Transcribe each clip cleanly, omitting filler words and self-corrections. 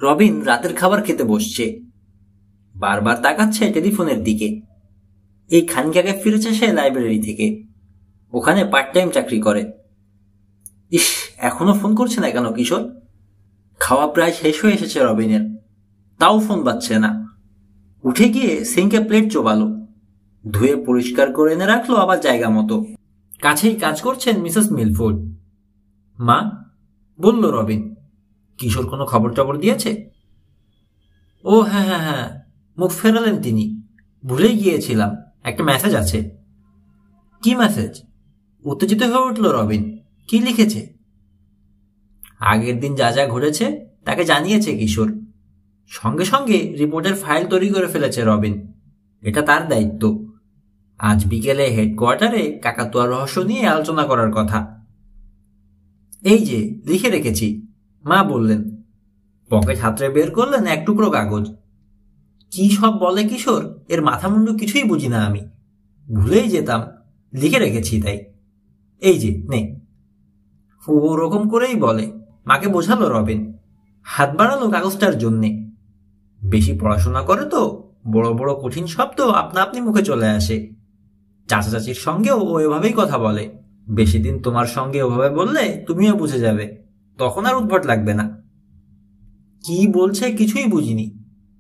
রবিন রাতের খাবার খেতে বসছে, বারবার তাকাচ্ছে টেলিফোনের দিকে। এই খানিক আগে ফিরেছে সে লাইব্রেরি থেকে, ওখানে পার্ট টাইম চাকরি করে। ইস, এখনো ফোন করছে না কেন কিশোর? খাওয়া প্রায় শেষ হয়ে এসেছে রবিনের, তাও ফোন পাচ্ছে না। উঠে গিয়ে সিঙ্কে প্লেট চোবালো, ধুয়ে পরিষ্কার করে এনে রাখলো আবার জায়গা মতো। কাছেই কাজ করছেন মিসেস মিলফোর্ড। মা, বলল রবিন। কিশোর কোনো খবর টবর দিয়েছে? ও হ্যাঁ হ্যাঁ হ্যাঁ, মুখ ফেরালেন তিনি। ভুলেই গিয়েছিলাম, একটা মেসেজ আছে। কি মেসেজ? উত্তেজিত হয়ে উঠল রবিন। কি লিখেছে? আগের দিন যা যা ঘটেছে তাকে জানিয়েছে কিশোর। সঙ্গে সঙ্গে রিপোর্টের ফাইল তৈরি করে ফেলেছে রবিন। এটা তার দায়িত্ব। আজ বিকেলে হেডকোয়ার্টারে কাকাতুয়া রহস্য নিয়ে আলোচনা করার কথা। এই যে লিখে রেখেছি, মা বললেন। পকেট হাতড়ে বের করলেন এক টুকরো কাগজ। কি সব বলে কিশোর, এর মাথা মুন্ডু কিছুই বুঝি না আমি। ভুলেই যেতাম, লিখে রেখেছি তাই। এই যে নে। ওরকম করেই বলে, মাকে বোঝালো রবিন। হাত বাড়ালো কাগজটার জন্যে। বেশি পড়াশোনা করে তো বড় বড় কঠিন শব্দ আপনা আপনি মুখে চলে আসে। চাচা চাচির সঙ্গেও ও এভাবেই কথা বলে। বেশি দিন তোমার সঙ্গে ওভাবে বললে তুমিও বুঝে যাবে, তখন আর উদ্ভট লাগবে না। কি বলছে কিছুই বুঝিনি।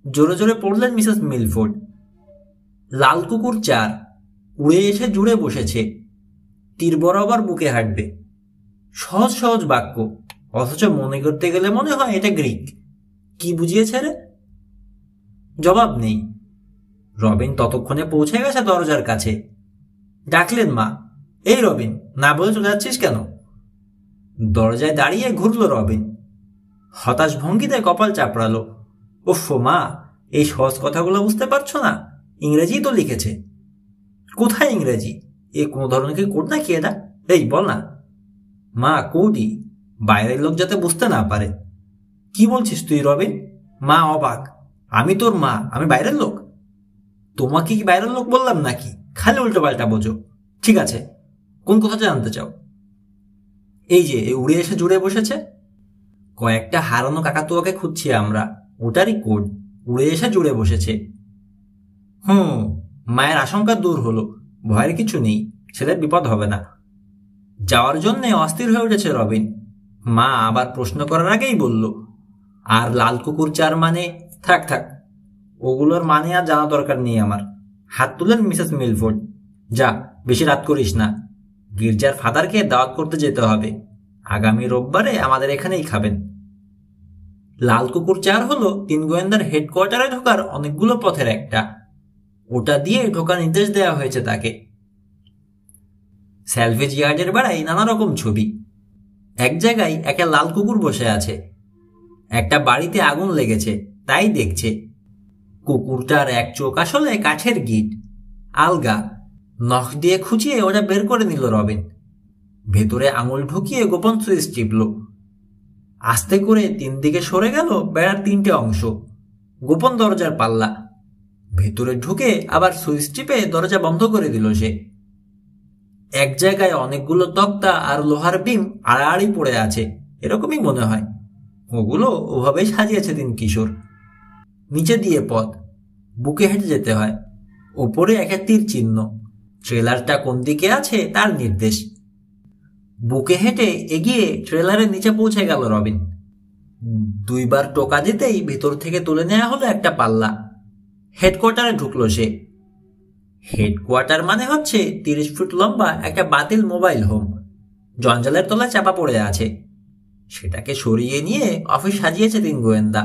জোরে জোরে পড়লেন মিসেস মিলফোর্ড। লাল কুকুর 4 উড়ে এসে জুড়ে বসেছে, তীর বরাবর বুকে হাঁটবে। সহজ সহজ বাক্য, অথচ মনে করতে গেলে মনে হয় এটা গ্রিক। কি বুঝিয়েছে রে? জবাব নেই। রবিন ততক্ষণে পৌঁছে গেছে দরজার কাছে। ডাকলেন মা, এই রবিন, না বলে চলে যাচ্ছিস কেন? দরজায় দাঁড়িয়ে ঘুরল রবিন। হতাশ ভঙ্গিতে কপাল চাপড়ালো। ওফ মা, এই সহজ কথাগুলো বুঝতে পারছো না? ইংরেজি তো লিখেছে। কোথায় ইংরেজি? এ কোনো ধরনের কি কোড নাকি এটা? এই বল না। মা, কোডই, বাইরের লোক যাতে বুঝতে না পারে। কি বলছিস তুই রবিন? মা অবাক। আমি তোর মা, আমি বাইরের লোক? তোমাকে কি বাইরের লোক বললাম নাকি? খালি উল্টো পাল্টা বোঝো। ঠিক আছে, কোন কথা জানতে চাও? এই যে উড়ে এসে জুড়ে বসেছে, কয়েকটা হারানো কাকাতুয়াকে খুঁজছি আমরা, ওটারই কোড। উড়ে এসে জুড়ে বসেছে। মায়ের আশঙ্কা দূর হলো। ভয়ের কিছু নেই, ছেলের বিপদ হবে না। যাওয়ার জন্যে অস্থির হয়ে উঠেছে রবিন। মা আবার প্রশ্ন করার আগেই বলল, আর লাল কুকুর 4 মানে? থাক থাক, ওগুলোর মানে আর জানা দরকার নেই আমার। হাত তুলেন মিসেস মিলফোর্ড। যা, বেশি রাত করিস না। গির্জার ফাদারকে দাওয়াত করতে যেতে হবে। আগামী রোববারে আমাদের এখানেই খাবেন। লাল কুকুর 4 হলো 3 গোয়েন্দার হেডকোয়ার্টারে ঢোকার অনেকগুলো পথের একটা। ওটা দিয়ে ঢোকার নির্দেশ দেওয়া হয়েছে তাকে। স্যালভেজ ইয়ার্ডের বেড়ায় নানা রকম ছবি। এক জায়গায় একটা লাল কুকুর বসে আছে। একটা বাড়িতে আগুন লেগেছে, তাই দেখছে। কুকুরটার এক চোখ আসলে কাঠের গিট, আলগা। নখ দিয়ে খুঁচিয়ে ওটা বের করে নিল রবিন। ভেতরে আঙুল ঢুকিয়ে গোপন সুইচ টিপল। আস্তে করে 3 দিকে সরে গেল বেড়ার 3টে অংশ। গোপন দরজার পাল্লা। ভেতরে ঢুকে আবার সুইচ টিপে দরজা বন্ধ করে দিল সে। এক জায়গায় অনেকগুলো তক্তা আর লোহার বিম আড়াআড়ি পড়ে আছে, এরকমই মনে হয়। ওগুলো ওভাবেই সাজিয়েছে দিন কিশোর। নিচে দিয়ে পথ, বুকে হেঁটে যেতে হয়। ওপরে একটা তীর চিহ্ন, ট্রেলারটা কোন দিকে আছে তার নির্দেশ। বুকে হেঁটে এগিয়ে ট্রেলারের নিচে পৌঁছে গেল রবিন। 2 বার টোকা দিতেই ভেতর থেকে তুলে নেওয়া হলো একটা পাল্লা। হেডকোয়ার্টারে ঢুকলো সে। হেডকোয়ার্টার মানে হচ্ছে 30 ফুট লম্বা একটা বাতিল মোবাইল হোম, জঞ্জালের তলায় চাপা পড়ে আছে। সেটাকে সরিয়ে নিয়ে অফিস সাজিয়েছে 3 গোয়েন্দা।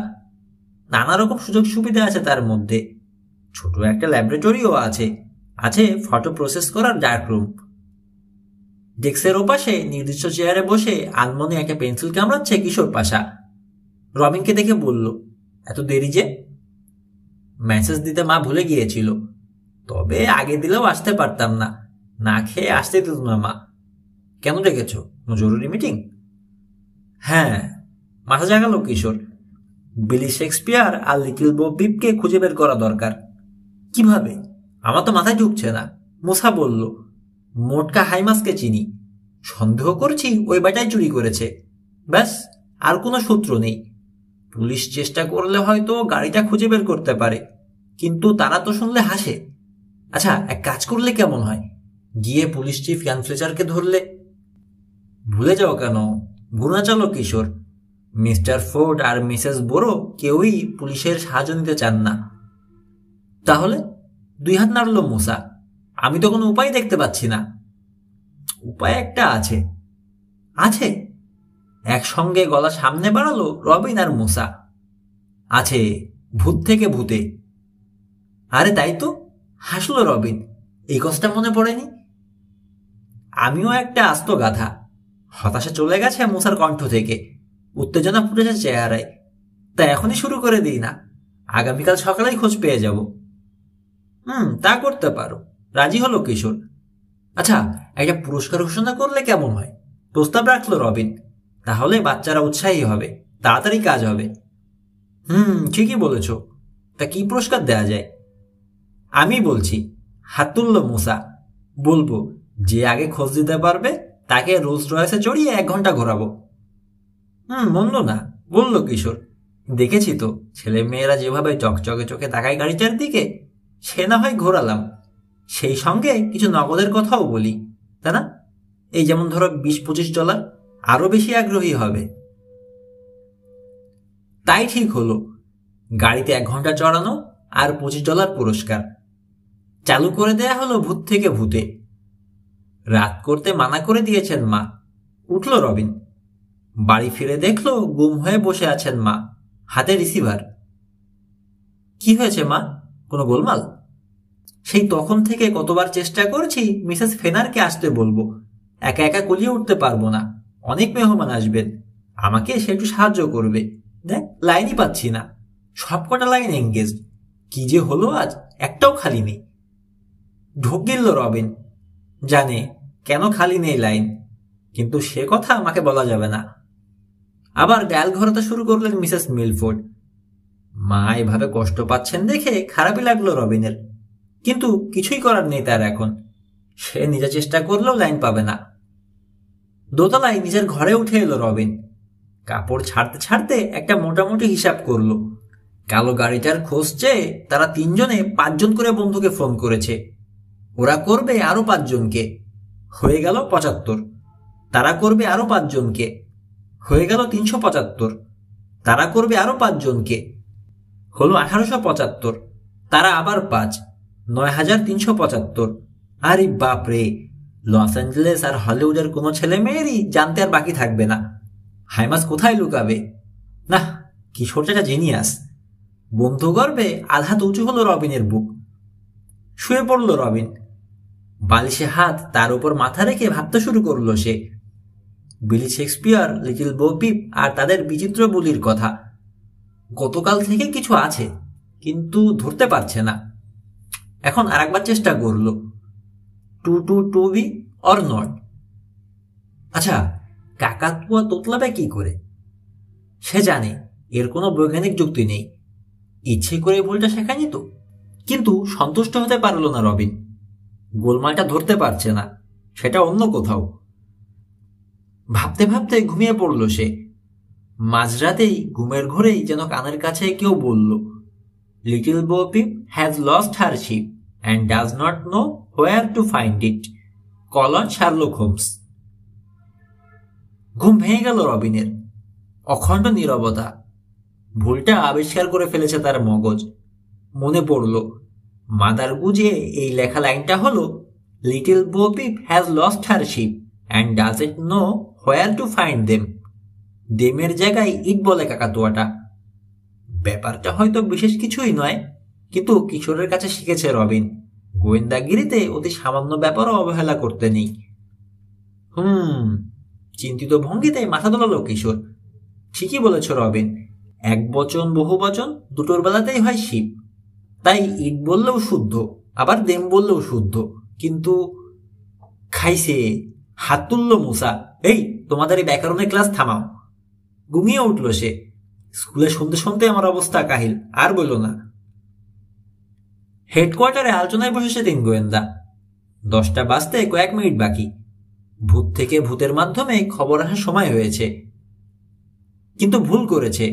নানা রকম সুযোগ সুবিধা আছে তার মধ্যে। ছোট একটা ল্যাবরেটরিও আছে। আছে ফটো প্রসেস করার ডার্ক রুম। ডেস্কের ওপাশে নির্দিষ্ট চেয়ারে বসে আনমনে একটা পেন্সিল কামড়াচ্ছে কিশোর পাশা। রবিনকে দেখে বলল, এত দেরি যে? মেসেজ দিতে মা ভুলে গিয়েছিল, তবে আগে দিলেও আসতে পারতাম না। না খেয়ে আসতে দিত না মা। কেন ডেকেছ? জরুরি মিটিং? হ্যাঁ, মাথা জাগালো কিশোর। বিলি শেক্সপিয়ার আর লিটল বব বিপকে খুঁজে বের করা দরকার। কিভাবে? আমার তো মাথায় ঢুকছে না। মুসা বলল, মোটকা হাইমাসকে চিনি, সন্দেহ করছি ওই বেটাই চুরি করেছে। ব্যাস, আর কোনো সূত্র নেই। পুলিশ চেষ্টা করলে হয়তো গাড়িটা খুঁজে বের করতে পারে, কিন্তু তারা তো শুনলে হাসে। আচ্ছা, এক কাজ করলে কেমন হয়, গিয়ে পুলিশ চিফ ইয়ান ফ্লেচারকে ধরলে। ভুলে যাও কেন, গুণাচালক কিশোর, মিস্টার ফোর্ড আর মিসেস বোরো কেউই পুলিশের সাহায্য নিতে চান না। তাহলে? দুই হাত নাড়ল মুসা। আমি তো কোনো উপায় দেখতে পাচ্ছি না। উপায় একটা আছে। আছে? একসঙ্গে গলা সামনে বাড়ালো রবিন আর মুসা। আছে, ভূত থেকে ভূতে। আরে তাই তো, হাসলো রবিন। এই কথাটা মনে পড়েনি। আমিও একটা আস্ত গাধা। হতাশা চলে গেছে মুসার কণ্ঠ থেকে, উত্তেজনা ফুটেছে চেহারায়। তা এখনই শুরু করে দিই না? আগামীকাল সকালেই খোঁজ পেয়ে যাব। তা করতে পারো, রাজি হলো কিশোর। আচ্ছা, একটা পুরস্কার ঘোষণা করলে কেমন হয়? প্রস্তাব রাখলো রবিন। তাহলে বাচ্চারা উৎসাহী হবে, তাড়াতাড়ি কাজ হবে। ঠিকই বলেছ। তা কি পুরস্কার দেয়া যায়? আমি বলছি, হাত তুলল মুসা। বলবো, যে আগে খোঁজ দিতে পারবে তাকে রোলস রয়েসে চড়িয়ে 1 ঘন্টা ঘোরাবো। মন্দ না, বলল কিশোর। দেখেছি তো ছেলে মেয়েরা যেভাবে চকচকে চোখে তাকায় গাড়িটার দিকে, সে না হয় ঘোরালাম, সেই সঙ্গে কিছু নগদের কথাও বলি, তাই না? এই যেমন ধরো $20-25, আরো বেশি আগ্রহী হবে। তাই ঠিক হলো। গাড়িতে 1 ঘন্টা চড়ানো আর $25 পুরস্কার। চালু করে দেয়া হলো ভূত থেকে ভূতে। রাত করতে মানা করে দিয়েছেন মা। উঠল রবিন। বাড়ি ফিরে দেখলো গুম হয়ে বসে আছেন মা, হাতে রিসিভার। কি হয়েছে মা, কোনো গোলমাল? সেই তখন থেকে কতবার চেষ্টা করছি মিসেস ফেনারকে আসতে বলবো, একা একা কুলিয়ে উঠতে পারবো না, অনেক মেহমান আসবেন, আমাকে সে একটু সাহায্য করবে। দেখ, লাইনই পাচ্ছি না, সবকটা লাইন এঙ্গেজড। কি যে হলো আজ, একটাও খালি নেই। ঢোক গিলল রবিন। জানে কেন খালি নেই লাইন, কিন্তু সে কথা আমাকে বলা যাবে না। আবার ডায়াল ঘোরাতে শুরু করলেন মিসেস মিলফোর্ড। মা এভাবে কষ্ট পাচ্ছেন দেখে খারাপই লাগলো রবিনের, কিন্তু কিছুই করার নেই তার এখন। সে নিজে চেষ্টা করলেও লাইন পাবে না। দোতলায় নিজের ঘরে উঠে এলো রবিন। কাপড় ছাড়তে ছাড়তে একটা মোটামুটি হিসাব করলো। কালো গাড়িটার খোঁজ চেয়ে তারা 3 জনে 5 জন করে বন্ধুকে ফোন করেছে। ওরা করবে আরো 5 জনকে, হয়ে গেল 75। তারা করবে আরো 5 জনকে, হয়ে গেল 375। তারা করবে আরো 5 জনকে, হলো 1875। তারা আবার 5, 9375। আরে বাপরে, লস অ্যাঞ্জেলেস আর হলিউডের কোনো ছেলে মেয়েরই জানতে আর বাকি থাকবে না। হাইমাস কোথায় লুকাবে? না, কিশোরটা জিনিয়াস। বন্ধু গর্বে আধাত উঁচু হলো রবিনের বুক। শুয়ে পড়ল রবিন। বালিশে হাত তার উপর মাথা রেখে ভাবতে শুরু করলো সে। বিলি শেক্সপিয়ার, লিটল বো পিপ আর তাদের বিচিত্র বুলির কথা। গতকাল থেকে কিছু আছে, কিন্তু ধরতে পারছে না। এখন আর একবার চেষ্টা করল, 2 বি অর নট। আচ্ছা, কাকাতুয়া তোতলাবে কি করে? সে জানে এর কোনো বৈজ্ঞানিক যুক্তি নেই। ইচ্ছে করে ভুলটা শেখায়নি তো। কিন্তু সন্তুষ্ট হতে পারল না রবিন। গোলমালটা ধরতে পারছে না, সেটা অন্য কোথাও। ভাবতে ভাবতে ঘুমিয়ে পড়ল সে। মাঝরাতেই ঘুমের ঘোরেই যেন কানের কাছে কেউ বলল, Little Bo Peep has lost her sheep and does not know where to find it. Call on Sherlock Holmes. ঘুম ভেঙে গেল রবিনের। অখণ্ড নীরবতা। ভুলটা আবিষ্কার করে ফেলেছে তার মগজ। মনে পড়ল, মাদার গুজে এই লেখা লাইনটা হলো, Little Bo Peep has lost her sheep and does it know where to find them. দেমের জায়গায় ইট বলে কাকাতুয়াটা। ব্যাপারটা হয়তো বিশেষ কিছুই নয়, কিন্তু কিশোরের কাছে শিখেছে রবিন, গোয়েন্দাগিরিতে অতি সামান্য ব্যাপারও অবহেলা করতে নেই। চিন্তিত ভঙ্গিতে মাথা দোলালো কিশোর। ঠিকই বলেছ রবিন, এক বচন বহু বচন দুটোর বেলাতেই হয় শিব। তাই ইট বললেও শুদ্ধ, আবার দেম বললেও শুদ্ধ। কিন্তু খাইছে। হাত তুলল মুসা। এই, তোমাদের এই ব্যাকরণের ক্লাস থামাও। ঘুমিয়ে উঠল সে। স্কুলে শুনতে শুনতে আমার অবস্থা কাহিল, আর বলল না। হেডকোয়ার্টারে আলোচনায় বসেছে 3 গোয়েন্দা। 10টা বাজতে কয়েক মিনিট বাকি। ভূত থেকে ভূতের মাধ্যমে খবর আসার সময় হয়েছে। কিন্তু ভুল করেছে।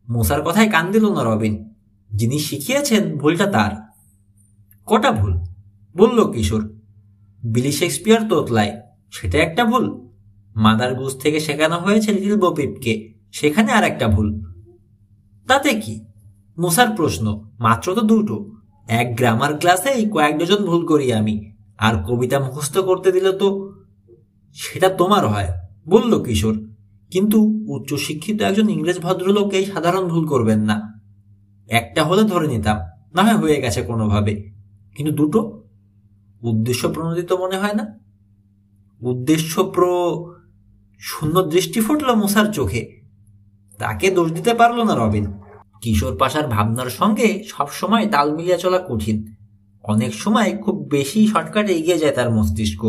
মুসার কথায় কান দিল না রবিন। যিনি শিখিয়েছেন ভুলটা তার। কটা ভুল? বলল কিশোর। বিলি শেক্সপিয়ার তোতলায়, সেটা একটা ভুল। মাদার গুজ থেকে শেখানো হয়েছে লিটল বো পিপকে, সেখানে আর একটা ভুল। তাতে কি? মুসার প্রশ্ন। মাত্র তো দুটো। এক গ্রামার ক্লাসেই কয়েক ডজন ভুল করি আমি, আর কবিতা মুখস্থ করতে দিলে তো। সেটা তোমার হয়, বলল কিশোর। কিন্তু উচ্চশিক্ষিত একজন ইংরেজ ভদ্রলোক এই সাধারণ ভুল করবেন না। একটা হলে ধরে নিতাম, না হয় হয়ে গেছে কোনোভাবে, কিন্তু দুটো? উদ্দেশ্য প্রণোদিত মনে হয় না? শূন্য দৃষ্টি ফুটল মুসার চোখে। তাকে দোষ দিতে পারল না রবিন। কিশোর পাশার ভাবনার সঙ্গে সবসময় তাল মিলিয়ে চলা কঠিন। অনেক সময় খুব বেশি শর্টকাটে এগিয়ে যায় তার মস্তিষ্ক।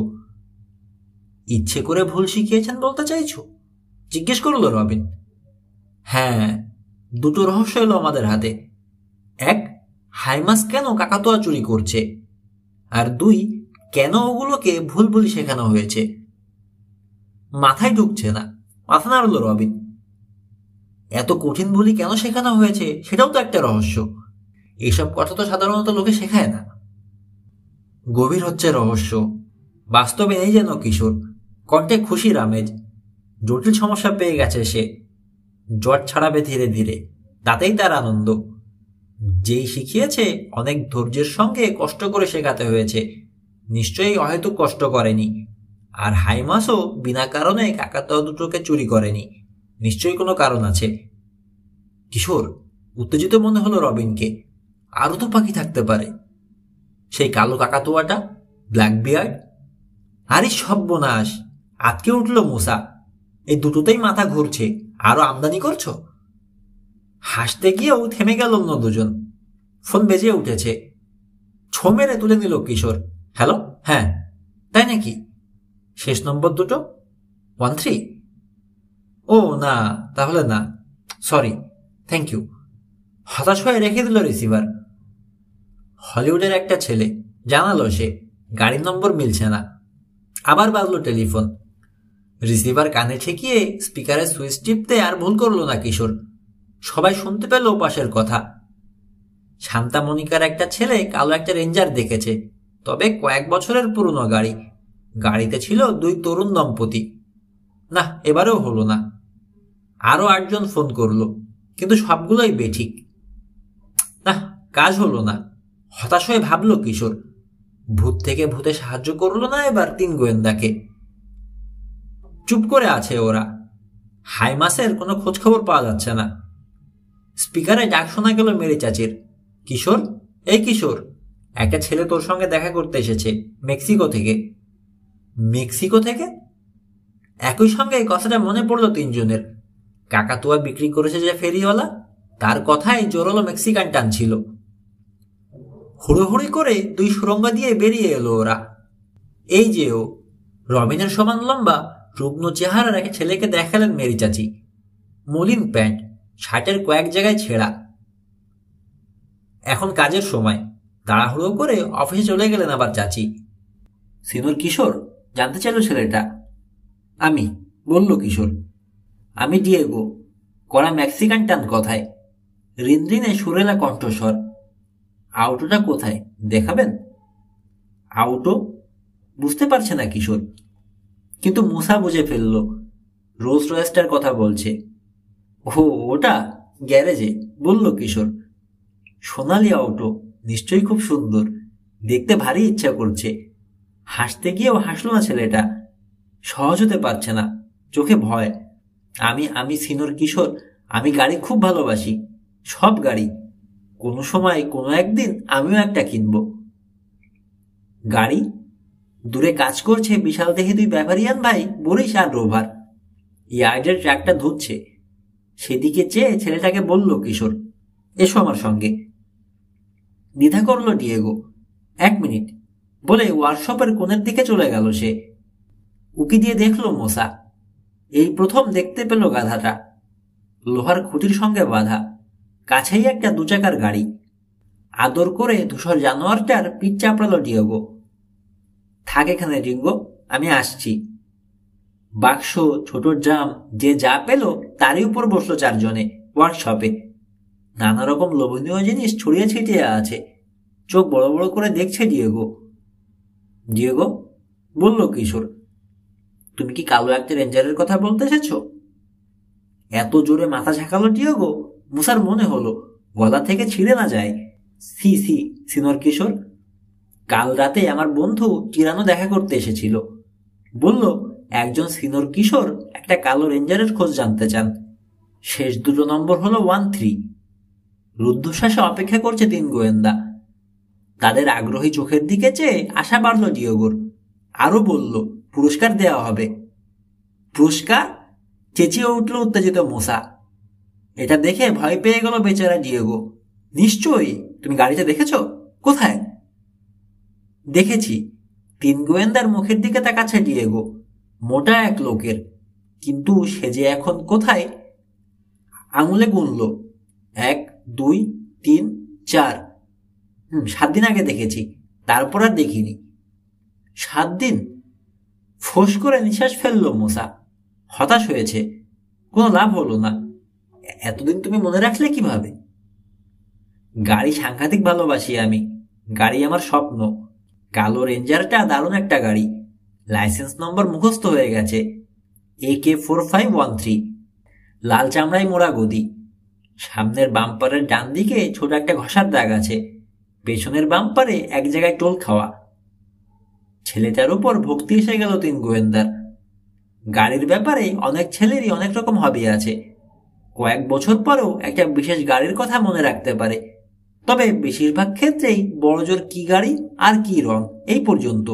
ইচ্ছে করে ভুল শিখিয়েছেন বলতে চাইছো? জিজ্ঞেস করল রবিন। হ্যাঁ, দুটো রহস্য এলো আমাদের হাতে। এক, হাইমাস কেন কাকাতুয়া চুরি করছে, আর দুই, কেন ওগুলোকে ভুল ভুল শেখানো হয়েছে। মাথায় ঢুকছে না, মাথা নাড়ল রবিন। এত কঠিন ভুলই কেন শেখানো হয়েছে সেটাও তো একটা রহস্য। এইসব কথা তো সাধারণত লোকে শেখায় না। গভীর হচ্ছে রহস্য। বাস্তবে নেই যেন কিশোর। কণ্ঠে খুশির আমেজ। জটিল সমস্যা পেয়ে গেছে সে। জট ছাড়াবে ধীরে ধীরে, তাতেই তার আনন্দ। যেই শিখিয়েছে অনেক ধৈর্যের সঙ্গে কষ্ট করে শেখাতে হয়েছে, নিশ্চয়ই অহেতুক কষ্ট করেনি। আর হাইমাসও বিনা কারণে কাকাতুয়া দুটোকে চুরি করেনি, নিশ্চয়ই কোনো কারণ আছে। কিশোর উত্তেজিত মনে হলো রবিনকে। আরও তো পাখি থাকতে পারে। সেই কালো কাকাতুয়াটা, ব্ল্যাক বিয়ার্ড। আরে সর্বনাশ, আটকে উঠল মুসা। এই দুটোতেই মাথা ঘুরছে, আরো আমদানি করছো? হাসতে গিয়েও থেমে গেল অন্য দুজন। ফোন বেজে উঠেছে। ছো মেরে তুলে নিল কিশোর। হ্যালো, হ্যাঁ। তাই নাকি? শেষ নম্বর দুটো 13? ও না, তাহলে না, সরি, থ্যাংক ইউ। হতাশ হয়ে রেখে দিল রিসিভার। হলিউডের একটা ছেলে, জানালো সে। গাড়ির নম্বর মিলছে না। আবার বাজলো টেলিফোন। রিসিভার কানে ঠেকিয়ে স্পিকারের সুইচ টিপতে আর ভুল করল না কিশোর। সবাই শুনতে পেল পাশের কথা। শান্তা মনিকার একটা ছেলে কালো একটা রেঞ্জার দেখেছে, তবে কয়েক বছরের পুরনো গাড়ি। গাড়িতে ছিল 2 তরুণ দম্পতি। না, এবারেও হলো না। আরো 8 জন ফোন করলো, কিন্তু সবগুলোই বেঠিক। না, কাজ হলো না। হতাশ হয়ে ভাবল কিশোর। ভূত থেকে ভূতে সাহায্য করলো না এবার 3 গোয়েন্দাকে। চুপ করে আছে ওরা। হাইমাসের কোনো খোঁজ খবর পাওয়া যাচ্ছে না। স্পিকারে ডাক শোনা গেল মেরি চাচির। কিশোর, এই কিশোর, একটা ছেলে তোর সঙ্গে দেখা করতে এসেছে মেক্সিকো থেকে। মেক্সিকো থেকে? একই সঙ্গে এই কথাটা মনে পড়লো 3 জনের। কাকাতুয়া বিক্রি করেছে যে ফেরিওয়ালা, তার কথাই জোরালো মেক্সিকান টান ছিল। হুড়োহুড়ি করে 2 সুরঙ্গ দিয়ে বেরিয়ে এলো ওরা। এই যে ও, রবিনের সমান লম্বা রুগ্ন চেহারার এক ছেলেকে দেখালেন মেরি চাচি। মলিন প্যান্ট, শার্টের কয়েক জায়গায় ছেঁড়া। এখন কাজের সময়, তাড়াহুড়ো করে অফিসে চলে গেলেন আবার চাচি। সিনিয়র কিশোর, জানতে চাইল ছেলেটা। আমি, বলল কিশোর। আমি ডিয়েগো। কড়া মেক্সিকান টান কথায়, রিনরিনে সুরেলা কণ্ঠস্বর। আউটোটা কোথায় দেখাবেন? আউটো? বুঝতে পারছে না কিশোর, কিন্তু মুসা বুঝে ফেলল। রোলস রয়েসটার কথা বলছে। ও, ওটা গ্যারেজে, বলল কিশোর। সোনালি আউটো, নিশ্চয়ই খুব সুন্দর। দেখতে ভারী ইচ্ছা করছে। হাসতে গিয়েও হাসল না ছেলেটা। সহজ হতে পারছে না, চোখে ভয়। আমি সিনিয়র কিশোর, আমি গাড়ি খুব ভালোবাসি, সব গাড়ি। কোনো সময় কোনো একদিন আমিও একটা কিনব। গাড়ি? দূরে কাজ করছে বিশাল দেহে 2 ব্যাভারিয়ান ভাই, বরিস আর রোভার। ইয়ার্ডের ট্রাকটা ধুচ্ছে। সেদিকে চেয়ে ছেলেটাকে বলল কিশোর, এসো আমার সঙ্গে। দ্বিধা করল ডিয়েগো। 1 মিনিট বলে ওয়ার্কশপের কোণের দিকে চলে গেল সে। উকি দিয়ে দেখল মোসা। এই প্রথম দেখতে পেল গাধাটা। লোহার খুঁটির সঙ্গে বাঁধা, কাছেই একটা 2 চাকার গাড়ি। আদর করে ধূসর জানোয়ারটার পিঠ চাপড়াল ডিয়েগো। থাক এখানে রিঙ্গো, আমি আসছি। বাক্স, ছোট ড্রাম, যে যা পেল তারই উপর বসলো 4 জনে ওয়ার্কশপে। নানা রকম লোভনীয় জিনিস ছড়িয়ে ছিটিয়ে আছে। চোখ বড় বড় করে দেখছে ডিয়েগো। ডিয়েগো, বলল কিশোর, তুমি কি কালো একটা রেঞ্জারের কথা বলতে এসেছ? এত জোরে মাথা ঝাঁকালো ডিয়েগো, মুসার মনে হলো গলা থেকে ছিঁড়ে না যায়। সি সি সিনিয়র কিশোর, কাল রাতে আমার বন্ধু টিরানো দেখা করতে এসেছিল। বলল একজন সিনিয়র কিশোর একটা কালো রেঞ্জারের খোঁজ জানতে চান। শেষ দুটো নম্বর হলো 13। রুদ্ধশ্বাসে অপেক্ষা করছে 3 গোয়েন্দা। তাদের আগ্রহী চোখের দিকে চেয়ে আশা বাড়ল ডিয়েগোর। আরো বলল পুরস্কার দেওয়া হবে। পুরস্কার? চেঁচিয়ে উঠল উত্তেজিত মোসা। এটা দেখে ভয় পেয়ে গেল বেচারা ডিয়েগো। নিশ্চয়ই, তুমি গাড়িতে দেখেছ? কোথায়? দেখেছি। 3 গোয়েন্দার মুখের দিকে তাকাচ্ছে ডিয়েগো। মোটা এক লোকের, কিন্তু সে যে এখন কোথায়? আঙুলে গুনল। 1, 2, 3, 4। 7 দিন আগে দেখেছি, তারপর আর দেখিনি। 7 দিন? ফোঁস করে নিঃশ্বাস ফেলল মোসা। হতাশ হয়েছে। কোনো লাভ হলো না। এতদিন তুমি মনে রাখলে কিভাবে? গাড়ি সাংঘাতিক ভালোবাসি আমি। গাড়ি আমার স্বপ্ন। কালো রেঞ্জারটা দারুণ একটা গাড়ি। লাইসেন্স নম্বর মুখস্থ হয়ে গেছে, AK4513। লাল চামড়ায় মোড়া গদি। সামনের বাম্পারের ডান দিকে ছোট একটা ঘষার দাগ আছে। পেছনের বাম্পারে এক জায়গায় টোল খাওয়া। ছেলেটার উপর ভক্তি এসে গেল 3 গোয়েন্দার। গাড়ির ব্যাপারে অনেক ছেলেরই অনেক রকম হবি আছে। কয়েক বছর পরেও একটা বিশেষ গাড়ির কথা মনে রাখতে পারে। তবে বেশিরভাগ ক্ষেত্রেই বড়জোর কি গাড়ি আর কি রং, এই পর্যন্ত।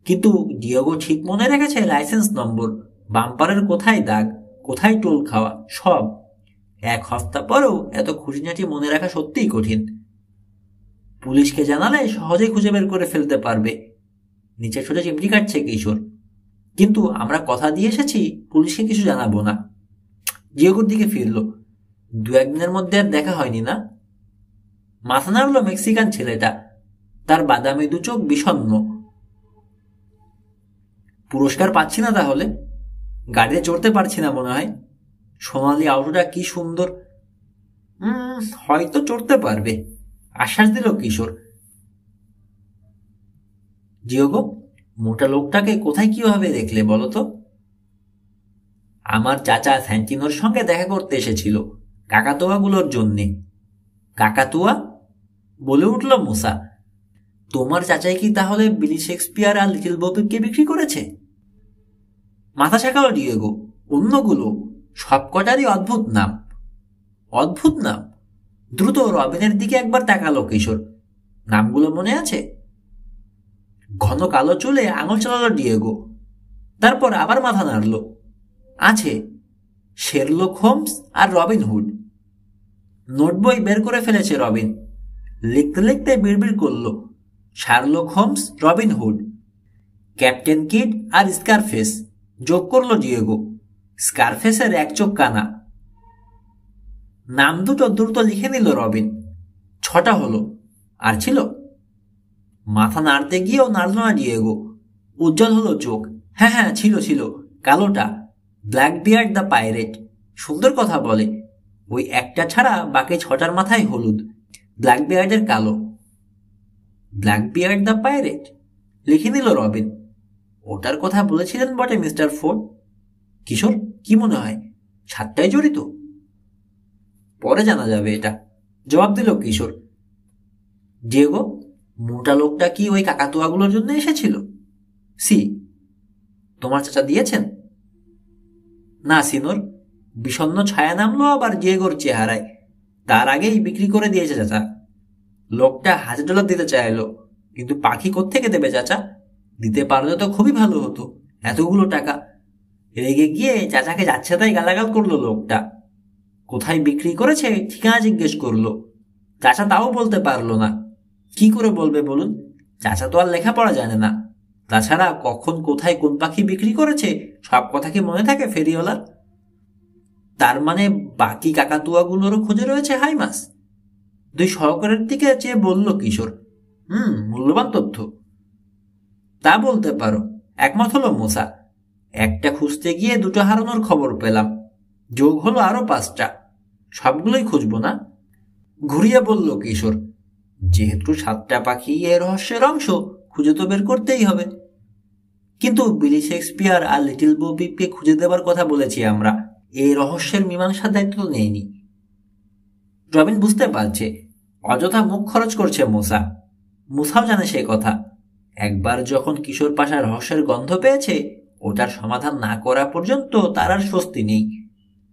কিন্তু ডিয়েগো ঠিক মনে রেখেছে লাইসেন্স নম্বর, বাম্পারের কোথায় দাগ, কোথায় টোল খাওয়া, সব। 1 হপ্তাহ পরেও এত খুঁটিনাটি মনে রাখা সত্যিই কঠিন। পুলিশকে জানালে সহজেই খুঁজে বের করে ফেলতে পারবে। নিচে ছোটে চিমটি কাটছে কিশোর। কিন্তু আমরা কথা দিয়ে এসেছি পুলিশকে কিছু জানাবো না। ডিয়েগোর দিকে ফিরল। 2-1 দিনের মধ্যে আর দেখা হয়নি না? মাথা নাড়ল মেক্সিকান ছেলেটা। তার বাদামি 2 চোখ বিষণ্ণ। পুরস্কার পাচ্ছি না তাহলে? গাড়িতে চড়তে পারছি না মনে হয়। সোনালি আউটোটা কি সুন্দর। হয়তো চড়তে পারবে, আশ্বাস দিল কিশোর। ডিয়েগো, মোটা লোকটাকে কোথায় কিভাবে দেখলে বলো তো? আমার চাচা স্যান্টিনোর সঙ্গে দেখা করতে এসেছিল কাকাতুয়াগুলোর জন্যে। কাকাতুয়া? বলে উঠল মোসা। তোমার চাচাই কি তাহলে বিলি শেক্সপিয়ার আর লিটল ববিকে বিক্রি করেছে? মাথা ছাকালো ডিয়েগো। অন্যগুলো সবকটারই অদ্ভুত নাম। অদ্ভুত নাম? দ্রুত রবিনের দিকে একবার তাকালো কিশোর। নামগুলো মনে আছে? ঘন কালো চুলে আঙুল চালালো ডিয়েগো। তারপর আবার মাথা নাড়ল। আছে, শেরলক হোমস আর রবিন হুড। নোটবই বের করে ফেলেছে রবিন। লিখতে লিখতে বিড়বিড় করল, Sherlock Holmes, Robin Hood, Captain Kidd আর স্কারফেস। যোগ করল ডিয়েগো। স্কারফেসের 1 চোখ কানা। নাম দুটো দ্রুত লিখে নিল রবিন। 6টা হলো। আর ছিল? মাথা নাড়তে গিয়েও নাড়ল না ডিয়েগো। উজ্জ্বল হলো চোখ। হ্যাঁ হ্যাঁ, ছিল ছিল, কালোটা। Black beard the pirate. সুন্দর কথা বলে। ওই একটা ছাড়া বাকি 6টার মাথায় হলুদ। ব্ল্যাক বিয়ার্ডের কালো। ব্ল্যাক বিয়ার্ড দ্য পাইরেট লিখে নিল রবিন। ওটার কথা বলেছিলেন বটে মিস্টার ফোর্ড। কিশোর, কি মনে হয় 7টাই জড়িত? পরে জানা যাবে এটা, জবাব দিল কিশোর। ডিয়েগো, মোটা লোকটা কি ওই কাকাতুয়াগুলোর জন্য এসেছিল? সি। তোমার চাচা দিয়েছেন? না সিনোর। বিষণ্ণ ছায়া নামলো আবার ডিয়েগোর চেহারায়। তার আগেই বিক্রি করে দিয়েছে চাচা। লোকটা $1000 দিতে চাইলো, কিন্তু পাখি কোত্থেকে দেবে চাচা? দিতে পারলে তো খুবই ভালো হতো। এতগুলো টাকা। রেগে গিয়ে চাচাকে যাচ্ছে তাই গালাগাল করলো লোকটা। কোথায় বিক্রি করেছে ঠিকানা জিজ্ঞেস করলো। চাচা তাও বলতে পারলো না। কি করে বলবে বলুন? চাচা তো আর লেখাপড়া জানে না। তাছাড়া কখন কোথায় কোন পাখি বিক্রি করেছে সব কথা কি মনে থাকে ফেরিওয়ালার? তার মানে বাকি কাকাতুয়াগুলোরও খোঁজে রয়েছে হাইমাস? 2 সহকারের দিকে চেয়ে বলল কিশোর। মূল্যবান তথ্য। তা বলতে পারো, একমত হলো মোসা। একটা খুঁজতে গিয়ে 2টো হারানোর খবর পেলাম। যোগ হলো আরো 5টা। সবগুলোই খুঁজবো না? ঘুরিয়ে বলল কিশোর, যেহেতু 7টা পাখি এ রহস্যের অংশ, খুঁজে তো বের করতেই হবে। কিন্তু বিলি শেক্সপিয়ার আর লিটল বো পিপকে খুঁজে দেবার কথা বলেছি আমরা, এই রহস্যের মীমাংসার দায়িত্ব তো নেইনি। রবিন বুঝতে পারছে অযথা মুখ খরচ করছে মুসাও জানে সে কথা। একবার যখন কিশোর পাশা রহস্যের গন্ধ পেয়েছে, ওটার সমাধান না করা পর্যন্ত তার আর স্বস্তি নেই।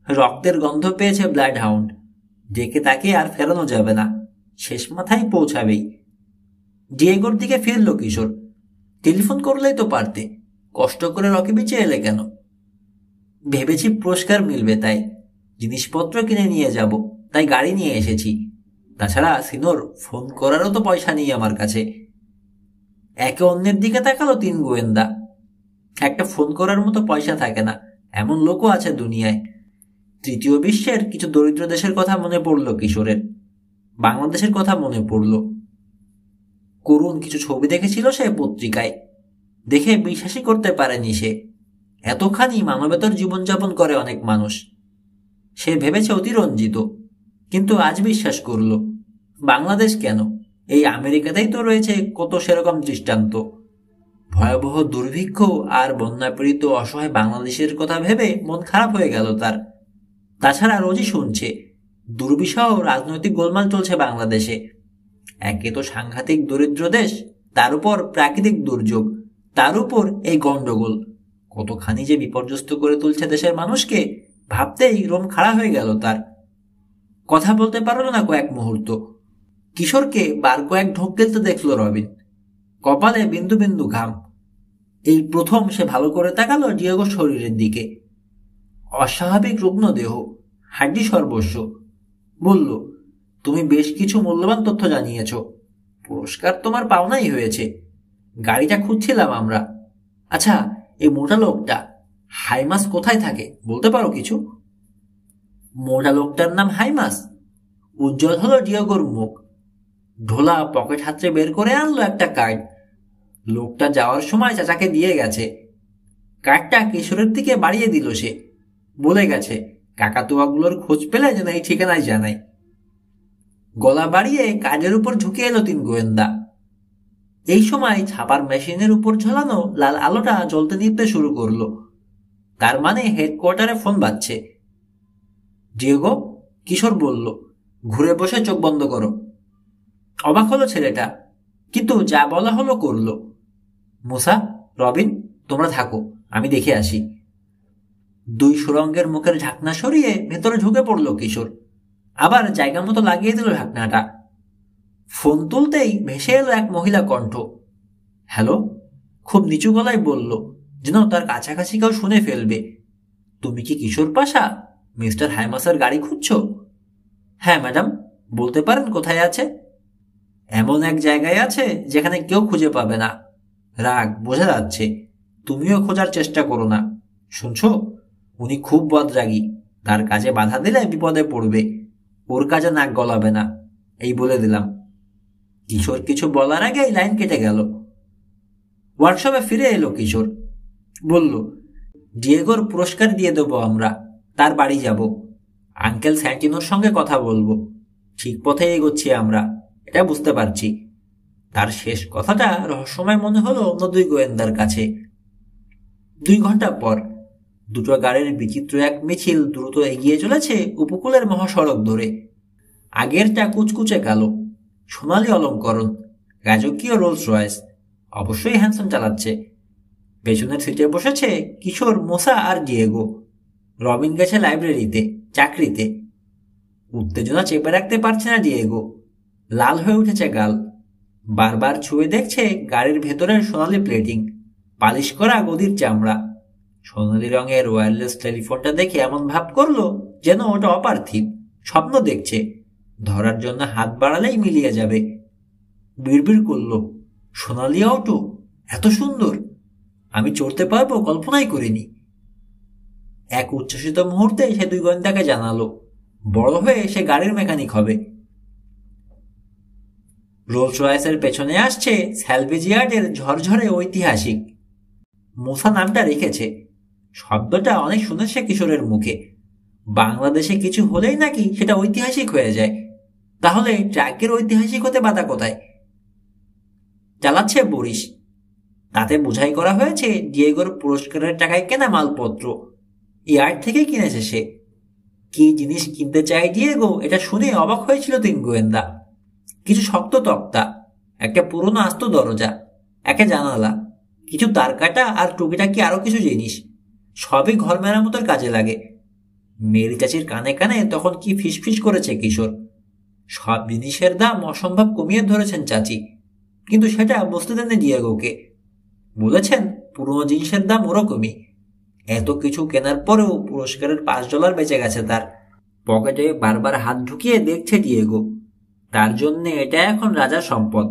রক্তের গন্ধ পেয়েছে ব্লাড হাউন্ড, ডেকে তাকে আর ফেরানো যাবে না, শেষ মাথায় পৌঁছাবেই। ডিয়েগোর দিকে ফিরল কিশোর। টেলিফোন করলেই তো পারতে, কষ্ট করে রকি বিচে এলে কেন? ভেবেছি পুরস্কার মিলবে, তাই জিনিসপত্র কিনে নিয়ে যাব, তাই গাড়ি নিয়ে এসেছি। তাছাড়া সিনোর, ফোন করারও তো পয়সা নেই আমার কাছে। একে অন্যের দিকে তাকালো 3 গোয়েন্দা। একটা ফোন করার মতো পয়সা থাকে না, এমন লোকও আছে দুনিয়ায়। তৃতীয় বিশ্বের কিছু দরিদ্র দেশের কথা মনে পড়ল কিশোরের। বাংলাদেশের কথা মনে পড়ল। করুণ কিছু ছবি দেখেছিল সে পত্রিকায়, দেখে বিশ্বাসই করতে পারেনি সে। এতখানি মানবেতর জীবনযাপন করে অনেক মানুষ। সে ভেবেছে অতিরঞ্জিত, কিন্তু আজ বিশ্বাস করল। বাংলাদেশ কেন, এই আমেরিকাতেই তো রয়েছে কত সেরকম দৃষ্টান্ত। ভয়াবহ দুর্ভিক্ষ আর বন্যাপীড়িত অসহায় বাংলাদেশের কথা ভেবে মন খারাপ হয়ে গেল তার। তাছাড়া রোজই শুনছে দুর্বিষহ রাজনৈতিক গোলমাল চলছে বাংলাদেশে। একে তো সাংঘাতিক দরিদ্র দেশ, তার উপর প্রাকৃতিক দুর্যোগ, তার উপর এই গন্ডগোল, কতখানি যে বিপর্যস্ত করে তুলছে দেশের মানুষকে, ভাবতেই রোম খাড়া হয়ে গেল তার। কথা বলতে পারল না কয়েক মুহূর্ত। কিশোরকে বার কয়েক ঢোক গেলতে দেখল রবিন, কপালে বিন্দু বিন্দু ঘাম। এই প্রথম সে ভালো করে তাকালো ডিয়েগোর শরীরের দিকে। অস্বাভাবিক রুগ্ন দেহ, হাড্ডি সর্বস্ব। বলল, তুমি বেশ কিছু মূল্যবান তথ্য জানিয়েছ, পুরস্কার তোমার পাওনাই হয়েছে। গাড়িটা খুঁজছিলাম আমরা। আচ্ছা, এই মোটা লোকটা হাইমাস কোথায় থাকে বলতে পারো কিছু? মোটা লোকটার নাম হাইমাস? উজ্জ্বল হলো ডিয়েগোর মুখ। ঢোলা পকেট হাতে বের করে আনলো একটা কার্ড। লোকটা যাওয়ার সময় চাচাকে দিয়ে গেছে। কার্ডটা কিশোরের দিকে বাড়িয়ে দিল সে, বলে গেছে কাকাতুয়াগুলোর খোঁজ পেলে যেন এই ঠিকানায় জানাই। গলা বাড়িয়ে কার্ডের উপর ঝুঁকে এলো 3 গোয়েন্দা। এই সময় ছাপার মেশিনের উপর ঝোলানো লাল আলোটা জ্বলতে নিতে শুরু করলো। তার মানে হেডকোয়ার্টারে ফোন বাজছে। ডিয়েগো, কিশোর বলল, ঘুরে বসে চোখ বন্ধ করো। অবাক হলো ছেলেটা, কিন্তু যা বলা হলো করল। মুসা, রবিন, তোমরা থাকো, আমি দেখে আসি। 2 সুরঙ্গের মুখের ঢাকনা সরিয়ে ভেতরে ঢুকে পড়ল কিশোর। আবার জায়গা মতো লাগিয়ে দিল ঢাকনাটা। ফোন তুলতেই ভেসে এলো এক মহিলা কণ্ঠ। হ্যালো, খুব নিচু গলায় বলল, যেন তার কাছাকাছি কেউ শুনে ফেলবে। তুমি কি কিশোর পাশা, মিস্টার হাইমাসের গাড়ি খুঁজছ? হ্যাঁ ম্যাডাম, বলতে পারেন কোথায় আছে? এমন এক জায়গায় আছে যেখানে কেউ খুঁজে পাবে না। রাগ বোঝা যাচ্ছে, তুমিও খোঁজার চেষ্টা করো না। শুনছো, উনি খুব বদরাগী, তার কাজে বাধা দিলে বিপদে পড়বে, ওর কাজে নাক গলাবে না, এই বলে দিলাম। কিশোর কিছু বলার আগেই লাইন কেটে গেল। ওয়ার্কশপে ফিরে এলো কিশোর। বলল, ডিয়েগোর পুরস্কার দিয়ে দেবো আমরা, তার বাড়ি যাব, আঙ্কেল স্যান্টিনোর সঙ্গে কথা বলবো। ঠিক পথে এগোচ্ছি আমরা, এটা বুঝতে পারছি। তার শেষ কথাটা রহস্যময় মনে হলো অন্য 2 গোয়েন্দার কাছে। 2 ঘন্টা পর 2টো গাড়ির বিচিত্র এক মিছিল দ্রুত এগিয়ে চলেছে উপকূলের মহাসড়ক ধরে। আগেরটা কুচকুচে কালো, সোনালি অলঙ্করণ, রাজকীয় রোলস রয়েস, অবশ্যই হ্যান্ডসাম চালাচ্ছে। পেছনের সিটে বসেছে কিশোর, মোসা আর ডিয়েগো। রবিন গেছে লাইব্রেরিতে, চাকরিতে। উত্তেজনা চেপে রাখতে পারছে না ডিয়েগো, লাল হয়ে উঠেছে গাল। বারবার ছুঁয়ে দেখছে গাড়ির ভেতরের সোনালি প্লেটিং, পালিশ করা গদির চামড়া। সোনালি রঙের ওয়্যারলেস টেলিফোনটা দেখে এমন ভাব করলো যেন ওটা অপার্থিব, স্বপ্ন দেখছে, ধরার জন্য হাত বাড়ালেই মিলিয়ে যাবে। বিড়বিড় করলো, সোনালি অটো, এত সুন্দর, আমি চড়তে পারবো কল্পনাই করিনি। এক উচ্ছ্বসিত মুহূর্তে সে 2 গোয়েন্দাকে জানালো বড় হয়ে সে গাড়ির মেকানিক হবে। রোলস রয়েসের পেছনে আসছে স্যালভেজ ইয়ার্ডের ঝরঝরে ঐতিহাসিক। মুসা নামটা রেখেছে, শব্দটা অনেক শুনেছে কিশোরের মুখে। বাংলাদেশে কিছু হলেই নাকি সেটা ঐতিহাসিক হয়ে যায়। তাহলে ট্রাকের ঐতিহাসিক হতে বাধা কোথায়? চালাচ্ছে বরিস। তাতে বোঝাই করা হয়েছে ডিয়েগোর পুরস্কারের টাকায় কেনা মালপত্র ইয়ার্ড থেকেই কিনেছে সে। কি জিনিস কিনতে চায় ডিয়েগো এটা শুনে অবাক হয়েছিল তিন গোয়েন্দা। কিছু শক্ত তক্তা, একটা পুরনো আস্ত দরজা, একটা জানালা, কিছু তার কাটা আর টুকিটাকি আরো কিছু জিনিস, সবই ঘর মেরামতের কাজে লাগে। মেরি চাচির কানে কানে তখন কি ফিসফিস করেছে কিশোর। সব জিনিসের দাম অসম্ভব কমিয়ে ধরেছেন চাচি, কিন্তু সেটা বুঝতে দেননি ডিয়েগোকে। বলেছেন পুরনো জিনিসের দাম ওরকমই। এত কিছু কেনার পরেও পুরস্কারের $5 বেঁচে গেছে তার। পকেটে বারবার হাত ঢুকিয়ে দেখছে ডিয়েগো। তার জন্য এটা এখন রাজার সম্পদ।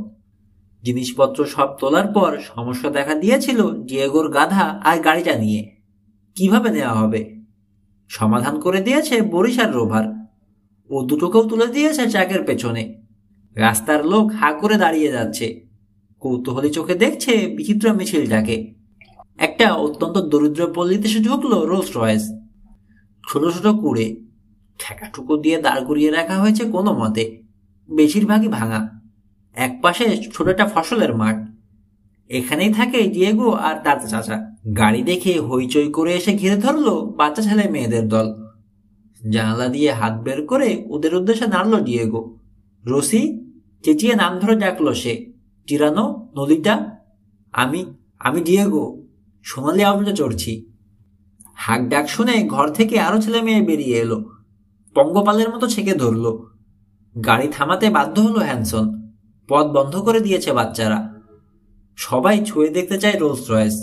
জিনিসপত্র সব তোলার পর সমস্যা দেখা দিয়েছিল ডিয়েগোর গাধা আর গাড়িটা নিয়ে। কিভাবে নেওয়া হবে সমাধান করে দিয়েছে বরিস আর রোভার। ও দুটোকেও তুলে দিয়েছে ট্রাকের পেছনে। রাস্তার লোক হা করে দাঁড়িয়ে যাচ্ছে, কৌতূহলী চোখে দেখছে বিচিত্র মিছিলটাকে। একটা অত্যন্ত দরিদ্র পল্লীতে এসে ঢুকলো রোলস রয়েস। ছোট ছোট কুড়ে ঠেকাটুকু দিয়ে দাঁড় করিয়ে রাখা হয়েছে কোনো মতে, বেশিরভাগই ভাঙা। একপাশে ছোট একটা ফসলের মাঠ। এখানেই থাকে ডিয়েগো আর তার চাচা। গাড়ি দেখে হইচই করে এসে ঘিরে ধরলো বাচ্চা ছেলে মেয়েদের দল। জানালা দিয়ে হাত বের করে ওদের উদ্দেশ্যে নাড়ল ডিয়েগো। রসি, চেঁচিয়ে নাম ধরে ডাকলো সে। টিরানো, নলিটা। আমি আমি ডিয়েগো, সোনালি আওয়াজে চড়ছি। হাক ডাক শুনে ঘর থেকে আরো ছেলে মেয়ে বেরিয়ে এলো। পঙ্গপালের মতো ছেঁকে ধরল। গাড়ি থামাতে বাধ্য হলো হ্যানসন। পথ বন্ধ করে দিয়েছে বাচ্চারা। সবাই ছুঁয়ে দেখতে চায় রোলস রয়েস।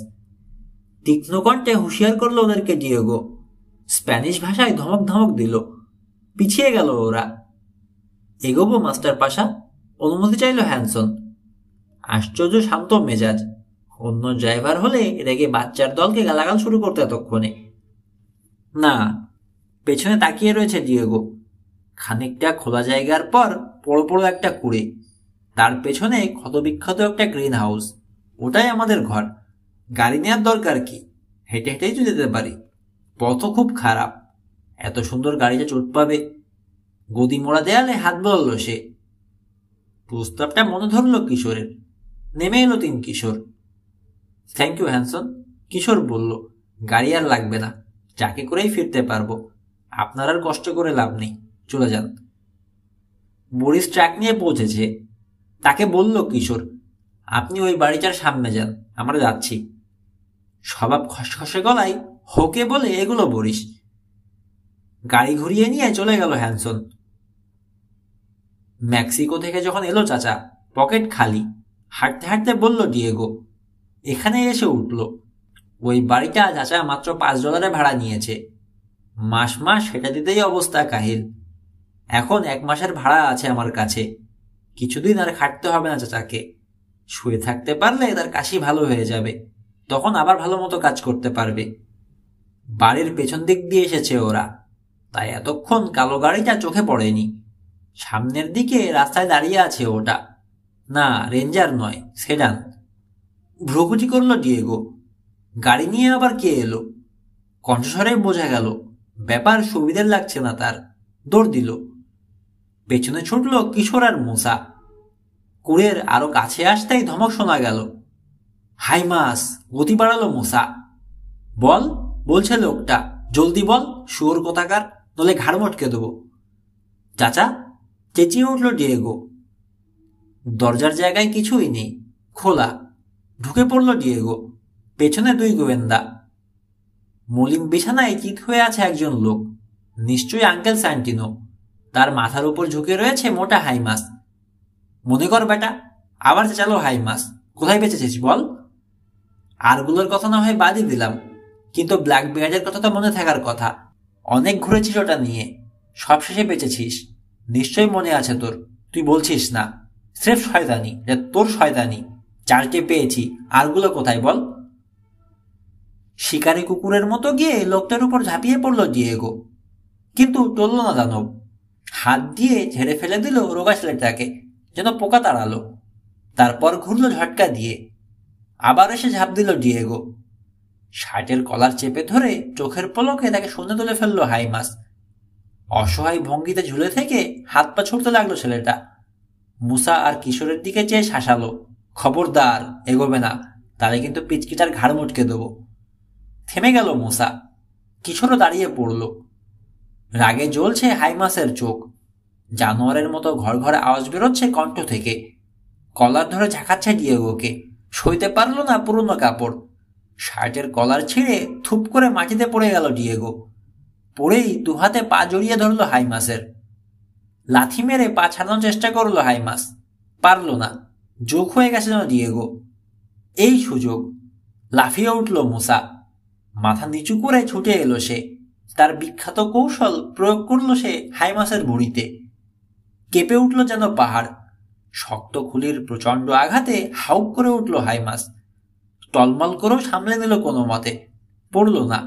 তীক্ষ্ণ কণ্ঠে হুঁশিয়ার করলো ওদেরকে ডিয়েগো। স্প্যানিশ ভাষায় ধমক ধমক দিল। পিছিয়ে গেল ওরা। এগোবো মাস্টার পাশা, অনুমতি চাইল হ্যানসন। আশ্চর্য শান্ত মেজাজ। অন্য ড্রাইভার হলে রেগে বাচ্চার দলকে গালাগাল শুরু করতে এতক্ষণে। না, পেছনে তাকিয়ে রয়েছে ডিয়েগো। খানিকটা খোলা জায়গার পর বড় বড় একটা কুড়ে, তার পেছনে ক্ষতবিক্ষত একটা গ্রিন হাউস। ওটাই আমাদের ঘর। গাড়ি নেওয়ার দরকার কি, হেঁটে হেঁটেই তো যেতে পারি। পথও খুব খারাপ, এত সুন্দর গাড়িটা চোট পাবে। গদি মোড়া দেয়ালে হাত বলল সে। প্রস্তাবটা মনে ধরল কিশোরের। নেমে এলো তিন কিশোর। থ্যাংক ইউ হ্যানসন, কিশোর বলল। গাড়ি আর লাগবে না, চাকে করেই ফিরতে পারবো। আপনার আর কষ্ট করে লাভ নেই, চলে যান। বরিস ট্রাক নিয়ে পৌঁছেছে। তাকে বলল কিশোর, আপনি ওই বাড়িটার সামনে যান, আমরা যাচ্ছি। স্বভাব খসখসে গলায় হোকে বলে এগুলো বরিস। গাড়ি ঘুরিয়ে নিয়ে চলে গেল হ্যানসন। মেক্সিকো থেকে যখন এলো চাচা, পকেট খালি। হাঁটতে হাঁটতে বলল ডিয়েগো। এখানে এসে উঠল। ওই বাড়িটা চাচা মাত্র $5 ভাড়া নিয়েছে। মাস মাস সেটা দিতেই অবস্থা কাহিল। এখন 1 মাসের ভাড়া আছে আমার কাছে। কিছুদিন আর খাটতে হবে না চাচাকে। শুয়ে থাকতে পারলে তার কাশি ভালো হয়ে যাবে, তখন আবার ভালো মতো কাজ করতে পারবে। বাড়ির পেছন দিক দিয়ে এসেছে ওরা, তাই এতক্ষণ কালো গাড়িটা চোখে পড়েনি। সামনের দিকে রাস্তায় দাঁড়িয়ে আছে ওটা। না, রেঞ্জার নয়, সেডান। ভ্রুকুটি করল ডিয়েগো। গাড়ি নিয়ে আবার কে এলো? কণ্ঠস্বরে বোঝা গেল ব্যাপার সুবিধের লাগছে না তার। দৌড় দিল। পেছনে ছুটল কিশোর আর মুসা। কুড়ের আরো কাছে আসতেই ধমক শোনা গেল। হাই মাস, গতি বাড়ালো মুসা। বল, বলছে লোকটা, জলদি বল শুয়োর কোথাকার, নলে ঘাড় মটকে দেবো। চাচা, চেঁচিয়ে উঠল ডিয়েগো। দরজার জায়গায় কিছুই নেই, খোলা। ঢুকে পড়ল ডিয়েগো। পেছনে 2 গোয়েন্দা। মলিন বিছানায় চিত হয়ে আছে একজন লোক, নিশ্চয়ই আঙ্কেল স্যান্টিনো। তার মাথার উপর ঝুঁকে রয়েছে মোটা হাইমাস। মনে কর বেটা, আবার চেঁচালো হাইমাস, কোথায় বেঁচেছিস বল? আরগুলোর কথা না হয় বাদই দিলাম, কিন্তু ব্ল্যাক বিয়ার্ডের কথা তো মনে থাকার কথা। অনেক ঘুরেছিস ওটা নিয়ে, সব শেষে বেঁচেছিস। নিশ্চয়ই মনে আছে তোর, তুই বলছিস না। স্রেফ শয়তানি, তোর শয়তানি। 4টে পেয়েছি, আরগুলো কোথায় বল? শিকারি কুকুরের মতো গিয়ে লোকটার উপর ঝাঁপিয়ে পড়ল ডিয়েগো, কিন্তু টলল না দানব। হাত দিয়ে ঝেড়ে ফেলে দিল রোগা ছেলেটাকে, যেন পোকা তাড়ালো। তারপর ঘুরল ঝটকা দিয়ে। আবার এসে ঝাঁপ দিল ডিয়েগো। শার্টের কলার চেপে ধরে চোখের পলকে তাকে শূন্য তুলে ফেললো হাইমাস। অসহায় ভঙ্গিতে ঝুলে থেকে হাত পা ছুটতে লাগলো ছেলেটা। মুসা আর কিশোরের দিকে চেয়ে শাসালো, খবরদার এগোবে না, তাহলে কিন্তু পিচকিটার ঘাড় মুটকে দেবো। থেমে গেল মুসা। কিশোরও দাঁড়িয়ে পড়ল। রাগে জ্বলছে হাইমাসের চোখ। জানোয়ারের মতো ঘর ঘরে আওয়াজ বেরোচ্ছে কণ্ঠ থেকে। কলার ধরে ঝাঁকাচ্ছে ডিয়েগোকে। সইতে পারল না পুরনো কাপড়। শার্টের কলার ছিঁড়ে থুপ করে মাটিতে পড়ে গেল ডিয়েগো। পড়েই দুহাতে পা জড়িয়ে ধরল হাইমাসের। লাথি মেরে পা ছাড়ানোর চেষ্টা করলো হাইমাস, পারল না। যোগ হয়ে গেছে যেন ডিয়েগো। এই সুযোগ। লাফিয়ে উঠল মুসা। মাথা নিচু করে ছুটে এলো সে। তার বিখ্যাত কৌশল প্রয়োগ করল সে হাইমাসের ভুঁড়িতে। কেঁপে উঠল যেন পাহাড়। শক্ত খুলির প্রচণ্ড আঘাতে হাউক করে উঠল হাইমাস। টলমল করেও সামলে নিল কোনো মতে, পড়ল না।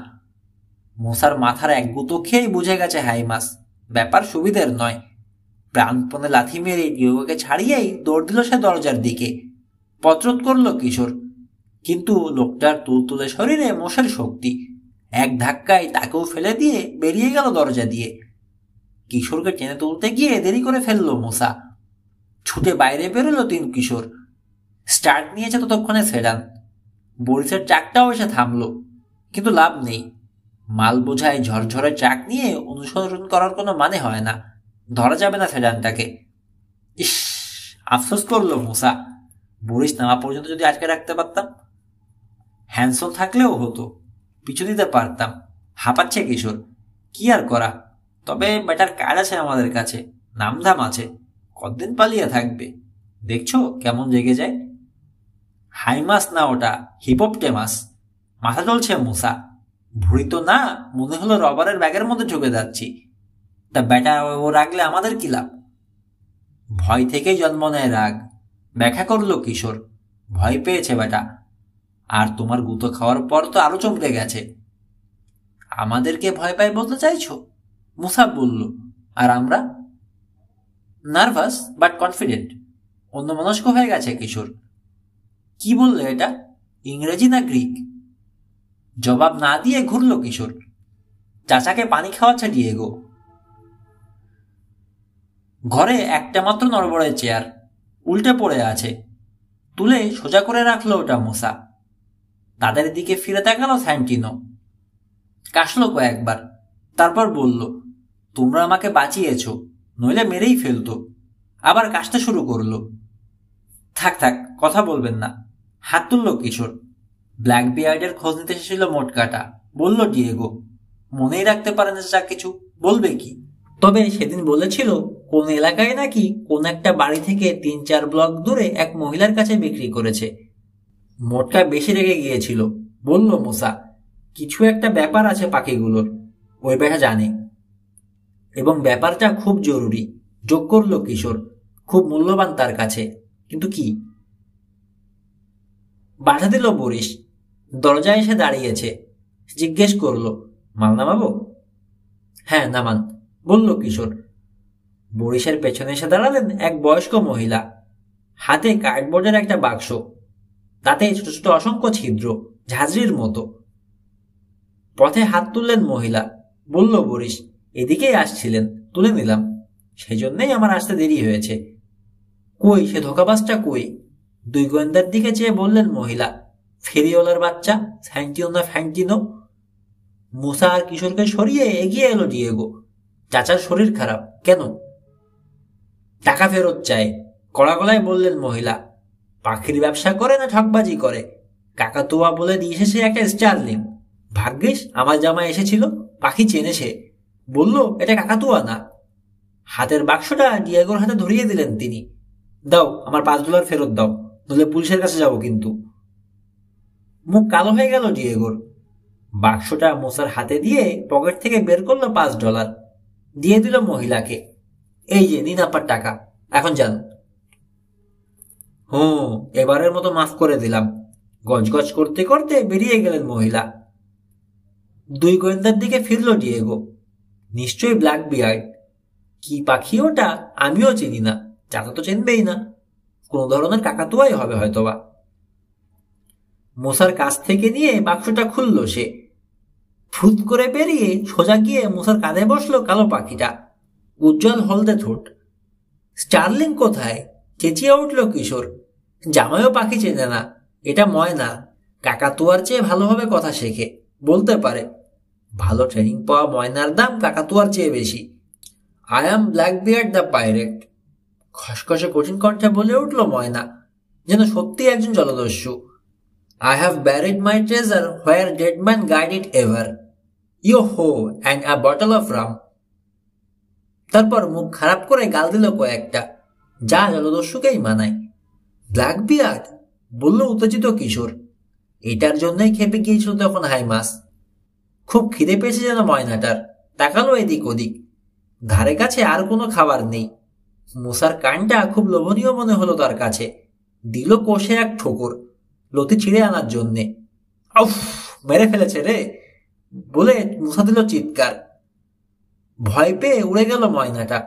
মুসার মাথার এক গুঁতো খেয়েই বুঝে গেছে হাইমাস ব্যাপার সুবিধের নয়। প্রাণপণে লাথি মেরে ডিয়েগোকে ছাড়িয়েই দৌড় দিল সে দরজার দিকে। পত্রত করল কিশোর, কিন্তু লোকটার তুলতুলে শরীরে মোষের শক্তি। এক ধাক্কায় তাকেও ফেলে দিয়ে বেরিয়ে গেল দরজা দিয়ে। কিশোরকে টেনে তুলতে গিয়ে দেরি করে ফেলল মুসা। ছুটে বাইরে বেরোলো তিন কিশোর। স্টার্ট নিয়েছে ততক্ষণে সেডান। বরিসের ট্রাকটাও এসে থামলো, কিন্তু লাভ নেই। মাল বোঝায় ঝরঝরে ট্রাক নিয়ে অনুসরণ করার কোনো মানে হয় না। ধরা যাবে না সেডানটাকে। ইস, আফসোস করলো মুসা। বরিস নামা পর্যন্ত যদি আটকে রাখতে পারতাম। হ্যান্ডসল থাকলেও হতো, পিছু দিতে পারতাম। হাঁপাচ্ছে কিশোর, কি আর করা। তবে বেটার কার্ড আছে আমাদের কাছে, নামধাম আছে। কতদিন পালিয়ে থাকবে, দেখছো কেমন জেগে যায়। হাইমাস না ওটা, হিপোপটেমাস। মাথা চলছে মুসা। ভুঁড়ি তো না, মনে হলো রবারের ব্যাগের মধ্যে ঢুকে যাচ্ছি। তা বেটা ও রাগলে আমাদের কি লাভ। ভয় থেকেই জন্ম নেয় রাগ, ব্যাখ্যা করলো কিশোর। ভয় পেয়েছে বেটা। আর তোমার গুঁতো খাওয়ার পর তো আরো চমকে গেছে। আমাদেরকে ভয় পায় বলতে চাইছো? মুসা বলল। আর আমরা? Nervous but confident. অন্যমনস্ক হয়ে গেছে কিশোর। কি বললে এটা, ইংরেজি না গ্রিক? জবাব না দিয়ে ঘুরল কিশোর। চাচাকে পানি খাওয়াচ্ছে ডিয়েগো। ঘরে একটা মাত্র নড়বড়ের চেয়ার, উল্টে পড়ে আছে। তুলে সোজা করে রাখলো ওটা মুসা। তাদের দিকে ফিরে তাকালো স্যান্টিনো। কাশলো কয়েকবার, তারপর বলল, তোমরা আমাকে বাঁচিয়েছ, নইলে মেরেই ফেলতো। আবার কাশতে শুরু করলো। থাক থাক, কথা বলবেন না। হাত তুলল কিশোর। ব্ল্যাক বিয়ার্ডের খোঁজ নিতে এসেছিল মোটকাটা, বলল ডিয়েগো। মনেই রাখতে পারে না যা কিছু, বলবে কি। তবে সেদিন বলেছিল কোন এলাকায় নাকি কোন একটা বাড়ি থেকে 3-4 ব্লক দূরে এক মহিলার কাছে বিক্রি করেছে। মোটকা বেশি রেগে গিয়েছিল, বলল মুসা। কিছু একটা ব্যাপার আছে পাখিগুলোর, ওই বেটা জানে। এবং ব্যাপারটা খুব জরুরি, যোগ করল কিশোর। খুব মূল্যবান তার কাছে। কিন্তু কি? বাধা দিল বরিস। দরজায় এসে দাঁড়িয়েছে। জিজ্ঞেস করল, মাল নামাবো? হ্যাঁ নামান, বলল কিশোর। বরিসের পেছনে এসে দাঁড়ালেন এক বয়স্ক মহিলা। হাতে কার্ডবোর্ডের একটা বাক্স, তাতে ছোট ছোট অসংখ্য ছিদ্র, ঝাঁঝরির মতো। পথে হাত তুললেন মহিলা। বলল বরিস, এদিকেই আসছিলেন, তুলে নিলাম। সেজন্যই আমার আসতে দেরি হয়েছে। কই সে ধোকাবাজটা কই? 2 গোয়েন্দার দিকে চেয়ে বললেন মহিলা। ফেরিওয়ালার বাচ্চা, স্যান্টিনো না ফ্যান্টিনো। মুসা আর কিশোরকে সরিয়ে এগিয়ে এলো ডিয়েগো। চাচার শরীর খারাপ কেন? টাকা ফেরত চায়, কড়া গলায় বললেন মহিলা। পাখির ব্যবসা করে না ঠকবাজি করে? কাকাতুয়া বলে দিয়ে এসেছে একটা স্টার্লিং। ভাগ্যিস আমার জামাই এসেছিল, পাখি চেনেছে। বলল এটা কাকাতুয়া না। হাতের বাক্সটা ডিয়েগোর হাতে ধরিয়ে দিলেন তিনি। দাও, আমার $5 ফেরত দাও, নইলে পুলিশের কাছে যাব কিন্তু। মুখ কালো হয়ে গেল ডিয়েগোর। বাক্সটা মুসার হাতে দিয়ে পকেট থেকে বের করলো $5। দিয়ে দিল মহিলাকে। এই যে নিন আপনার টাকা, এখন যান। এবারের মতো মাফ করে দিলাম। গজগজ করতে করতে বেরিয়ে গেলেন মহিলা। 2 গোয়েন্দার দিকে ফিরল ডিয়েগো। নিশ্চয়ই ব্ল্যাক বিয়ার্ড। কি পাখি ওটা আমিও চিনি না, চাচা তো চিনবেই না। কোন ধরনের কাকাতুয়াই হবে হয়তোবা। মুসার কাছ থেকে নিয়ে বাক্সটা খুলল সে। ফুট করে বেরিয়ে সোজা গিয়ে মুসার কাঁধে বসলো কালো পাখিটা, উজ্জ্বল হলদে ঠোঁট। স্টার্লিং কোথায়? চেঁচিয়ে উঠল কিশোর। জামাইও পাখি চেনে না, এটা ময়না। কাকাতুয়ার চেয়ে ভালোভাবে কথা শেখে, বলতে পারে। ভালো ট্রেনিং পাওয়া ময়নার দাম কাকাতুয়ার চেয়ে বেশি। I am Blackbeard the pirate. খসখসে কঠিন কণ্ঠে বলে উঠল ময়না, যেন সত্যি একজন জলদস্যু। I have buried my treasure where dead men guide it ever. Yo ho, and a bottle of rum. তারপর মুখ খারাপ করে গাল দিল কয়েকটা, যা জলদস্যুকেই মানায়। ব্ল্যাক বিয়ার্ড বলল উত্তেজিত কিশোর। এটার জন্যই খেপে গিয়েছিল তখন হাইমাস। খুব খিদে পেয়েছে যেন ময়নাটার, তাকালো এদিক ওদিক। ধারে কাছে আর কোনো খাবার নেই। মুসার কানটা খুব লোভনীয় মনে হলো তার কাছে। দিল কষে এক ঠোকর, লতি ছিঁড়ে আনার জন্যে। উফ, মেরে ফেলেছে রে বলে মুসা দিল চিৎকার। ভয় পেয়ে উড়ে গেল ময়নাটা,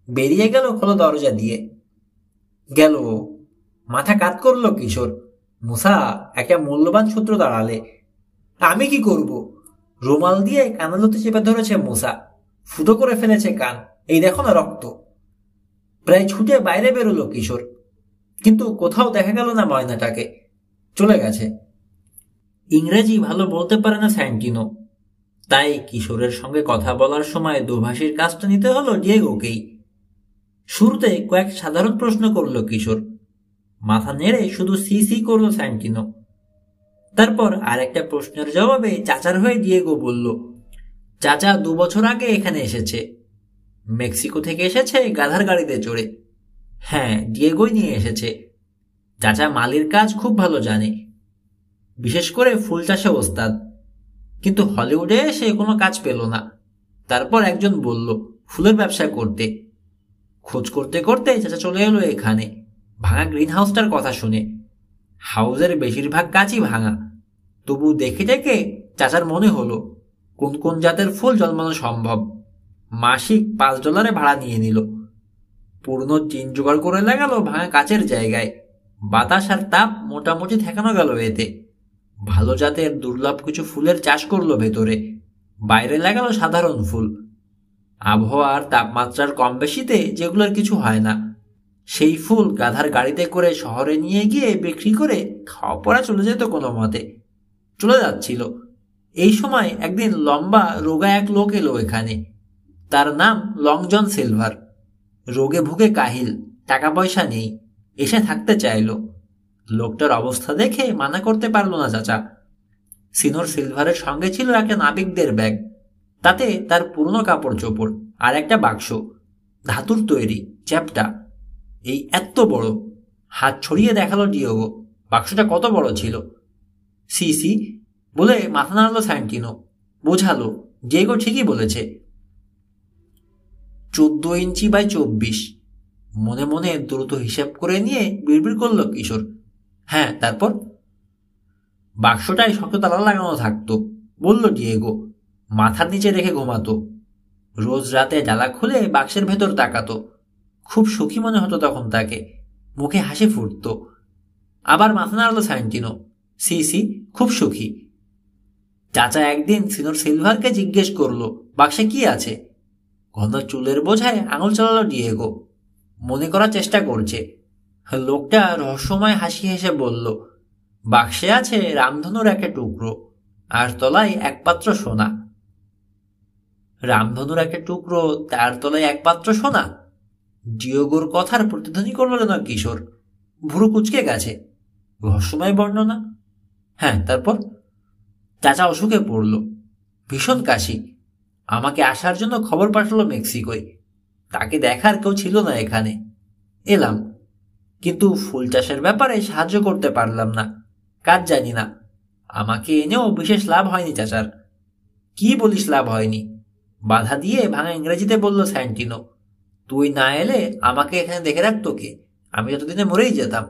বেরিয়ে গেল খোলা দরজা দিয়ে। গেল, মাথা কাত করলো কিশোর। মুসা, একটা মূল্যবান সূত্র দাঁড়ালে। আমি কি করব? রুমাল দিয়ে কানালতে চেপে ধরেছে মুসা, ফুটো করে ফেলেছে কান। এই দেখো না রক্ত। প্রায় ছুটে বাইরে বেরোলো কিশোর, কিন্তু কোথাও দেখা গেল না ময়নাটাকে। চলে গেছে। ইংরেজি ভালো বলতে পারে না স্যান্টিনো, তাই কিশোরের সঙ্গে কথা বলার সময় দোভাষীর কাজটা নিতে হলো ডিয়েগোকেই। শুরুতে কয়েক সাধারণ প্রশ্ন করল কিশোর, মাথা নেড়ে শুধু সি সি করল স্যান্টিনো। তারপর আরেকটা প্রশ্নের জবাবে চাচার হয়ে ডিয়েগো বলল, চাচা 2 বছর আগে এখানে এসেছে। মেক্সিকো থেকে এসেছে গাধার গাড়িতে চড়ে। হ্যাঁ, ডিয়েগোই নিয়ে এসেছে। চাচা মালির কাজ খুব ভালো জানে, বিশেষ করে ফুল চাষে ওস্তাদ। কিন্তু হলিউডে এসে কোনো কাজ পেল না। তারপর একজন বলল ফুলের ব্যবসা করতে। খোঁজ করতে করতে চাচা চলে এলো এখানে, ভাঙা গ্রিন হাউসটার কথা শুনে। হাউসের বেশিরভাগ কাজই ভাঙা, তবু দেখে দেখে চাচার মনে হলো কোন কোন জাতের ফুল জন্মানো সম্ভব। মাসিক $5 ভাড়া নিয়ে নিল। পুরনো টিন জোগাড় করে লাগালো ভাঙা কাচের জায়গায়। বাতাস আর তাপ মোটামুটি ঠেকানো গেল এতে। ভালো জাতের দুর্লভ কিছু ফুলের চাষ করলো ভেতরে, বাইরে লাগালো সাধারণ ফুল। আবহাওয়া আর তাপমাত্রার কম বেশিতে যেগুলোর কিছু হয় না, সেই ফুল গাধার গাড়িতে করে শহরে নিয়ে গিয়ে বিক্রি করে খাওয়া পড়া চলে যেত কোনো মতে। চলে যাচ্ছিল। এই সময় একদিন লম্বা রোগা এক লোক এলো এখানে। তার নাম লং জন সিলভার। রোগে ভুগে কাহিল, টাকা পয়সা নেই, এসে থাকতে চাইল। লোকটার অবস্থা দেখে মানা করতে পারল না চাচা। সিনোর সিলভারের সঙ্গে ছিল একটা নাবিকদের ব্যাগ, তাতে তার পুরনো কাপড় চোপড় আর একটা বাক্স, ধাতুর তৈরি, চ্যাপটা, এই এত বড়। হাত ছড়িয়ে দেখালো ডিয়েগো বাক্সটা কত বড় ছিল। সি সি বলে মাথা নাড়ল স্যান্টিনো, বোঝালো ডিয়েগো ঠিকই বলেছে। 14 ইঞ্চি বাই 24। মনে মনে দ্রুত হিসেব করে নিয়ে বিড়বিড় করল কিশোর। হ্যাঁ, তারপর? বাক্সটায় শক্ত তালা লাগানো থাকতো, বলল ডিয়েগো। মাথার নিচে রেখে ঘুমাতো। রোজ রাতে ডালা খুলে বাক্সের ভেতর তাকাতো। খুব সুখী মনে হতো তখন তাকে, মুখে হাসি ফুটত। আবার মাথা নাড়ল স্যান্টিনো, সি সি, খুব সুখী। চাচা একদিন সিনোর সিলভারকে জিজ্ঞেস করলো বাক্সে কি আছে। ঘন চুলের বোঝায় আঙুল চালালো ডিয়েগো, মনে করার চেষ্টা করছে। লোকটা রহস্যময় হাসি হেসে বলল, বাক্সে আছে রামধনুর একটা টুকরো, আর তলায় এক পাত্র সোনা। রামধনুর একটা টুকরো, তার তলায় এক পাত্র সোনা। ডিয়েগোর কথার প্রতিধ্বনি করল না কিশোর, ভুরু কুচকে গেছে। রহস্যময় বর্ণনা। হ্যাঁ, তারপর? চাচা অসুখে পড়ল, ভীষণ কাশি। আমাকে আসার জন্য খবর পাঠালো মেক্সিকোয়। তাকে দেখার কেউ ছিল না এখানে, এলাম। কিন্তু ফুল চাষের ব্যাপারে সাহায্য করতে পারলাম না, কাজ জানি না। আমাকে এনেও বিশেষ লাভ হয়নি চাচার। কি বলিস লাভ হয়নি? বাধা দিয়ে ভাঙা ইংরেজিতে বলল স্যান্টিনো। তুই না এলে আমাকে এখানে দেখে রাখতো কে? আমি যতদিনে মরেই যেতাম।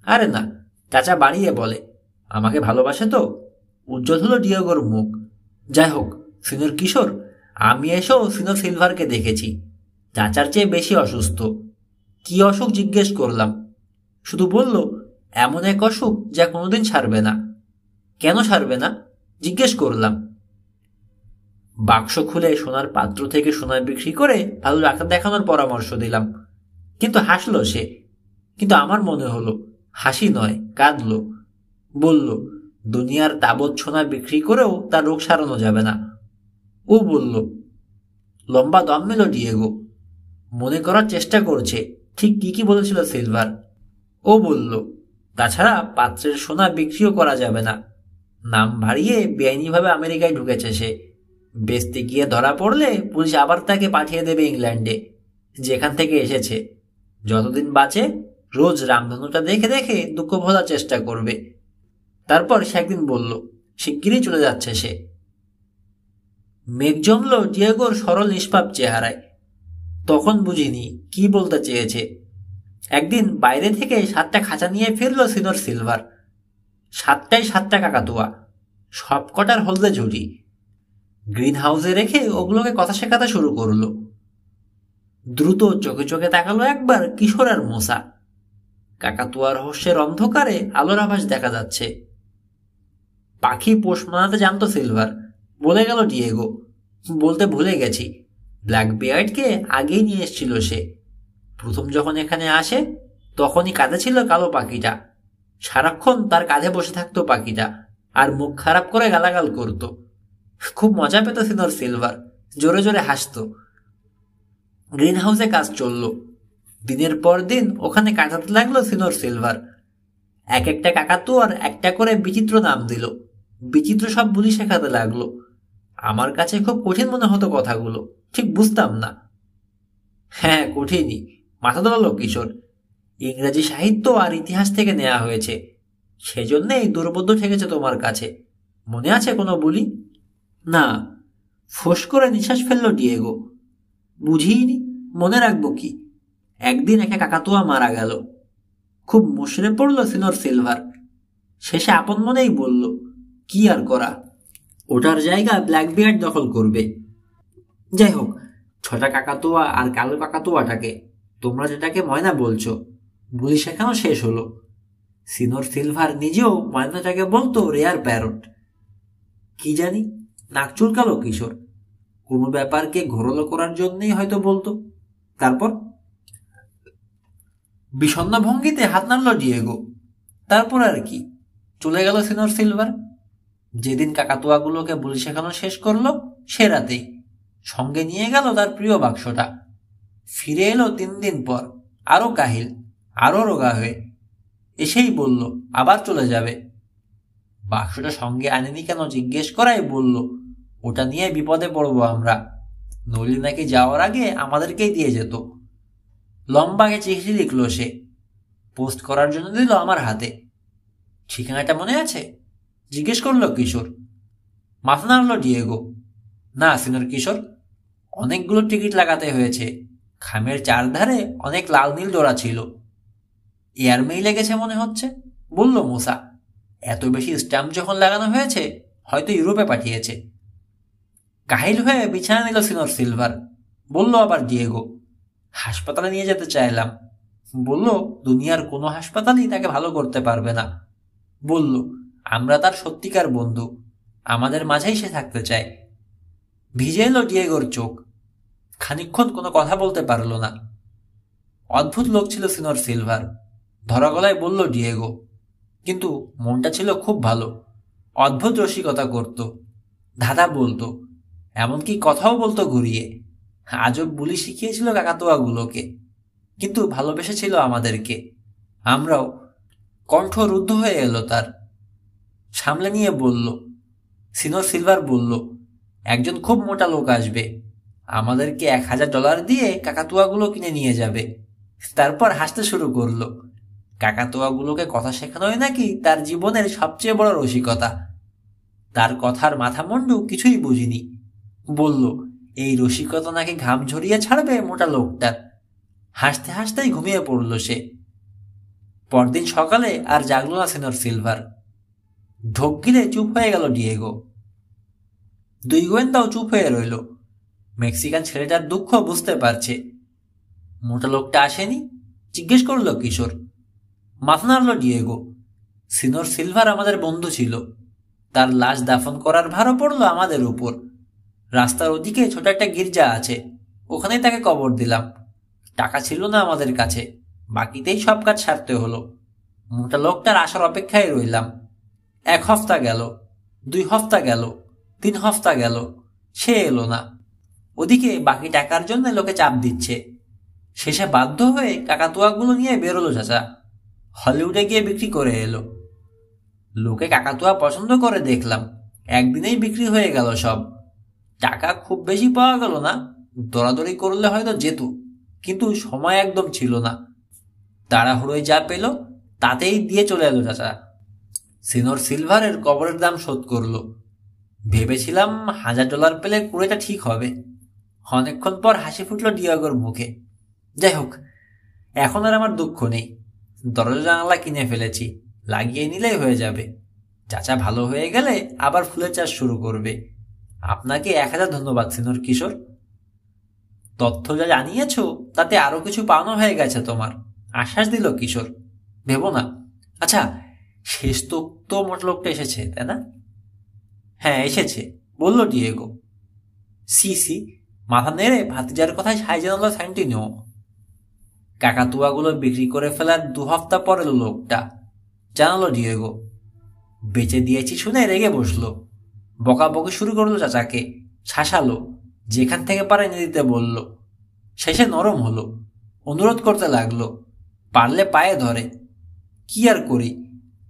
আরে না, চাচা বাড়িয়ে বলে, আমাকে ভালোবাসে তো। উজ্জ্বল হলো ডিয়েগোর মুখ। যাই হোক, সিনোর কিশোর, আমি এসেও সিনো সিলভারকে দেখেছি। চাচার চেয়ে বেশি অসুস্থ। কি অসুখ জিজ্ঞেস করলাম, শুধু বলল এমন এক অসুখ যা কোনোদিন সারবে না। কেন সারবে না জিজ্ঞেস করলাম। বাক্স খুলে সোনার পাত্র থেকে সোনা বিক্রি করে ভালো ডাক্তার দেখানোর পরামর্শ দিলাম, কিন্তু হাসলো সে। কিন্তু আমার মনে হলো হাসি নয়, কাঁদলো। বলল, দুনিয়ার তাবৎ সোনা বিক্রি করেও তার রোগ সারানো যাবে না। ও বলল, লম্বা দম নিল ডিয়েগো। মনে করার চেষ্টা করছে ঠিক কি কি বলেছিল সিলভার। ও বলল, তাছাড়া পাত্রের সোনা বিক্রিও করা যাবে না। নাম ভারিয়ে বেআইনিভাবে আমেরিকায় ঢুকেছে সে। বেচতে গিয়ে ধরা পড়লে পুলিশ আবার তাকে পাঠিয়ে দেবে ইংল্যান্ডে, যেখান থেকে এসেছে। যতদিন বাঁচে রোজ রামধনুটা দেখে দেখে দুঃখ ভোলার চেষ্টা করবে। তারপর সে একদিন বলল শিগগিরই চলে যাচ্ছে সে। মেঘ জমল ডিয়েগোর সরল নিষ্পাপ চেহারায়। তখন বুঝিনি কি বলতে চেয়েছে। একদিন বাইরে থেকে 7টা খাঁচা নিয়ে ফিরল সিনর সিলভার। 7টাই 7টা কাকাতুয়া, সব কটার হলদে ঝুড়ি। গ্রিন হাউসে রেখে ওগুলোকে কথা শেখাতে শুরু করলো। দ্রুত চোখে চোখে তাকালো একবার কিশোর আর মোসা। কাকাতুয়া রহস্যের অন্ধকারে আলোর আভাস দেখা যাচ্ছে। পাখি পোষ মানাতে জানতো সিলভার, বলে গেল ডিয়েগো। বলতে ভুলে গেছি, ব্ল্যাক বিয়ার্ডকে আগেই নিয়ে এসেছিল সে। প্রথম যখন এখানে আসে তখনই কাঁধে ছিল কালো পাখিটা। সারাক্ষণ তার কাঁধে বসে থাকতো পাখিটা, আর মুখ খারাপ করে গালাগাল করত। খুব মজা পেত সিনর সিলভার, জোরে জোরে হাসত। গ্রিন হাউসে কাজ চলল। দিনের পর দিন ওখানে কাটাতে লাগলো সিনর সিলভার। এক একটা কাকাতুয়ার একটা করে বিচিত্র নাম দিল, বিচিত্র সব বুলি শেখাতে লাগলো। আমার কাছে খুব কঠিন মনে হতো কথাগুলো, ঠিক বুঝতাম না। হ্যাঁ, কঠিনই, মাথা দোলালো কিশোর। ইংরেজি সাহিত্য আর ইতিহাস থেকে নেওয়া হয়েছে, সেজন্যেই দুর্বোধ্য ঠেকেছে তোমার কাছে। মনে আছে কোনো বুলি? না। ফোঁস করে নিঃশ্বাস ফেলল ডিয়েগো। বুঝিনি, মনে রাখবো কি? একদিন একটা কাকাতুয়া মারা গেল। খুব মুষড়ে পড়ল সিনর সিলভার। শেষে আপন মনেই বলল, কি আর করা, ওটার জায়গা ব্ল্যাকবিয়ার্ড দখল করবে। যাই হোক, 6টা কাকাতুয়া আর কালো কাকাতুয়াটাকে, তোমরা যেটাকে ময়না বলছো, বুলি শেখানো শেষ হলো। সিনর সিলভার নিজেও ময়নাটাকে বলতো রেয়ার প্যারট। কি জানি, নাক চুলকালো কিশোর। কোনো ব্যাপারকে ঘোরলো করার জন্যই হয়তো বলতো। তারপর বিষণ্ণ ভঙ্গিতে হাত নাড়ল ডিয়েগো। তারপর আর কি, চলে গেল সিনর সিলভার। যেদিন কাকাতুয়াগুলোকে বুলি শেখানো শেষ করলো সে রাতেই সঙ্গে নিয়ে গেল তার প্রিয় বাক্সটা। ফিরে এলো 3 দিন পর, আরো কাহিল, আরো রোগা হয়ে। এসেই বলল আবার চলে যাবে। বাক্সটা সঙ্গে আনেনি কেন জিজ্ঞেস করায় বলল, ওটা নিয়ে বিপদে পড়বো আমরা। নলি নাকি যাওয়ার আগে আমাদেরকেই দিয়ে যেত। লম্বাকে চিঠি লিখলো সে, পোস্ট করার জন্য দিল আমার হাতে। ঠিকানাটা মনে আছে? জিজ্ঞেস করলো কিশোর। মাথা নাড়ল ডিয়েগো। না সিনর কিশোর, অনেকগুলো টিকিট লাগাতে হয়েছে। খামের চারধারে অনেক লাল নীল ডোরা ছিল। এয়ারমেইলে গেছে মনে হচ্ছে, বলল মোসা। এত বেশি স্ট্যাম্প যখন লাগানো হয়েছে হয়তো ইউরোপে পাঠিয়েছে। কাহিল হয়ে বিছানা নিল সিনর সিলভার। বলল আবার ডিয়েগো, হাসপাতালে নিয়ে যেতে চাইলাম। বলল দুনিয়ার কোনো হাসপাতালই তাকে ভালো করতে পারবে না। বলল আমরা তার সত্যিকার বন্ধু, আমাদের মাঝেই সে থাকতে চায়। ভিজে এলো ডিয়েগোর চোখ। খানিকক্ষণ কোনো কথা বলতে পারল না। অদ্ভুত লোক ছিল সিনর সিলভার, ধরা গলায় বলল ডিয়েগো। কিন্তু মনটা ছিল খুব ভালো। অদ্ভুত রসিকতা করত, ধাঁধা বলতো, এমনকি কথাও বলতো ঘুরিয়ে। আজব বুলি শিখিয়েছিল কাকাতুয়াগুলোকে, কিন্তু ভালোবেসেছিল আমাদেরকে। আমরাও। কণ্ঠ রুদ্ধ হয়ে এলো তার। সামলে নিয়ে বলল, সিনর সিলভার বলল, একজন খুব মোটা লোক আসবে, আমাদেরকে $1000 দিয়ে কাকাতুয়াগুলো কিনে নিয়ে যাবে। তারপর হাসতে শুরু করলো। কাকাতুয়াগুলোকে কথা শেখানোই নাকি তার জীবনের সবচেয়ে বড় রসিকতা। তার কথার মাথা মুন্ডু কিছুই বুঝিনি। বলল এই রসিকতা নাকি ঘাম ঝরিয়ে ছাড়বে মোটা লোকটার। হাসতে হাসতেই ঘুমিয়ে পড়ল সে। পরদিন সকালে আর জাগল না সিনর সিলভার। ঢোক গিলে চুপ হয়ে গেল ডিয়েগো। 2 গোয়েন্দাও চুপ হয়ে রইল। মেক্সিকান ছেলেটার দুঃখ বুঝতে পারছে। মোটা লোকটা আসেনি? জিজ্ঞেস করল কিশোর। মাথা নাড়ল ডিয়েগো। সিনর সিলভার আমাদের বন্ধু ছিল, তার লাশ দাফন করার ভারও পড়ল আমাদের উপর। রাস্তার ওদিকে ছোট একটা গির্জা আছে, ওখানেই তাকে কবর দিলাম। টাকা ছিল না আমাদের কাছে, বাকিতেই সব কাজ সারতে হলো। মোটা লোকটার আসার অপেক্ষায় রইলাম। 1 হপ্তাহ গেল, 2 হপ্তাহ গেল, 3 হপ্তাহ গেল, সে এলো না। ওদিকে বাকি টাকার জন্য লোকে চাপ দিচ্ছে। শেষে বাধ্য হয়ে কাকাতুয়াগুলো নিয়ে বেরোলো চাচা। হলিউডে গিয়ে বিক্রি করে এলো। লোকে কাকাতুয়া পছন্দ করে দেখলাম, একদিনেই বিক্রি হয়ে গেল সব। টাকা খুব বেশি পাওয়া গেল না, দৌড়াদৌড়ি করলে হয়তো যেত, কিন্তু সময় একদম ছিল না। তাড়াহুড়োয় যা পেল তাতেই দিয়ে চলে এলো চাচা। সিনোর সিলভারের কবরের দাম শোধ করলো। ভেবেছিলাম $1000 পেলে কুড়েটা ঠিক হবে। অনেকক্ষণ পর হাসি ফুটল ডিয়াগোর মুখে। যাই হোক, এখন আর আমার দুঃখ নেই। দরজা জানালা কিনে ফেলেছি, লাগিয়ে নিলেই হয়ে যাবে। চাচা ভালো হয়ে গেলে আবার ফুলের চাষ শুরু করবে। আপনাকে 1000 ধন্যবাদ সিনোর কিশোর। তথ্য যা জানিয়েছ তাতে আরো কিছু পাওনা হয়ে গেছে তোমার, আশ্বাস দিল কিশোর। ভেবো না। আচ্ছা, শেষ তো মোটলোকটা এসেছে, তাই না? হ্যাঁ এসেছে, বলল ডিয়েগো। সি মাথা নেড়ে ভাতিজার কথায় সাই জানালো স্যান্টিনো। কাকাতুয়াগুলো বিক্রি করে ফেলার 2 হপ্তাহ পর এলো লোকটা, জানালো ডিয়েগো। বেচে দিয়েছি শুনে রেগে বসলো। বকাবকি শুরু করলো চাচাকে, শাসালো, যেখান থেকে পারে এনে দিতে বলল। শেষে নরম হলো, অনুরোধ করতে লাগলো, পারলে পায়ে ধরে। কি আর করি,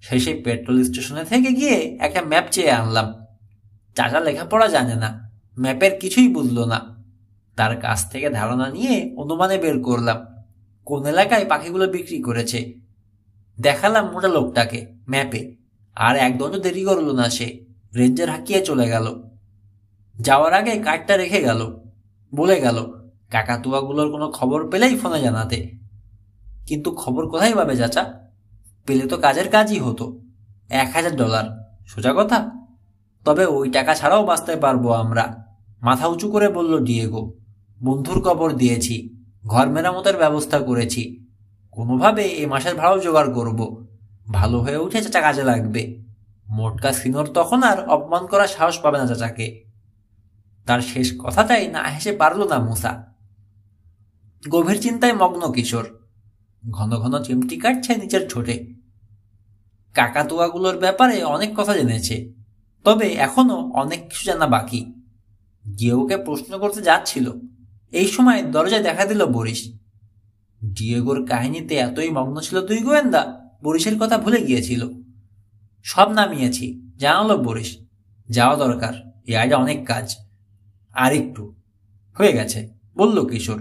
শেষে পেট্রোল স্টেশনে থেকে গিয়ে একটা ম্যাপ চেয়ে আনলাম। চাচা লেখাপড়া জানে না, ম্যাপের কিছুই বুঝলো না। তার কাছ থেকে ধারণা নিয়ে অনুমানে বের করলাম কোন এলাকায় পাখিগুলো বিক্রি করেছে। দেখালাম মোটা লোকটাকে ম্যাপে, আর একদণ্ড দেরি করলো না সে, রেঞ্জার হাঁকিয়ে চলে গেল। যাওয়ার আগে কার্ডটা রেখে গেল, বলে গেল কাকাতুয়াগুলোর কোনো খবর পেলেই ফোনে জানাতে। কিন্তু খবর কোথায় পাবে চাচা? পেলে তো কাজের কাজই হতো। $1000, সোজা কথা। তবে ওই টাকা ছাড়াও বাঁচতে পারবো আমরা, মাথা উঁচু করে বলল ডিয়েগো। বন্ধুর কবর দিয়েছি, ঘর মেরামতের ব্যবস্থা করেছি, কোনোভাবে এ মাসের ভাড়াও জোগাড় করব। ভালো হয়ে উঠে চাচা কাজে লাগবে। মোটকা সিনোর তখন আর অপমান করার সাহস পাবে না চাচাকে। তার শেষ কথাটাই না হেসে পারল না মুসা। গভীর চিন্তায় মগ্ন কিশোর, ঘন ঘন চিমটি কাটছে নিচের ঠোঁটে। কাকাতুয়াগুলোর ব্যাপারে অনেক কথা জেনেছে, তবে এখনো অনেক কিছু জানা বাকি। ডিয়েগোকে প্রশ্ন করতে যাচ্ছিল, এই সময় দরজায় দেখা দিল বরিশ। ডিয়েগোর কাহিনীতে এতই মগ্ন ছিল 2 গোয়েন্দা, বরিশের কথা ভুলে গিয়েছিল। সব নামিয়েছি, জানালো বরিশ। যাওয়া দরকার, এ আইডা অনেক কাজ। আর একটু হয়ে গেছে, বলল কিশোর।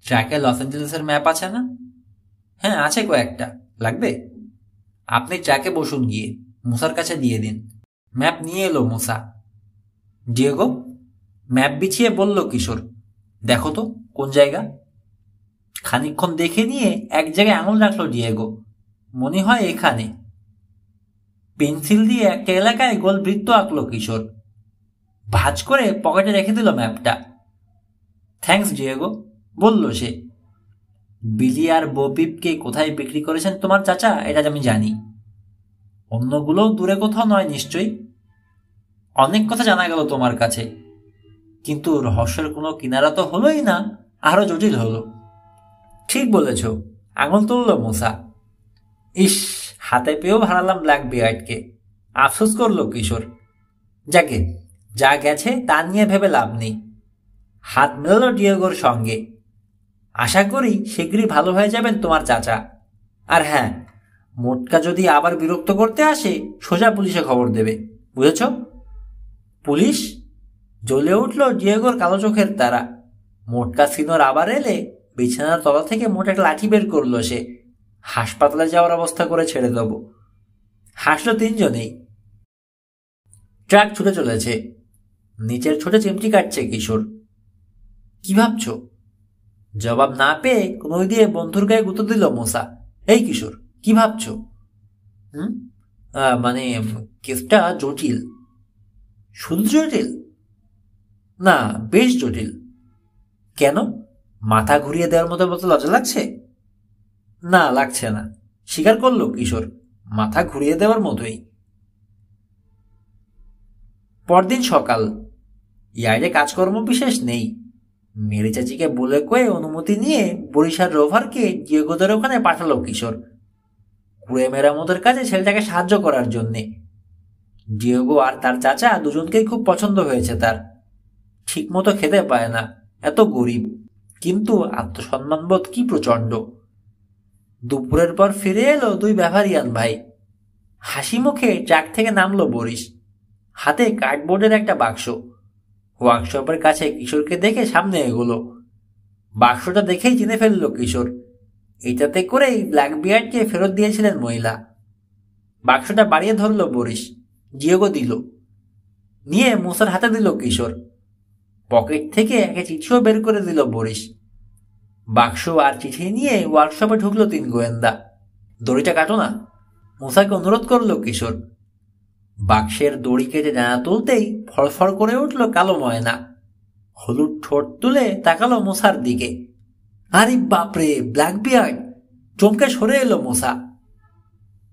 ট্র্যাকে লস অ্যাঞ্জেলেসের ম্যাপ আছে না? হ্যাঁ আছে কয়েকটা, লাগবে? আপনি ট্র্যাকে বসুন, গিয়ে মুসার কাছে দিয়ে দিন। ম্যাপ নিয়ে এলো মুসা। ডিয়েগো, ম্যাপ বিছিয়ে বলল কিশোর, দেখো তো কোন জায়গা। খানিকক্ষণ দেখে নিয়ে এক জায়গায় আঙুল রাখলো ডিয়েগো। মনে হয় এখানে। পেন্সিল দিয়ে একটা এলাকায় গোল বৃত্ত আঁকলো কিশোর, ভাঁজ করে পকেটে রেখে দিল ম্যাপটা। থ্যাঙ্কস ডিয়েগো, বলল সে। বিলি আর বোপিপকে কোথায় বিক্রি করেছেন তোমার চাচা এটা আমি জানি। অন্যগুলোও দূরে কোথাও নয় নিশ্চয়ই। অনেক কথা জানা গেল তোমার কাছে, কিন্তু রহস্যের কোনো কিনারা তো হলোই না, আরো জটিল হলো। ঠিক বলেছ, আঙুল তুলল মুসা। ইস, হাতে পেয়েও হারালাম ব্ল্যাক বিয়ার্ডকে, আফসোস করলো কিশোর। যাকে যা গেছে তা নিয়ে ভেবে লাভ নেই। হাত মেলালো ডিয়েগোর সঙ্গে। আশা করি শীঘ্রই ভালো হয়ে যাবেন তোমার চাচা। আর হ্যাঁ, মোটকা যদি আবার বিরক্ত করতে আসে সোজা পুলিশে খবর দেবে, বুঝেছ? পুলিশ? জ্বলে উঠল ডিয়েগোর কালো চোখের তারা। মোটকা সিনোর আবার এলে বিছানার তলা থেকে মোটা একটা লাঠি বের করলো সে। হাসপাতালে যাওয়ার অবস্থা করে ছেড়ে দেব। হাসলো 3 জনেই। ট্রাক ছুটে চলেছে, নিচের ছোটে চিমটি কাটছে কিশোর। কি ভাবছ? জবাব না পেয়ে কোনোই দিয়ে বন্ধুর গায়ে গুঁতো দিল মোসা। এই কিশোর, কি ভাবছ? মানে কেসটা জটিল। শুধু জটিল না, বেশ জটিল। কেন? মাথা ঘুরিয়ে দেওয়ার মতো মতো লজ্জা লাগছে? না, লাগছে না, স্বীকার করলো কিশোর। মাথা ঘুরিয়ে দেওয়ার মতোই। পরদিন সকাল। ইয়ার্ডে কাজকর্ম বিশেষ নেই। মেরি চাচিকে বলে কয়ে অনুমতি নিয়ে বরিশাল রোভারকে ডিয়েগোদের ওখানে পাঠালো কিশোর, কুড়ে মেরামতের কাজে ছেলেটাকে সাহায্য করার জন্যে। ডিয়েগো আর তার চাচা দুজনকেই খুব পছন্দ হয়েছে তার। ঠিক মতো খেতে পায় না, এত গরিব, কিন্তু আত্মসম্মানবোধ কি প্রচন্ড। দুপুরের পর ফিরে এলো দুই ব্যাভারিয়ান ভাই। হাসি মুখে ট্রাক থেকে নামলো বরিশ, হাতে কার্ডবোর্ডের একটা বাক্স। ওয়ার্কশপের কাছে কিশোরকে দেখে সামনে এগোলো। বাক্সটা দেখেই চিনে ফেললো কিশোর, এটাতে করেই ব্ল্যাক বিয়ার্ডকে ফেরত দিয়েছিলেন মহিলা। বাক্সটা বাড়িয়ে ধরলো বরিশ, ডিয়েগো দিল, নিয়ে মুসার হাতে দিল কিশোর। পকেট থেকে একটা চিঠিও বের করে দিল বরিশ। বাক্স আর চিঠি নিয়ে ওয়ার্কশপে ঢুকলো তিন গোয়েন্দা। দড়িটা কাটো না, মুসাকে অনুরোধ করলো কিশোর। বাক্সের দড়ি কেটে ডানা তুলতেই ফড়ফড় করে উঠল কালো ময়না। হলুদ ঠোঁট তুলে তাকালো মুসার দিকে। আরে বাপরে, ব্ল্যাক বিয়ার্ড! চমকে সরে এলো মুসা।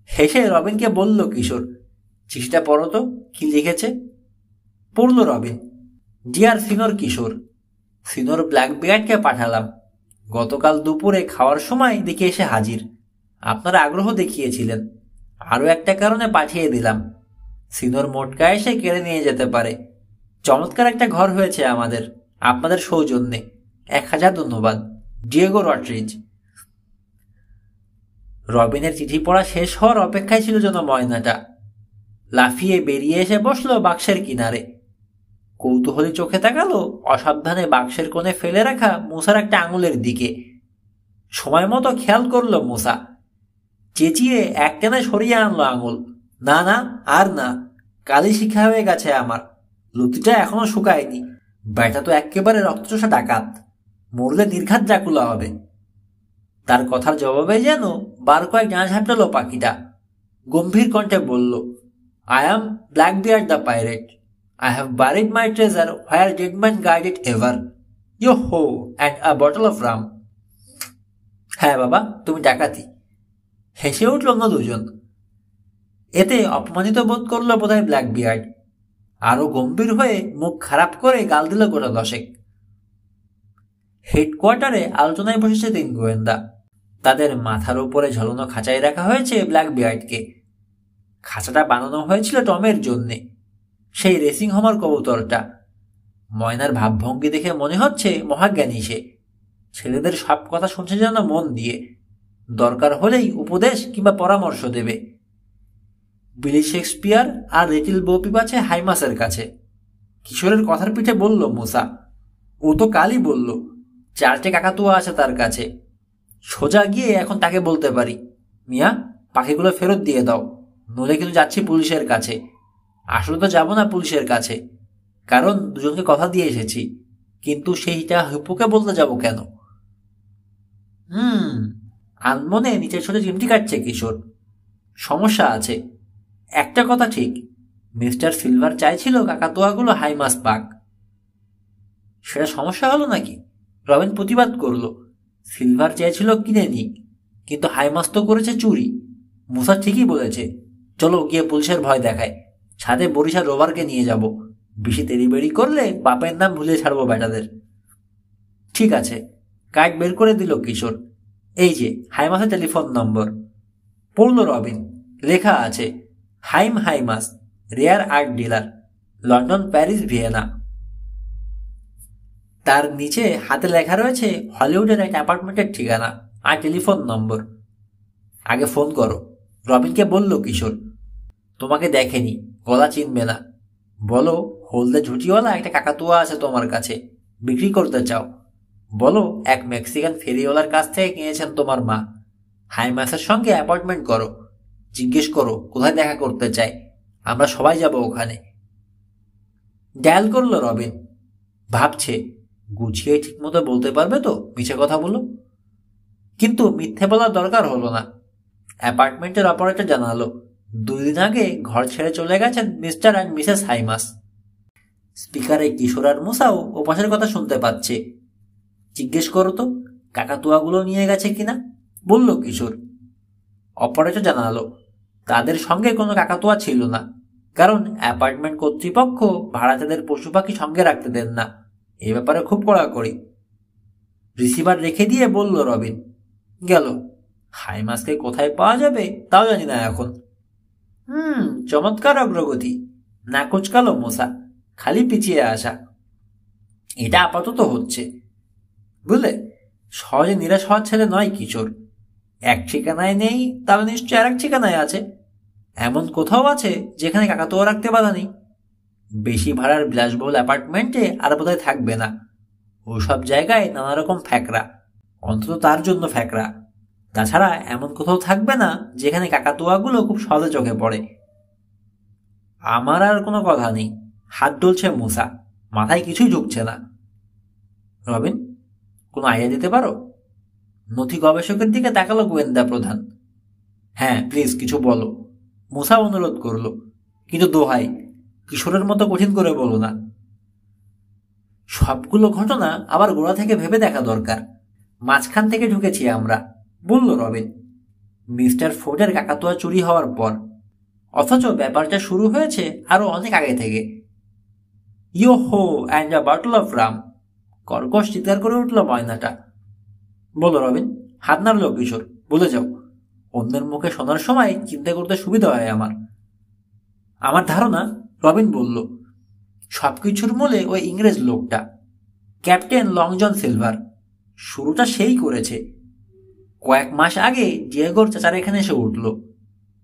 হেসে রবিনকে বলল কিশোর, চিঠিটা পড়ো তো, কি লিখেছে। পড়ল রবিন। ডিয়ার সিনোর কিশোর, সিনোর ব্ল্যাক বিয়ার্ডকে পাঠালাম। গতকাল দুপুরে খাওয়ার সময় দেখে এসে হাজির। আপনারা আগ্রহ দেখিয়েছিলেন, আরও একটা কারণে পাঠিয়ে দিলাম। সিনোর মোটকা এসে কেড়ে নিয়ে যেতে পারে। চমৎকার একটা ঘর হয়েছে আমাদের, আপনাদের সৌজন্যে। 1000 ধন্যবাদ, ডিয়েগো রডরিজ। রবিনের চিঠি পড়া শেষ হওয়ার অপেক্ষায় ছিল যেন ময়নাটা। লাফিয়ে বেরিয়ে এসে বসলো বাক্সের কিনারে। কৌতূহলী চোখে তাকালো অসাবধানে বাক্সের কোণে ফেলে রাখা মুসার একটা আঙুলের দিকে। সময় মতো খেয়াল করলো মুসা, চেঁচিয়ে একটানে সরিয়ে আনলো আঙুল। না না, আর না, কালই শিক্ষা হয়ে গেছে আমার। লুতিটা এখনো শুকায়নি। ব্যাটা তো একেবারে রক্তচোষা ডাকাত, মরলে নির্ঘাত জাকুলা হবে। তার কথার জবাবে যেন বার কয়েক ডানা ঝাপটালো পাখিটা। গম্ভীর কণ্ঠে বলল, I am black beard the pirate. I have buried my treasure where dead men guard it ever. Yo-ho, and a bottle of rum. হ্যাঁ বাবা, তুমি ডাকাতি। হেসে উঠল না দুজন। এতে অপমানিত বোধ করল বোধহয় ব্ল্যাক বিয়ার্ড। আরো গম্ভীর হয়ে মুখ খারাপ করে গাল দিল গোটা 10। হেডকোয়ার্টারে আলোচনায় বসেছে তিন গোয়েন্দা। তাদের মাথার উপরে ঝোলানো খাঁচায় রাখা হয়েছে ব্ল্যাক বিয়ার্ডকে। খাঁচাটা বানানো হয়েছিল টমের জন্যে, সেই রেসিং হোমার কবুতরটা। ময়নার ভাবভঙ্গি দেখে মনে হচ্ছে মহাজ্ঞানী সে। ছেলেদের সব কথা শুনছে যেন মন দিয়ে, দরকার হলেই উপদেশ কিংবা পরামর্শ দেবে। বিলি শেক্সপিয়ার আর লিটিল বো পিপ আছে হাইমাসের কাছে। কিশোরের কথার পিঠে বলল মুসা, ও তো কালই বলল 4টে কাকাতুয়া আছে তার কাছে। সোজা গিয়ে এখন তাকে বলতে পারি, মিয়া পাখিগুলো ফেরত দিয়ে দাও, নইলে কিন্তু যাচ্ছি পুলিশের কাছে। আসলে তো যাব না পুলিশের কাছে, কারণ দুজনকে কথা দিয়ে এসেছি, কিন্তু সেইটা হিপুকে বলতে যাব কেন? আনমনে নিচের ছোটে চিমটি কাটছে কিশোর। সমস্যা আছে। একটা কথা ঠিক, মিস্টার সিলভার চাইছিল কাকাতুয়াগুলো হাইমাস পাক। সেটা সমস্যা হলো নাকি? রবিন প্রতিবাদ করল, সিলভার চেয়েছিল কিনে নিক, কিন্তু হাইমাস তো করেছে চুরি। মুসা ঠিকই বলেছে, চলো গিয়ে পুলিশের ভয় দেখায়। সাথে বরিশাল রোভারকে নিয়ে যাব। বেশি তেড়িবেড়ি করলে বাপের নাম ভুলে ছাড়বো বেটাদের। ঠিক আছে। কার্ড বের করে দিল কিশোর। এই যে হাইমাসের টেলিফোন নম্বর। পড়ল রবিন। লেখা আছে, হাইম high mast, rare art dealer, London, Paris, Vienna. তার নিচে হাতে লেখা রয়েছে হলিউডের একটা অ্যাপার্টমেন্টের ঠিকানা আর টেলিফোন নম্বর। আগে ফোন করো, রবিনকে বলল কিশোর। তোমাকে দেখেনি, গলা চিনবে না। বলো হলদে ঝুটিওয়ালা একটা কাকাতুয়া আছে তোমার কাছে, বিক্রি করতে চাও। বলো এক মেক্সিকান ফেরিওয়ালার কাছ থেকে কিনেছেন তোমার মা। হাইমাসের সঙ্গে অ্যাপয়েন্টমেন্ট করো, জিজ্ঞেস করো কোথায় দেখা করতে চাই, আমরা সবাই যাব ওখানে। ডায়াল করলো রবিন। ভাবছে গুছিয়ে ঠিকমতো বলতে পারবে তো মিছে কথা বলো। কিন্তু মিথ্যে বলার দরকার হলো না। অ্যাপার্টমেন্টের অপারেটর জানালো 2 দিন আগে ঘর ছেড়ে চলে গেছেন মিস্টার অ্যান্ড মিসেস হাইমাস। স্পিকারে কিশোর আর মুসাও ওপাশের কথা শুনতে পাচ্ছে। জিজ্ঞেস করো তো কাকাতুয়াগুলো নিয়ে গেছে কিনা, বলল কিশোর। অপারেটর জানালো তাদের সঙ্গে কোনো কাকাতুয়া ছিল না, কারণ অ্যাপার্টমেন্ট কর্তৃপক্ষ ভাড়াটেদের পশু পাখি সঙ্গে রাখতে দেন না, এ ব্যাপারে খুব কড়াকড়ি। রিসিভার রেখে দিয়ে বলল রবিন। গেল। হাইমাসকে কোথায় পাওয়া যাবে তাও জানি না এখন। চমৎকার অগ্রগতি। না কুচকালো মশা, খালি পিছিয়ে আসা। এটা আপাতত হচ্ছে, বুঝলে। সহজে নিরাশ হওয়ার ছেলে নয় কিশোর। এক ঠিকানায় নেই তাহলে নিশ্চয় আর এক ঠিকানায় আছে। এমন কোথাও আছে যেখানে কাকাতুয়া রাখতে বাধা নেই। বেশি ভাড়ার বিলাসবহুল অ্যাপার্টমেন্টে আর বোধহয় থাকবে না। ওসব জায়গায় নানা রকম ফ্যাকরা, অন্তত তার জন্য ফ্যাকরা। তাছাড়া এমন কোথাও থাকবে না যেখানে কাকাতুয়াগুলো খুব সহজে চোখে পড়ে। আমার আর কোনো কথা নেই। হাত ডলছে মূসা, মাথায় কিছুই ঢুকছে না। রবিন, কোনো আইডিয়া দিতে পারো? নথি গবেষকের দিকে তাকালো গোয়েন্দা প্রধান। হ্যাঁ প্লিজ কিছু বলো, মূসা অনুরোধ করলো। কিন্তু দোহাই, কিশোরের মতো কঠিন করে বলো না। সবগুলো ঘটনা আবার গোড়া থেকে ভেবে দেখা দরকার। মাঝখান থেকে ঢুকেছি আমরা, বলল রবিন। মিস্টার ফোর্ডের কাকাতুয়া চুরি হওয়ার পর, অথচ ব্যাপারটা শুরু হয়েছে আরো অনেক আগে থেকে। ইয়ো হো and a bottle of Ram, কর্কশ চিৎকার করে উঠল ময়নাটা। বলো রবিন, হাত নাড়ল কিশোর। বলে যাও, অন্যের মুখে শোনার সময় চিন্তা করতে সুবিধা হয় আমার। আমার ধারণা, রবিন বলল, সবকিছুর মূলে ওই ইংরেজ লোকটা, ক্যাপ্টেন লং জন সিলভার। শুরুটা সেই করেছে। কয়েক মাস আগে ডিয়েগোর চাচার এখানে এসে উঠল।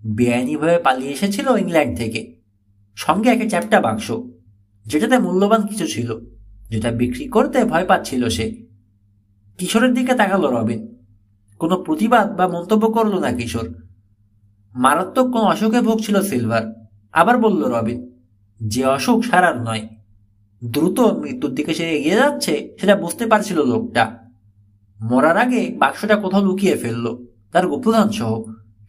বেআইনিভাবে পালিয়ে এসেছিল ইংল্যান্ড থেকে, সঙ্গে একটা চ্যাপ্টা বাক্স, যেটাতে মূল্যবান কিছু ছিল, যেটা বিক্রি করতে ভয় পাচ্ছিল সে। কিশোরের দিকে তাকালো রবিন। কোনো প্রতিবাদ বা মন্তব্য করল না কিশোর। মারাত্মক কোন অসুখে ভুগছিল সিলভার। আবার বলল রবিন, যে অসুখ সারার নয়, দ্রুত মৃত্যুর দিকে সে এগিয়ে যাচ্ছে সেটা বুঝতে পারছিল লোকটা। মরার আগে বাক্সটা কোথাও লুকিয়ে ফেললো, তার গুপ্তধন সহ।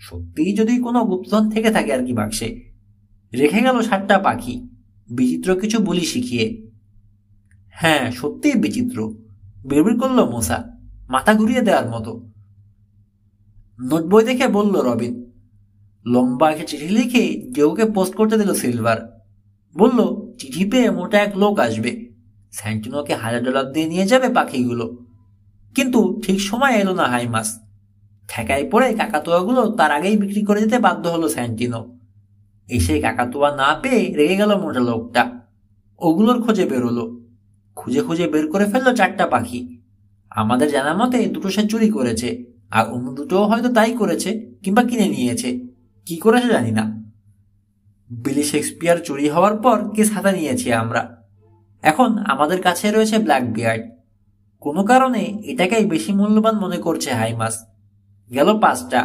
সত্যিই যদি কোনো গুপ্তধন থেকে থাকে আর কি বাক্সে। রেখে গেল 7টা পাখি, বিচিত্র কিছু বুলি শিখিয়ে। হ্যাঁ সত্যিই বিচিত্র, বিড়বিড় করল মূসা, মাথা ঘুরিয়ে দেওয়ার মতো। নোটবই দেখে বলল রবিন। লম্বা একটা চিঠি লিখে কেউকে পোস্ট করতে দিল সিলভার। বলল চিঠি পেয়ে মোটা এক লোক আসবে, স্যান্টিনোকে $1000 দিয়ে নিয়ে যাবে পাখিগুলো। কিন্তু ঠিক সময় এলো না হাইমাস। ঠেকায় পড়ে কাকাতুয়াগুলো তার আগেই বিক্রি করে দিতে বাধ্য হলো স্যান্টিনো। এসে কাকাতুয়া না পেয়ে রেগে গেল মোটা লোকটা। ওগুলোর খোঁজে বেরোলো, খুঁজে খুঁজে বের করে ফেললো 4টা পাখি। আমাদের জানা মতে 2টো সে চুরি করেছে, আর অন্য 2টোও হয়তো তাই করেছে, কিংবা কিনে নিয়েছে। কি করেছে জানি না। বিলি শেক্সপিয়ার চুরি হওয়ার পর কেস হাতে নিয়েছি আমরা। এখন আমাদের কাছে রয়েছে ব্ল্যাক বিয়ার্ড। কোনো কারণে এটাকেই বেশি মূল্যবান মনে করছে হাইমাস। গেল 5টা,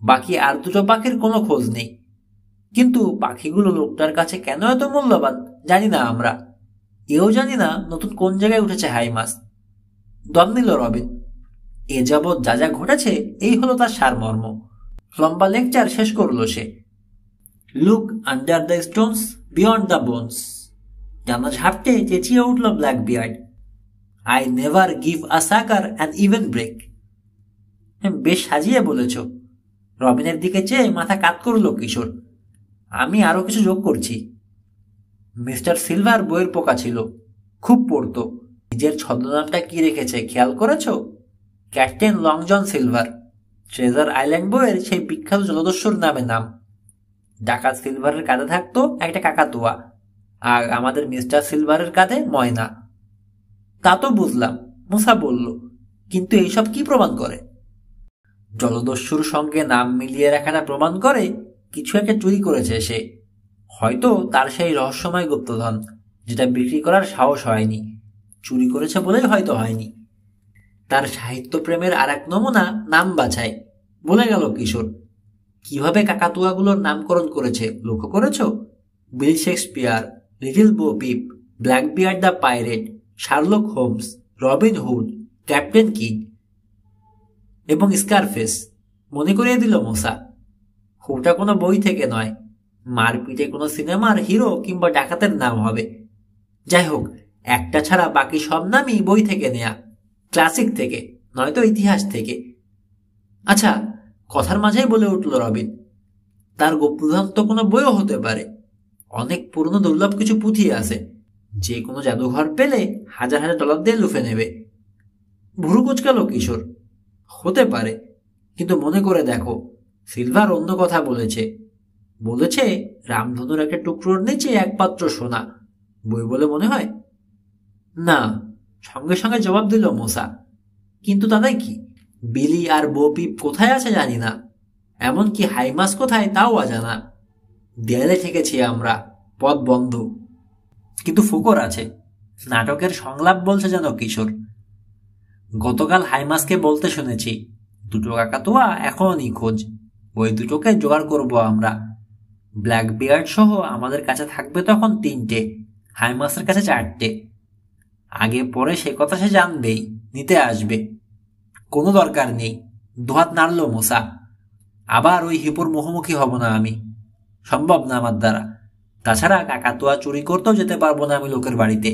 বাকি আর 2টো পাখির কোনো খোঁজ নেই। কিন্তু পাখিগুলো লোকটার কাছে কেন এত মূল্যবান জানি না আমরা। এও জানি না নতুন কোন জায়গায় উঠেছে হাইমাস। দম নিল রবিন। এ যাবৎ যা যা ঘটেছে এই হলো তার সারমর্ম। লম্বা লেকচার শেষ করলো সে। Look under the stones beyond the bones. জানা ঝাপটে চেঁচিয়ে উঠল Blackbeard. I never give a sucker an even break. বেশ সাজিয়ে বলেছ। রবিনের দিকে চেয়ে মাথা কাত করল কিশোর। আমি আরো কিছু যোগ করছি। মিস্টার সিলভার বইয়ের পোকা ছিল, খুব পড়তো। নিজের ছদ্মনামটা কি রেখেছে খেয়াল করেছ? ক্যাপ্টেন লং জন সিলভার। ট্রেজার আইল্যান্ড বইয়ের সেই বিখ্যাত জলদস্যুর নামে নাম। ডাকাত সিলভারের কাঁধে থাকতো একটা কাকাতুয়া, আর আমাদের মিস্টার সিলভারের কাঁধে ময়না। তা তো বুঝলাম, মূসা বলল, কিন্তু এইসব কি প্রমাণ করে? জলদস্যুর সঙ্গে নাম মিলিয়ে রাখাটা প্রমাণ করে কিছু একটা চুরি করেছে সে। হয়তো তার সেই রহস্যময় গুপ্তধন, যেটা বিক্রি করার সাহস হয়নি। চুরি করেছে বলেই হয়তো হয়নি। তার সাহিত্য প্রেমের আর এক নমুনা নাম বাছাই। বলে গেল কিশোর। কিভাবে কাকাতুয়াগুলোর নামকরণ করেছে লক্ষ্য করেছ? বিল Shakespeare, Little Bo Peep, Blackbeard the pirate, Sherlock Holmes, Robin Hood, Captain Kidd এবং স্কারফেস। মনে করিয়ে দিল মূসা। ওটা কোনো বই থেকে নয়, মারপিটে কোনো সিনেমার হিরো কিংবা ডাকাতের নাম হবে। যাই হোক, একটা ছাড়া বাকি সব নামই বই থেকে নেয়া, ক্লাসিক থেকে, নয়তো ইতিহাস থেকে। আচ্ছা, কথার মাঝেই বলে উঠল রবিন, তার গুপ্তধন তো কোনো বইও হতে পারে। অনেক পুরনো দুর্লভ কিছু পুঁথি আছে, যে কোনো জাদুঘর পেলে হাজার হাজার ডলার দিয়ে লুফে নেবে। ভুরু কুচকাল কিশোর। হতে পারে, কিন্তু মনে করে দেখো, সিলভার অন্য কথা বলেছে। বলেছে রামধনুর একটা টুকরোর নিচে একমাত্র সোনা। বই বলে মনে হয় না। সঙ্গে সঙ্গে জবাব দিল মোসা। কিন্তু তাদের কি? বিলি আর বোপিপ কোথায় আছে জানি না, এমনকি হাইমাস কোথায় তাও অজানা। দেয়ালে ঠেকেছি আমরা, পথ বন্ধ। কিন্তু ফুকর আছে। নাটকের সংলাপ বলছে যেন কিশোর। গতকাল হাইমাসকে বলতে শুনেছি, দুটো কাকাতুয়া এখনো নিখোঁজ। ওই দুটোকে জোগাড় করব আমরা। ব্ল্যাক বিয়ার্ড সহ আমাদের কাছে থাকবে তখন 3টে, হাইমাসের কাছে 4টে। আগে পরে সে কথা সে জানবেই, নিতে আসবে। কোনো দরকার নেই। দুহাত নাড়ল মোসা। আবার ওই হিপুর মুখোমুখি হব না আমি, সম্ভব না আমার দ্বারা। তাছাড়া কাকাতুয়া চুরি করতেও যেতে পারবো না আমি লোকের বাড়িতে।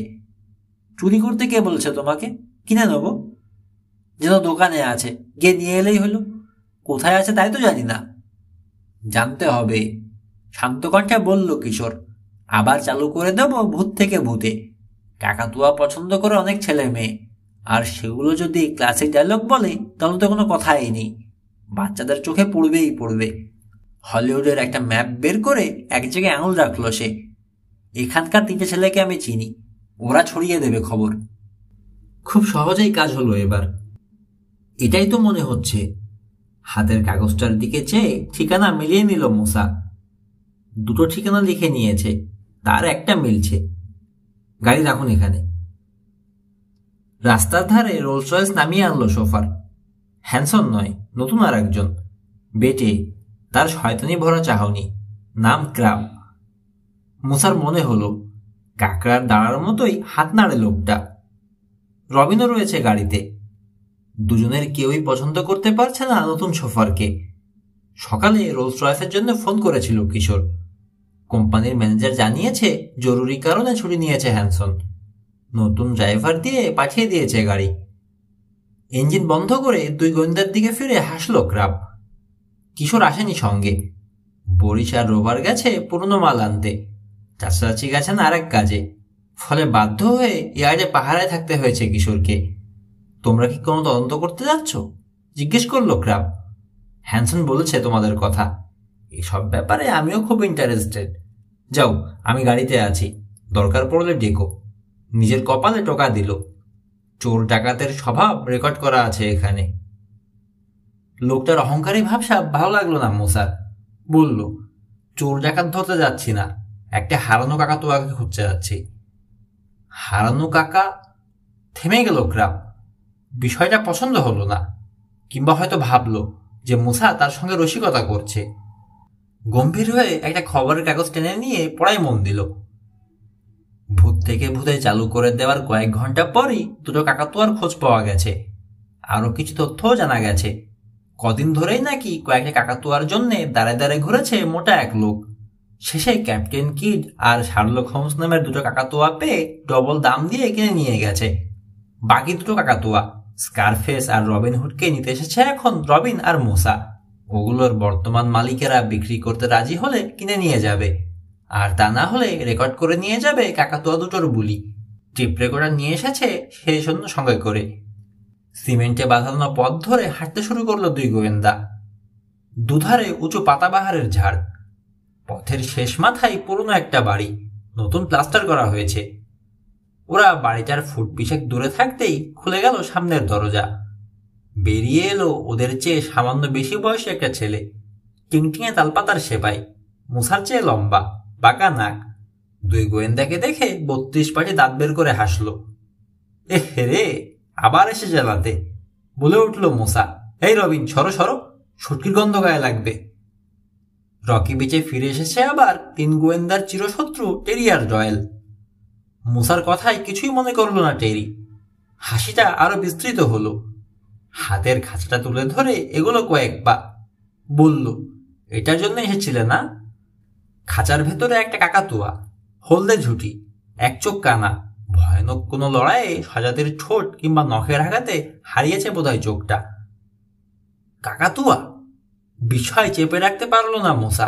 চুরি করতে কে বলছে তোমাকে? কিনে নেব। যেন দোকানে আছে, গিয়ে নিয়ে এলেই হলো। কোথায় আছে তাই তো জানি না। জানতে হবে, শান্ত কণ্ঠে বলল কিশোর। আবার চালু করে দেব ভূত থেকে ভূতে। কাকাতুয়া পছন্দ করে অনেক ছেলে মেয়ে, আর সেগুলো যদি ক্লাসিক ডায়লগ বলে তাহলে তো কোনো কথাই নেই, বাচ্চাদের চোখে পড়বেই পড়বে। হলিউডের একটা ম্যাপ বের করে এক জায়গায় আঙুল রাখলো সে। এখানকার 3টে ছেলেকে আমি চিনি, ওরা ছড়িয়ে দেবে খবর। খুব সহজেই কাজ হলো এবার। এটাই তো মনে হচ্ছে। হাতের কাগজটার দিকে চেয়ে ঠিকানা মিলিয়ে নিল মোসা। 2টো ঠিকানা লিখে নিয়েছে, তার একটা মিলছে। গাড়ি রাখুন এখানে। রাস্তার ধারে রোলস রয়েস নামিয়ে আনলো সোফার। হ্যানসন নয়, নতুন আর একজন। বেটে, তার শয়তানি ভরা চাহনি। নাম ক্রাব। মুসার মনে হলো কাকড়ার দাঁড়ার মতোই হাত নাড়ে লোকটা। রবিনও রয়েছে গাড়িতে। দুজনের কেউই পছন্দ করতে পারছে না নতুন সোফারকে। সকালে রোলস রয়েসের জন্য ফোন করেছিল কিশোর। কোম্পানির ম্যানেজার জানিয়েছে জরুরি কারণে ছুটি নিয়েছে হ্যানসন। নতুন ড্রাইভার দিয়ে পাঠিয়ে দিয়েছে গাড়ি। ইঞ্জিন বন্ধ করে 2 গোয়েন্দার দিকে ফিরে হাসলো ক্রাব। কিশোর আসেনি সঙ্গে। বরিশ আর রোভার গেছে পুরনো মাল আনতে, চাচাচাচি গেছেন আরেক কাজে। ফলে বাধ্য হয়ে ইয়ার্ডে পাহারায় থাকতে হয়েছে কিশোরকে। তোমরা কি কোনো তদন্ত করতে যাচ্ছ? জিজ্ঞেস করলো ক্রাব। হ্যানসন বলেছে তোমাদের কথা। এসব ব্যাপারে আমিও খুব ইন্টারেস্টেড। যাও, আমি গাড়িতে আছি, দরকার পড়লে ডেকো। নিজের কপালে টোকা দিল। চোর ডাকাতের স্বভাব রেকর্ড করা আছে এখানে। লোকটার অহংকারী ভাবসাব ভালো লাগলো না মোসার। বলল, চোর ডাকাত ধরতে যাচ্ছি না, একটা হারানো কাকাতুয়াকে খুঁজতে যাচ্ছি। হারানো কাকা? থেমে গেল ক্রাব। বিষয়টা পছন্দ হলো না, কিংবা হয়তো ভাবলো যে মুসা তার সঙ্গে রসিকতা করছে। গম্ভীর হয়ে একটা খবরের কাগজ টেনে নিয়ে পড়ায় মন দিল। ভূত থেকে ভূতে চালু করে দেওয়ার কয়েক ঘন্টা পরই 2টো কাকাতুয়ার খোঁজ পাওয়া গেছে। আরো কিছু তথ্যও জানা গেছে। কদিন ধরেই নাকি কয়েকটা কাকাতুয়ার জন্য দাঁড়ায় দাঁড়ায় ঘুরেছে মোটা এক লোক। শেষে ক্যাপ্টেন কিড আর শার্লক হোমস নামের 2টো কাকাতুয়া পেয়ে ডবল দাম দিয়ে কিনে নিয়ে গেছে। বাকি 2টো কাকাতুয়া স্কারফেস আর রবিন হুডকে নিতে এসেছে এখন রবিন আর মোসা। ওগুলোর বর্তমান মালিকেরা বিক্রি করতে রাজি হলে কিনে নিয়ে যাবে, আর তা না হলে রেকর্ড করে নিয়ে যাবে কাকাতুয়া 2টোর বুলি। টিপ রেকর্ডার নিয়ে এসেছে সেই জন্য সঙ্গে করে। সিমেন্টে বাঁধানো পথ ধরে হাঁটতে শুরু করলো 2 গোয়েন্দা। দুধারে উঁচু পাতাবাহারের ঝাড়। পথের শেষ মাথায় পুরনো একটা বাড়ি, নতুন প্লাস্টার করা হয়েছে। ওরা বাড়িটার ফুট 20 দূরে থাকতেই খুলে গেল সামনের দরজা। বেরিয়ে এলো ওদের চেয়ে সামান্য বেশি বয়সী একটা ছেলে। টিংটিঙে তালপাতার সেপাই, মুসার চেয়ে লম্বা, বাঁকা নাক। 2 গোয়েন্দাকে দেখে 32 পাটি দাঁত বের করে হাসলো। এ রে, আবার এসে জ্বালাতে, বলে উঠল মোসা। এই রবিন, সরো সরো, সুটকির গন্ধ গায়ে লাগবে। রকি বিচে ফিরে এসেছে আবার 3 গোয়েন্দার চিরশত্রু টেরি আর ডয়েল। মুসার কথায় কিছুই মনে করল না টেরি। হাসিটা আরো বিস্তৃত হলো। হাতের খাঁচাটা তুলে ধরে এগুলো কয়েক পা। বলল, এটার জন্য এসেছিলে না? খাঁচার ভেতরে একটা কাকাতুয়া, হলদে ঝুঁটি, 1 চোখ কানা। ভয়ানক কোনো লড়াইয়ে স্বজাতির ঠোঁট কিংবা নখের আঘাতে হারিয়েছে বোধহয় চোখটা। কাকাতুয়া? বিষয় চেপে রাখতে পারল না মোসা।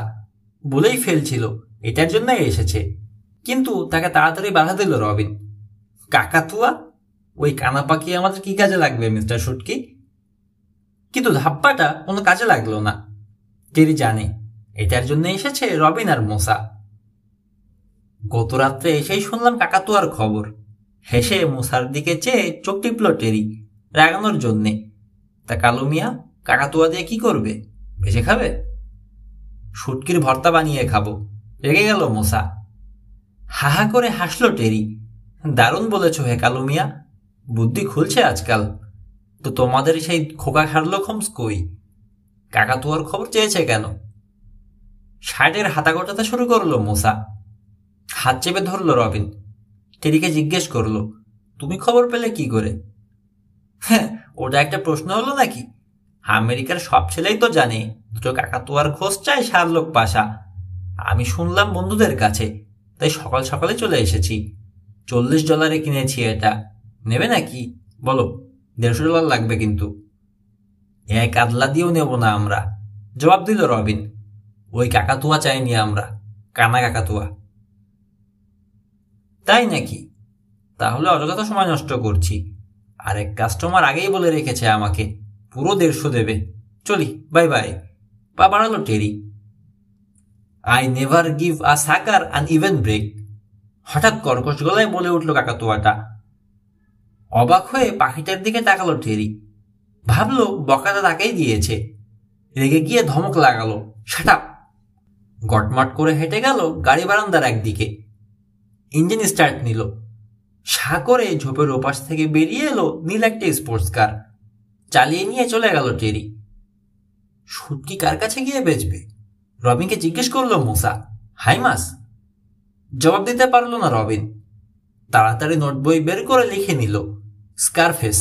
বলেই ফেলছিল, এটার জন্যই এসেছে। কিন্তু তাকে তাড়াতাড়ি বাধা দিল রবিন। কাকাতুয়া? ওই কানা পাখি আমাদের কি কাজে লাগবে মিস্টার শুটকি? কিন্তু ধাপ্পাটা কোনো কাজে লাগলো না। টেরি জানে এটার জন্য এসেছে রবিন আর মোসা। গত রাত্রে এসেই শুনলাম কাকাতুয়ার খবর। হেসে মোসার দিকে চেয়ে চোখ টিপল টেরি রাগানোর জন্যে। তা কালু মিয়া, কাকাতুয়া দিয়ে কি করবে? ভেজে খাবে? শুটকির ভর্তা বানিয়ে খাবো, রেগে গেল মোসা। হাহা করে হাসল টেরি। দারুণ বলেছ হে কালু মিয়া, বুদ্ধি খুলছে আজকাল। তো তোমাদের সেই খোকা শার্লক হোমস কই? কাকাতুয়ার খবর চেয়েছে কেন? শার্টের হাতা গোটাতে শুরু করলো মোসা। হাত চেপে ধরল রবিন। টেরিকে জিজ্ঞেস করলো, তুমি খবর পেলে কি করে? হ্যাঁ, ওটা একটা প্রশ্ন হলো নাকি? আমেরিকার সব ছেলেই তো জানে দুটো কাকাতুয়ার খোঁজ চায় শার্লক পাশা। আমি শুনলাম বন্ধুদের কাছে, তাই সকাল সকালে চলে এসেছি। $40 কিনেছি এটা। নেবে নাকি? বলো। $150 লাগবে কিন্তু। এক আদলা দিয়েও নেব না আমরা, জবাব দিল রবিন। ওই কাকাতুয়া চাইনি আমরা, কানা কাকাতুয়া। তাই নাকি? তাহলে অযথা সময় নষ্ট করছি। আরেক কাস্টমার আগেই বলে রেখেছে আমাকে পুরো 150 দেবে। চলি, বাই বাই। পা বাড়ালো টেরি। I never give a sucker an even break. হঠাৎ কর্কশ গলায় বলে উঠল কাকাতুয়াটা। অবাক হয়ে পাখিটার দিকে তাকালো টেরি। ভাবলো বকাটা তাকেই দিয়েছে। রেগে গিয়ে ধমক লাগালো, শাট আপ। গটমাট করে হেঁটে গেল গাড়ি বারান্দার একদিকে। ইঞ্জিন স্টার্ট নিল। সা করে ঝোপের ওপাশ থেকে বেরিয়ে এলো নীল একটা স্পোর্টস কার। চালিয়ে নিয়ে চলে গেল টেরি। শুটকি কার কাছে গিয়ে বেচবে? রবিনকে জিজ্ঞেস করলো মোসা। হাই মাস। জবাব দিতে পারল না রবিন। তাড়াতাড়ি নোট বই বের করে লিখে নিল, স্কারফেস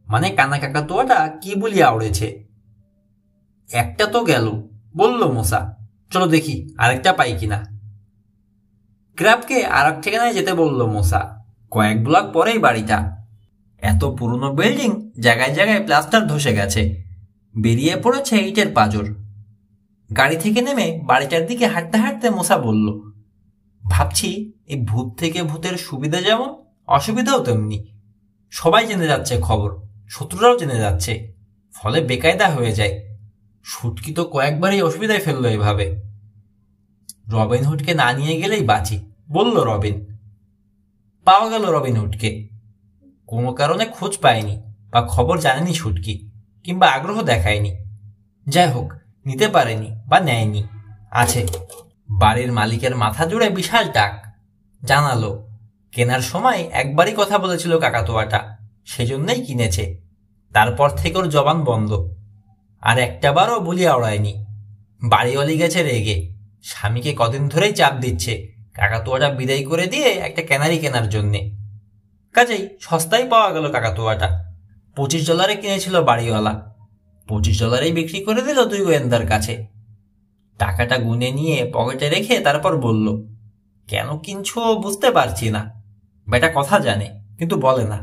মানে কানা কাকাতুয়াটা কি বলিয়া আউড়েছে। একটা তো গেল, বলল মোসা। চলো দেখি আরেকটা পাই কিনা। ক্র্যাবকে আর এক ঠিকানায় যেতে বলল মোসা। কয়েক ব্লক পরেই বাড়িটা। এত পুরনো বিল্ডিং, জায়গায় জায়গায় প্লাস্টার ধসে গেছে। বেরিয়ে পড়েছে ইটের পাঁজর। গাড়ি থেকে নেমে বাড়িটার দিকে হাঁটতে হাঁটতে মোসা বলল, ভাবছি এই ভূত থেকে ভূতের সুবিধা যেমন অসুবিধাও তেমনি। সবাই জেনে যাচ্ছে খবর, শত্রুরাও জেনে যাচ্ছে, ফলে বেকায়দা হয়ে যায়। শুটকি তো কয়েকবারই অসুবিধায় ফেললো এভাবে। রবিনহুডকে না নিয়ে গেলেই বাঁচি, বলল রবিন। পাওয়া গেল রবিনহুডকে। কোনো কারণে খোঁজ পায়নি বা খবর জানেনি শুটকি, কিংবা আগ্রহ দেখায়নি। যাই হোক, নিতে পারেনি বা নেয়নি। আছে। বাড়ির মালিকের মাথা জুড়ে বিশাল টাক। জানালো কেনার সময় একবারই কথা বলেছিল কাকাতুয়াটা, সেজন্যই কিনেছে। তারপর থেকে ওর জবান বন্ধ। আর একটাবারও বলিয়া ওড়ায়নি। বাড়িওয়ালি গেছে রেগে। স্বামীকে কদিন ধরেই চাপ দিচ্ছে কাকাতুয়াটা বিদায় করে দিয়ে একটা ক্যানারি কেনার জন্যে। কাজেই সস্তায় পাওয়া গেল কাকাতুয়াটা। $25 কিনেছিল বাড়িওয়ালা। $25 বিক্রি করে দিল 2 গোয়েন্দার কাছে। টাকাটা গুনে নিয়ে পকেটে রেখে তারপর বলল, কেন কিনছো বুঝতে পারছি না। বেটা কথা জানে কিন্তু বলে না।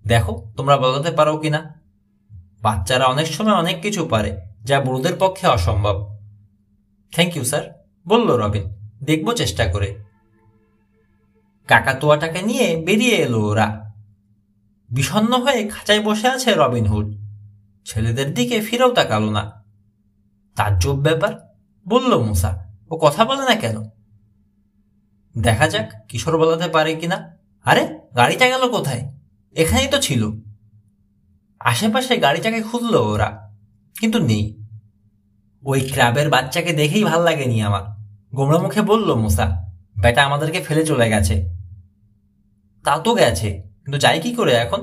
দেখো তোমরা বলাতে পারো কিনা। বাচ্চারা অনেক সময় অনেক কিছু পারে যা বড়দের পক্ষে অসম্ভব। থ্যাংক ইউ স্যার, বলল রবিন। দেখব চেষ্টা করে। কাকাতুয়াটাকে নিয়ে বেরিয়ে এলো ওরা। বিষণ্ণ হয়ে খাঁচায় বসে আছে রবিনহুড। ছেলেদের দিকে ফিরেও তাকালো না। তাজ্জব ব্যাপার, বলল মুসা। ও কথা বলে না কেন? দেখা যাক কিশোর বলাতে পারে কিনা। আরে গাড়িটা গেল কোথায়? এখানেই তো ছিল। আশেপাশে গাড়িটাকে খুঁজলো ওরা, কিন্তু নেই। ওই ক্রাবের বাচ্চাকে দেখেই ভাল লাগেনি আমার, গোমড়া মুখে বলল মুসা। বেটা আমাদেরকে ফেলে চলে গেছে। তা তো গেছে, কিন্তু যাই কি করে এখন?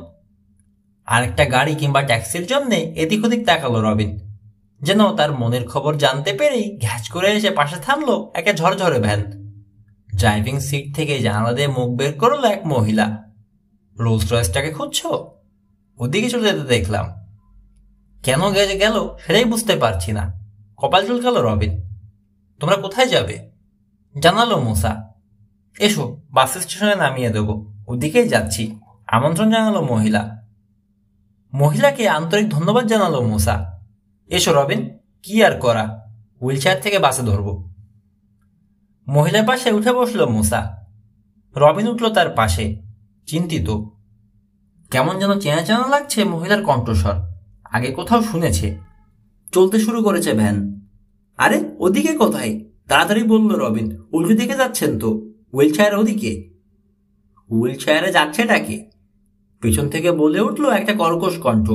আরেকটা গাড়ি কিংবা ট্যাক্সির জন্য এদিক ওদিক তাকালো রবিন, যেন তার মনের খবর জানতে পেরেই ঘ্যাচ করে এসে পাশে থামলো একটা ঝরঝরে ভ্যান। ড্রাইভিং সিট থেকে জানালা দিয়ে মুখ বের করলো এক মহিলা। রোলস রয়েসটাকে খুঁজছ? ওদিকে চলে যেতে দেখলাম। কেন গেল সেটাই বুঝতে পারছি না। কপাল চুলকালো রবিন। তোমরা কোথায় যাবে? জানালো মুসা। এসো, বাস স্টেশনে নামিয়ে দেবো, ওদিকেই যাচ্ছি, আমন্ত্রণ জানালো মহিলা। মহিলাকে আন্তরিক ধন্যবাদ জানালো মুসা। এসো রবিন, কি আর করা, হুইল চেয়ার থেকে বাসে ধরবো। মহিলার পাশে উঠে বসল মুসা। রবিন উঠল তার পাশে, চিন্তিত। কেমন যেন চেনা চেনা লাগছে মহিলার কণ্ঠস্বর, আগে কোথাও শুনেছে। চলতে শুরু করেছে ভ্যান। আরে ওদিকে কোথায়? তাড়াতাড়ি বলল রবিন। উল্টো দিকে যাচ্ছেন তো, হুইল চেয়ার ওদিকে। হুইল চেয়ারে যাচ্ছে ডাকে, পেছন থেকে বলে উঠল একটা কর্কশ কণ্ঠ।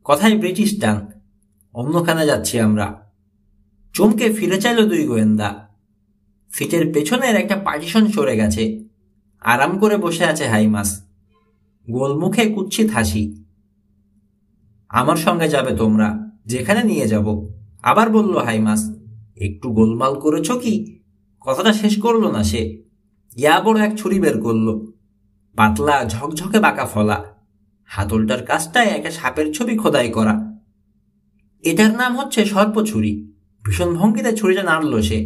কথায় ব্রিটিশ টান। অন্যখানে যাচ্ছি আমরা। চমকে ফিরে চাইল দুই গোয়েন্দা। সিটের পেছনের একটা পার্টিশন সরে গেছে। আরাম করে বসে আছে হাইমাস, গোল মুখে কুৎসিত হাসি। আমার সঙ্গে যাবে তোমরা, যেখানে নিয়ে যাব। আবার বলল হাইমাস। একটু গোলমাল করেছ কি? কথাটা শেষ করলো না সে। ইয়া বড় এক ছুরি বের করল, পাতলা ঝকঝকে বাঁকা ফলা। হাতলটার কাছটায় একটা সাপের ছবি খোদাই করা। এটার নাম হচ্ছে সর্পছুরি। ভীষণ ভঙ্গিতে ছুরিটা নাড়ল সে।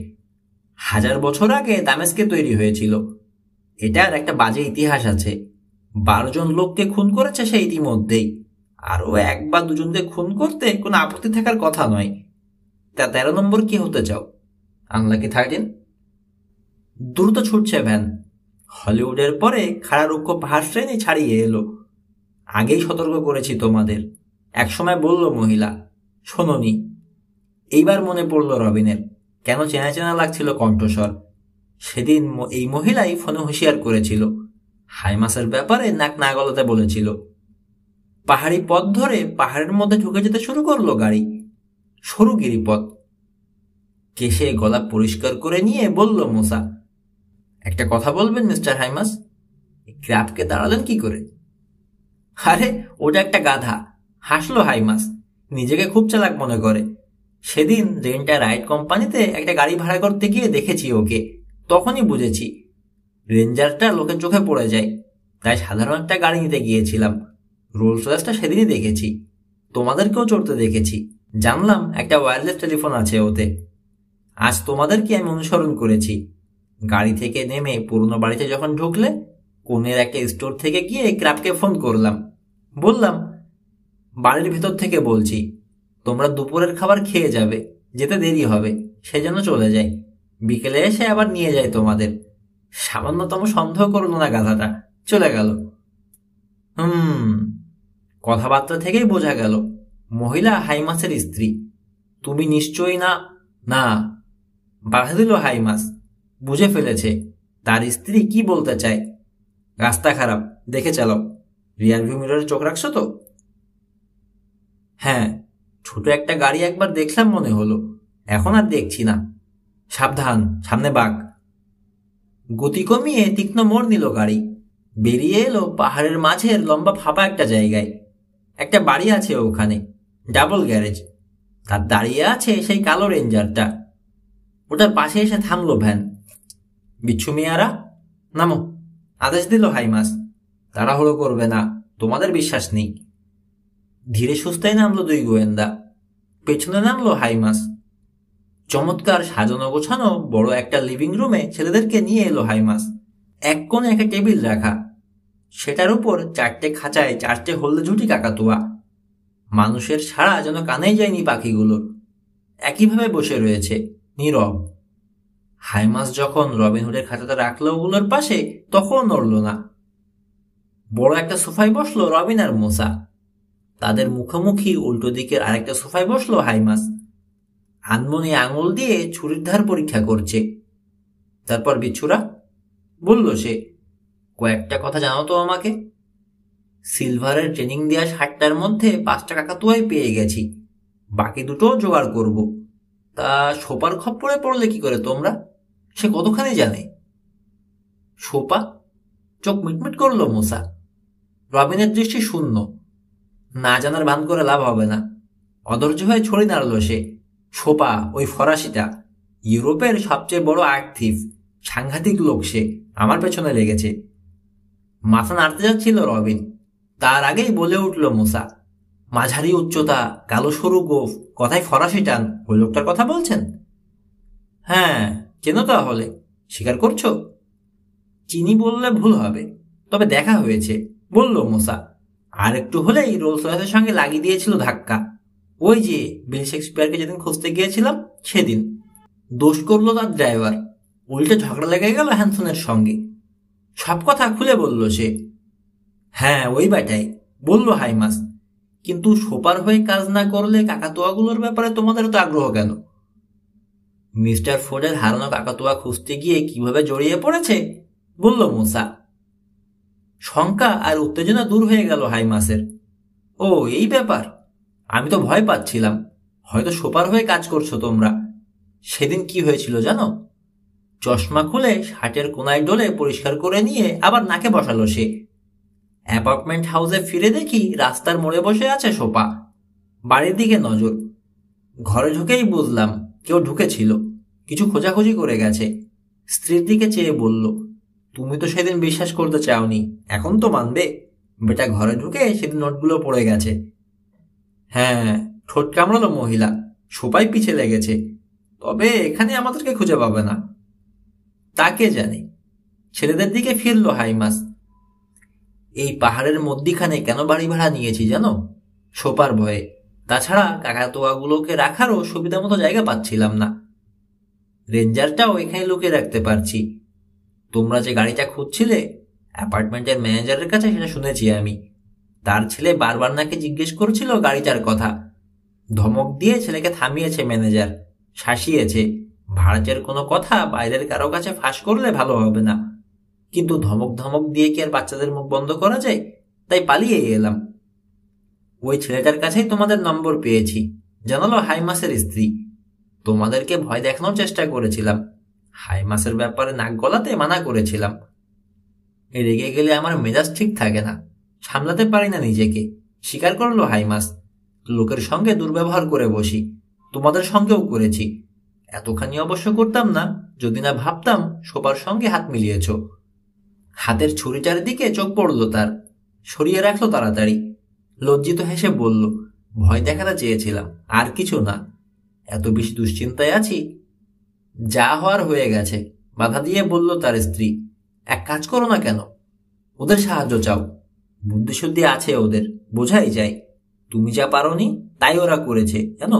1000 বছর আগে দামেস্কে তৈরি হয়েছিল। এটার একটা বাজে ইতিহাস আছে। 12 জন লোককে খুন করেছে সে ইতিমধ্যেই। আরও 1 বা 2 জনকে খুন করতে কোনো আপত্তি থাকার কথা নয়। তা 13 নম্বর কি হতে চাও? আনলাকি 13। দ্রুত ছুটছে ভ্যান। হলিউডের পরে খাড়ারুক্ষ পাহাড় শ্রেণী ছাড়িয়ে এলো। আগেই সতর্ক করেছি তোমাদের, একসময় বলল মহিলা, শোনোনি। এইবার মনে পড়ল রবিনের, কেন চেনা চেনা লাগছিল কণ্ঠস্বর। সেদিন এই মহিলাই ফোনে হুঁশিয়ার করেছিল, হাইমাসের ব্যাপারে নাক না গলাতে বলেছিল। পাহাড়ি পথ ধরে পাহাড়ের মধ্যে ঢুকে যেতে শুরু করলো গাড়ি। সরু গিরিপথ। কেশে গলা পরিষ্কার করে নিয়ে বলল মুসা, একটা কথা বলবেন মিস্টার হাইমাস? ক্র্যাবকে দাঁড়ালেন কি করে? আরে ওটা একটা গাধা, হাসলো হাইমাস। নিজেকে খুব চালাক মনে করে। সেদিন রেন্টা রাইড কোম্পানিতে একটা গাড়ি ভাড়া করতে গিয়ে দেখেছি ওকে, তখনই বুঝেছি রেঞ্জারটা লোকের চোখে পড়ে যায়। তাই সাধারণ একটা গাড়ি নিতে গিয়েছিলাম। রোলস রয়েসটা সেদিনই দেখেছি। তোমাদেরকেও চড়তে দেখেছি, জানলাম একটা ওয়্যারলেস টেলিফোন আছে ওতে। আজ তোমাদেরকে আমি অনুসরণ করেছি। গাড়ি থেকে নেমে পুরনো বাড়িতে যখন ঢুকলে, কোণের একটা স্টোর থেকে গিয়ে ক্র্যাবকে ফোন করলাম। বললাম, বাড়ির ভেতর থেকে বলছি, তোমরা দুপুরের খাবার খেয়ে যাবে, যেতে দেরি হবে, সেজন্য চলে যাই। বিকেলে এসে আবার নিয়ে যায় তোমাদের। সামান্যতম সন্দেহ করলো না গাধাটা, চলে গেল। কথাবার্তা থেকেই বোঝা গেল মহিলা হাইমাসের স্ত্রী। তুমি নিশ্চয়ই না? না, বাধা দিল হাইমাস। বুঝে ফেলেছে তার স্ত্রী কি বলতে চায়। রাস্তা খারাপ, দেখে চালাও। রিয়ারভিউ মিররে চোখ রাখছো তো? হ্যাঁ, ছোট একটা গাড়ি একবার দেখলাম মনে হলো, এখন আর দেখছি না। সাবধান, সামনে বাঘ। গতি কমিয়ে তীক্ষ্ণ মোড় নিল গাড়ি। বেরিয়ে এলো পাহাড়ের মাঝের লম্বা ফাঁপা একটা জায়গায়। একটা বাড়ি আছে ওখানে, ডাবল গ্যারেজ। তার দাঁড়িয়ে আছে সেই কালো রেঞ্জারটা। ওটার পাশে এসে থামলো ভ্যান। বিচ্ছু মিয়ারা, নামো, আদেশ দিল হাইমাস। তাড়াহুড়ো করবে না, তোমাদের বিশ্বাস নেই। ধীরে সুস্থেই নামলো দুই গোয়েন্দা। পেছনে নামলো হাইমাস। চমৎকার সাজানো গোছানো বড় একটা লিভিং রুমে ছেলেদেরকে নিয়ে এলো হাইমাস। এক কোণে একটা টেবিল রাখা, সেটার উপর 4টে খাঁচায় 4টে হলদে ঝুটি কাকাতুয়া। মানুষের সাড়া যেন কানেই যায়নি পাখিগুলোর, একইভাবে বসে রয়েছে নীরব। হাইমাস যখন রবিনহুডের খাঁচাটা রাখলো ওগুলোর পাশে, তখন নড়ল না। বড় একটা সোফায় বসলো রবিন আর মুসা। তাদের মুখোমুখি উল্টো দিকের আরেকটা সোফায় বসলো হাইমাস। আনমনে আঙুল দিয়ে ছুরির ধার পরীক্ষা করছে। তারপর, বিচ্ছুরা, বলল সে, কয়েকটা কথা জানো তো আমাকে? সিলভারের ট্রেনিং দেওয়া 60টার মধ্যে 5টা কাকাতুয়াই পেয়ে গেছি, বাকি দুটোও জোগাড় করব। তা সোপার খপ্পরে পড়লে কি করে তোমরা? সে কতখানি জানে? সোপা? চোখ মিটমিট করলো মুসা। রবিনের দৃষ্টি শূন্য। না জানার ভান করে লাভ হবে না। অধৈর্য হয়ে ছড়ি নাড়ল সে। সোপা, ওই ফরাসিটা, ইউরোপের সবচেয়ে বড় আর্ট থিফ। সাংঘাতিক লোক সে, আমার পেছনে লেগেছে। মাথা নাড়তে যাচ্ছিল রবিন, তার আগেই বলে উঠল মুসা, মাঝারি উচ্চতা, কালো সরু গোফ, কথায় ফরাসি টান, ওই লোকটার কথা বলছেন? হ্যাঁ, চেনো তাহলে? স্বীকার করছো? চিনি বললে ভুল হবে, তবে দেখা হয়েছে, বলল মুসা। আর একটু হলেই রোলস রয়েসের সঙ্গে লাগিয়ে দিয়েছিল ধাক্কা। ওই যে বিল শেক্সপিয়ারকে যেদিন খুঁজতে গিয়েছিলাম সেদিন। দোষ করলো তার ড্রাইভার। উল্টে ঝগড়া লেগে গেল হ্যানসনের সঙ্গে। সব কথা খুলে বলল সে। হ্যাঁ, ওই বেটাই বলল হাইমাস, কিন্তু সোপার হয়ে কাজ না করলে কাকাতুয়াগুলোর ব্যাপারে তোমাদের তো আগ্রহ কেন? মিস্টার ফোর্ডের হারানো কাকাতুয়া খুঁজতে গিয়ে কিভাবে জড়িয়ে পড়েছে বলল মুসা। শঙ্কা আর উত্তেজনা দূর হয়ে গেল হাইমাসের। ও, এই ব্যাপার? আমি তো ভয় পাচ্ছিলাম, হয়তো সোপার হয়ে কাজ করছো তোমরা। সেদিন কি হয়েছিল জানো? চশমা খুলে শার্টের কোনায় ডলে পরিষ্কার করে নিয়ে আবার নাকে বসালো সে। অ্যাপার্টমেন্ট হাউসে ফিরে দেখি রাস্তার মোড়ে বসে আছে সোপা, বাড়ির দিকে নজর। ঘরে ঢুকেই বুঝলাম কেউ ঢুকেছিল, কিছু খোঁজাখুঁজি করে গেছে। স্ত্রীর দিকে চেয়ে বলল, তুমি তো সেদিন বিশ্বাস করতে চাওনি, এখন তো মানবে? বেটা ঘরে ঢুকে সেদিন নোটগুলো পড়ে গেছে। হ্যাঁ, ঠোঁট কামড়ালো মহিলা, সোপাই পিছে লেগেছে। তবে এখানে আমাদেরকে খুঁজে পাবে না। তাকে জানে। ছেলেদের দিকে ফিরল হাইমাস। এই পাহাড়ের মধ্যিখানে কেন বাড়ি ভাড়া নিয়েছি জানো? সোপার ভয়ে। তাছাড়া কাকাতুয়াগুলোকে রাখারও সুবিধা মতো জায়গা পাচ্ছিলাম না। রেঞ্জারটাও এখানে লুকিয়ে রাখতে পারছি। তোমরা যে গাড়িটা খুঁজছিলে, অ্যাপার্টমেন্টের ম্যানেজারের কাছে সেটা শুনেছি আমি। তার ছেলে বারবার নাকি জিজ্ঞেস করছিল গাড়িটার কথা। ধমক দিয়ে ছেলেকে থামিয়েছে ম্যানেজার, শাসিয়েছে ভাড়াটের কোনো কথা বাইরের কারো কাছে ফাঁস করলে ভালো হবে না। কিন্তু ধমক দিয়ে কি আর বাচ্চাদের মুখ বন্ধ করা যায়? তাই পালিয়ে এলাম। ওই ছেলেটার কাছেই তোমাদের নম্বর পেয়েছি, জানালো হাইমাসের স্ত্রী। তোমাদেরকে ভয় দেখানোর চেষ্টা করেছিলাম, হাইমাসের ব্যাপারে নাক গলাতে মানা করেছিলাম। রেগে গেলে আমার মেজাজ ঠিক থাকে না, সামলাতে পারি না নিজেকে, স্বীকার করলো হাইমাস। লোকের সঙ্গে দুর্ব্যবহার করে বসি, তোমাদের সঙ্গেও করেছি। এতখানি অবশ্য করতাম না যদি না ভাবতাম সোপার সঙ্গে হাত মিলিয়েছ। হাতের ছুরিটার দিকে চোখ পড়ল তার, সরিয়ে রাখলো তাড়াতাড়ি। লজ্জিত হেসে বলল, ভয় দেখাতে চেয়েছিলাম, আর কিছু না। এত বেশি দুশ্চিন্তায় আছি। যা হওয়ার হয়ে গেছে, বাধা দিয়ে বলল তার স্ত্রী। এক কাজ করো না কেন, ওদের সাহায্য চাও। বুদ্ধিশুদ্ধি আছে ওদের, বোঝাই যায়। তুমি যা পারোনি তাই ওরা করেছে জানো।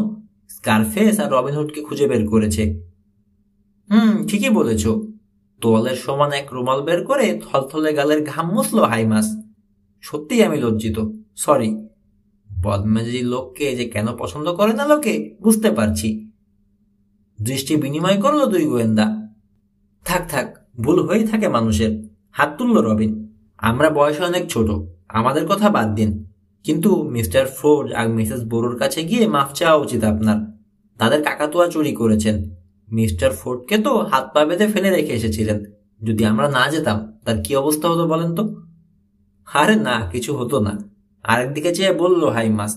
স্কারফেস আর রবিনহুডকে খুঁজে বের করেছে। ঠিকই বলেছ। তোয়ালের সমান এক রুমাল বের করে থলথলে গালের ঘাম মুছল হাইমাস। সত্যিই আমি লজ্জিত, সরি। বদমেজাজি লোককে যে কেন পছন্দ করে না লোকে বুঝতে পারছি। দৃষ্টি বিনিময় করলো দুই গোয়েন্দা। থাক থাক, ভুল হয়েই থাকে মানুষের। হাত তুলল রবিন। আমরা বয়সে অনেক ছোট, আমাদের কথা বাদ দিন। কিন্তু মিস্টার ফোর্ড আর মিসেস বোরোর কাছে গিয়ে মাফ চাওয়া উচিত আপনার। তাদের কাকাতুয়া চুরি করেছেন। মিস্টার ফোর্ডকে তো হাত পা বেঁধে ফেলে রেখে এসেছিলেন। যদি আমরা না যেতাম তার কি অবস্থা হতো বলেন তো? আরে না, কিছু হতো না। আরেকদিকে চেয়ে বলল হাইমাস,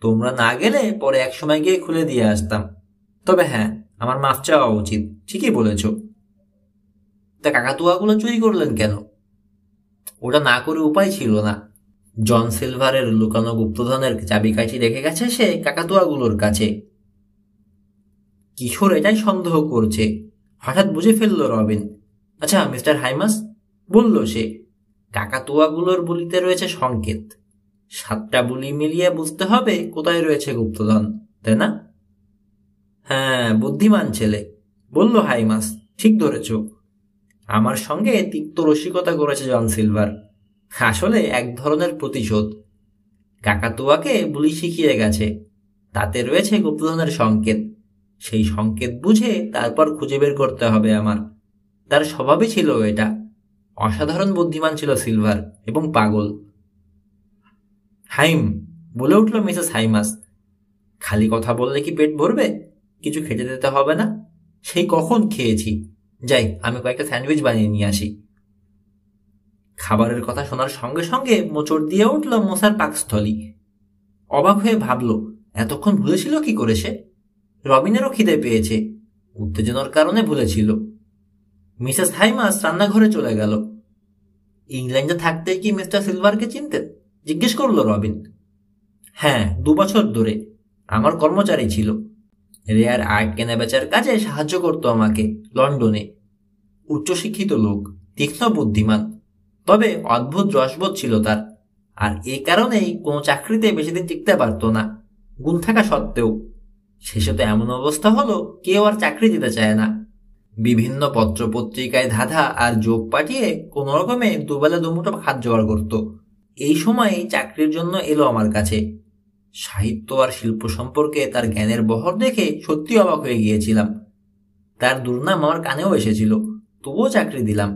তোমরা না গেলে পরে এক সময় গিয়ে খুলে দিয়ে আসতাম। তবে হ্যাঁ, আমার মাফ চাওয়া উচিত, ঠিকই বলেছ। তা কাকাতুয়াগুলো চুরি করলেন কেন? ওটা না করে উপায় ছিল না। জন সিলভারের লুকানো গুপ্তধনের চাবিকাঠি রেখে গেছে সে কাকাতুয়াগুলোর কাছে। কিশোর এটাই সন্দেহ করছে, হঠাৎ বুঝে ফেলল রবিন। আচ্ছা মিস্টার হাইমাস, বলল সে, কাকাতুয়াগুলোর বুলিতে রয়েছে সংকেত। 7টা বুলি মিলিয়ে বুঝতে হবে কোথায় রয়েছে গুপ্তধন, তাই না? হ্যাঁ, বুদ্ধিমান ছেলে, বলল হাইমাস। ঠিক ধরেছ। আমার সঙ্গে তিক্ত রসিকতা করেছে জন সিলভার। আসলে এক ধরনের প্রতিশোধ। কাকাতুয়াকে বুলি শিখিয়ে গেছে, তাতে রয়েছে গুপ্তধনের সংকেত। সেই সংকেত বুঝে তারপর খুঁজে বের করতে হবে আমার। তার স্বভাবই ছিল এটা। অসাধারণ বুদ্ধিমান ছিল সিলভার, এবং পাগল। হাইম, বলে উঠল মিসেস হাইমাস। খালি কথা বললে কি পেট ভরবে? কিছু খেতে দিতে হবে না? সেই কখন খেয়েছি। যাই, আমি কয়েকটা স্যান্ডউইচ বানিয়ে নিয়ে আসি। খাবারের কথা শোনার সঙ্গে সঙ্গে মোচড় দিয়ে উঠল মশার পাকস্থলী। অবাক হয়ে ভাবল, এতক্ষণ ভুলেছিল কি করে সে? রবিনেরও খিদে পেয়েছে, উত্তেজনার কারণে ভুলেছিল। মিসেস হাইমাস রান্নাঘরে চলে গেল। ইংল্যান্ডে থাকতে কি মিস্টার সিলভারকে চিনতেন? জিজ্ঞেস করল রবিন। হ্যাঁ, 2 বছর ধরে আমার কর্মচারী ছিল। রেয়ার আর্ট কেনা বেচার কাজে সাহায্য করত আমাকে লন্ডনে। উচ্চশিক্ষিত লোক, তীক্ষ্ণ বুদ্ধিমান, তবে অদ্ভুত রসবোধ ছিল তার। আর এই কারণেই কোনো চাকরিতে বেশি দিন টিকতে পারত না, গুণ থাকা সত্ত্বেও। শেষে তো এমন অবস্থা হলো কেউ আর চাকরি দিতে চায় না। বিভিন্ন পত্রপত্রিকায় ধাঁধা আর যোগ পাঠিয়ে কোনো রকমে দুবেলা দুমুঠো ভাত জোগাড় করত। এই সময় চাকরির জন্য এলো আমার কাছে। সাহিত্য আর শিল্প সম্পর্কে তার জ্ঞানের বহর দেখে সত্যি অবাক হয়ে গিয়েছিলাম। তার দুর্নাম আমার কানেও এসেছিল, তবুও চাকরি দিলাম।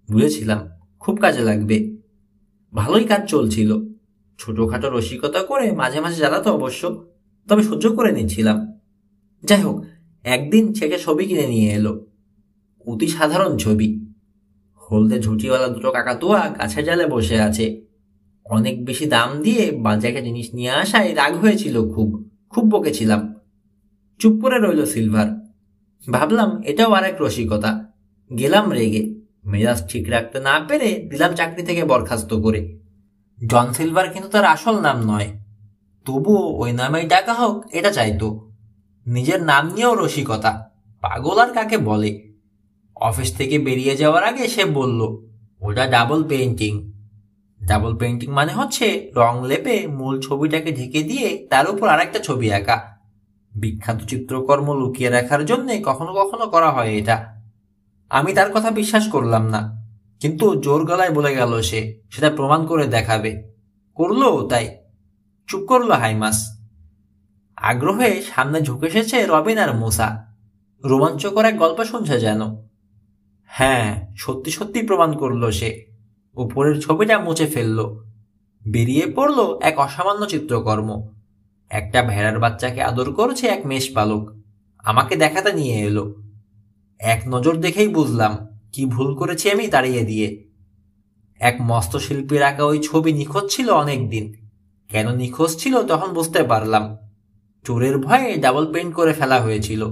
বুঝেছিলাম খুব কাজে লাগবে। ভালোই কাজ চলছিল। ছোটখাটো রসিকতা করে মাঝে মাঝে জ্বালাতো অবশ্য, তবে সহ্য করে নিচ্ছিলাম। যাই হোক, একদিন ছেকে ছবি কিনে নিয়ে এলো। অতি সাধারণ ছবি। হলদে ঝুঁটিওয়ালা দুটো কাকাতুয়া গাছের জালে বসে আছে। অনেক বেশি দাম দিয়ে বাজে একটা জিনিস নিয়ে আসায় রাগ হয়েছিল, খুব খুব বকেছিলাম। চুপ করে রইল সিলভার। ভাবলাম এটাও আর এক রসিকতা। গেলাম রেগে। মেজাজ ঠিক রাখতে না পেরে দিলাম চাকরি থেকে বরখাস্ত করে। জন সিলভার কিন্তু তার আসল নাম নয়, তবুও ওই নামেই ডাকা হোক এটা চাইতো। নিজের নাম নিয়েও রসিকতা, পাগল আর কাকে বলে। অফিস থেকে বেরিয়ে যাওয়ার আগে সে বলল, ওটা ডাবল পেইন্টিং। ডাবল পেইন্টিং মানে হচ্ছে রং লেপে মূল ছবিটাকে ঢেকে দিয়ে তার উপর আরেকটা ছবি আঁকা। বিখ্যাত চিত্রকর্ম লুকিয়ে রাখার জন্য কখনো কখনো করা হয় এটা। আমি তার কথা বিশ্বাস করলাম না, কিন্তু জোর গলায় বলে গেল সে সেটা প্রমাণ করে দেখাবে। করলো তাই। চুপ করলো হাইমাস। আগ্রহে সামনে ঝুঁকে এসেছে রবিন আর মুসা। রোমাঞ্চকর এক গল্প শুনছে যেন। হ্যাঁ, সত্যি সত্যি প্রমাণ করলো সে। উপরের ছবিটা মুছে ফেলল। বেরিয়ে পড়ল এক অসামান্য চিত্রকর্ম। একটা ভেড়ার বাচ্চাকে আদর করছে এক মেষপালক। আমাকে দেখাতে নিয়ে এলো। এক নজর দেখেই বুঝলাম কি ভুল করেছি আমি তাড়িয়ে দিয়ে। এক মস্ত শিল্পীর আঁকা ওই ছবি নিখোঁজ ছিল অনেক দিন। কেন নিখোঁজ ছিল তখন বুঝতে পারলাম। চোরের ভয়ে ডাবল পেইন্ট করে ফেলা হয়েছিল।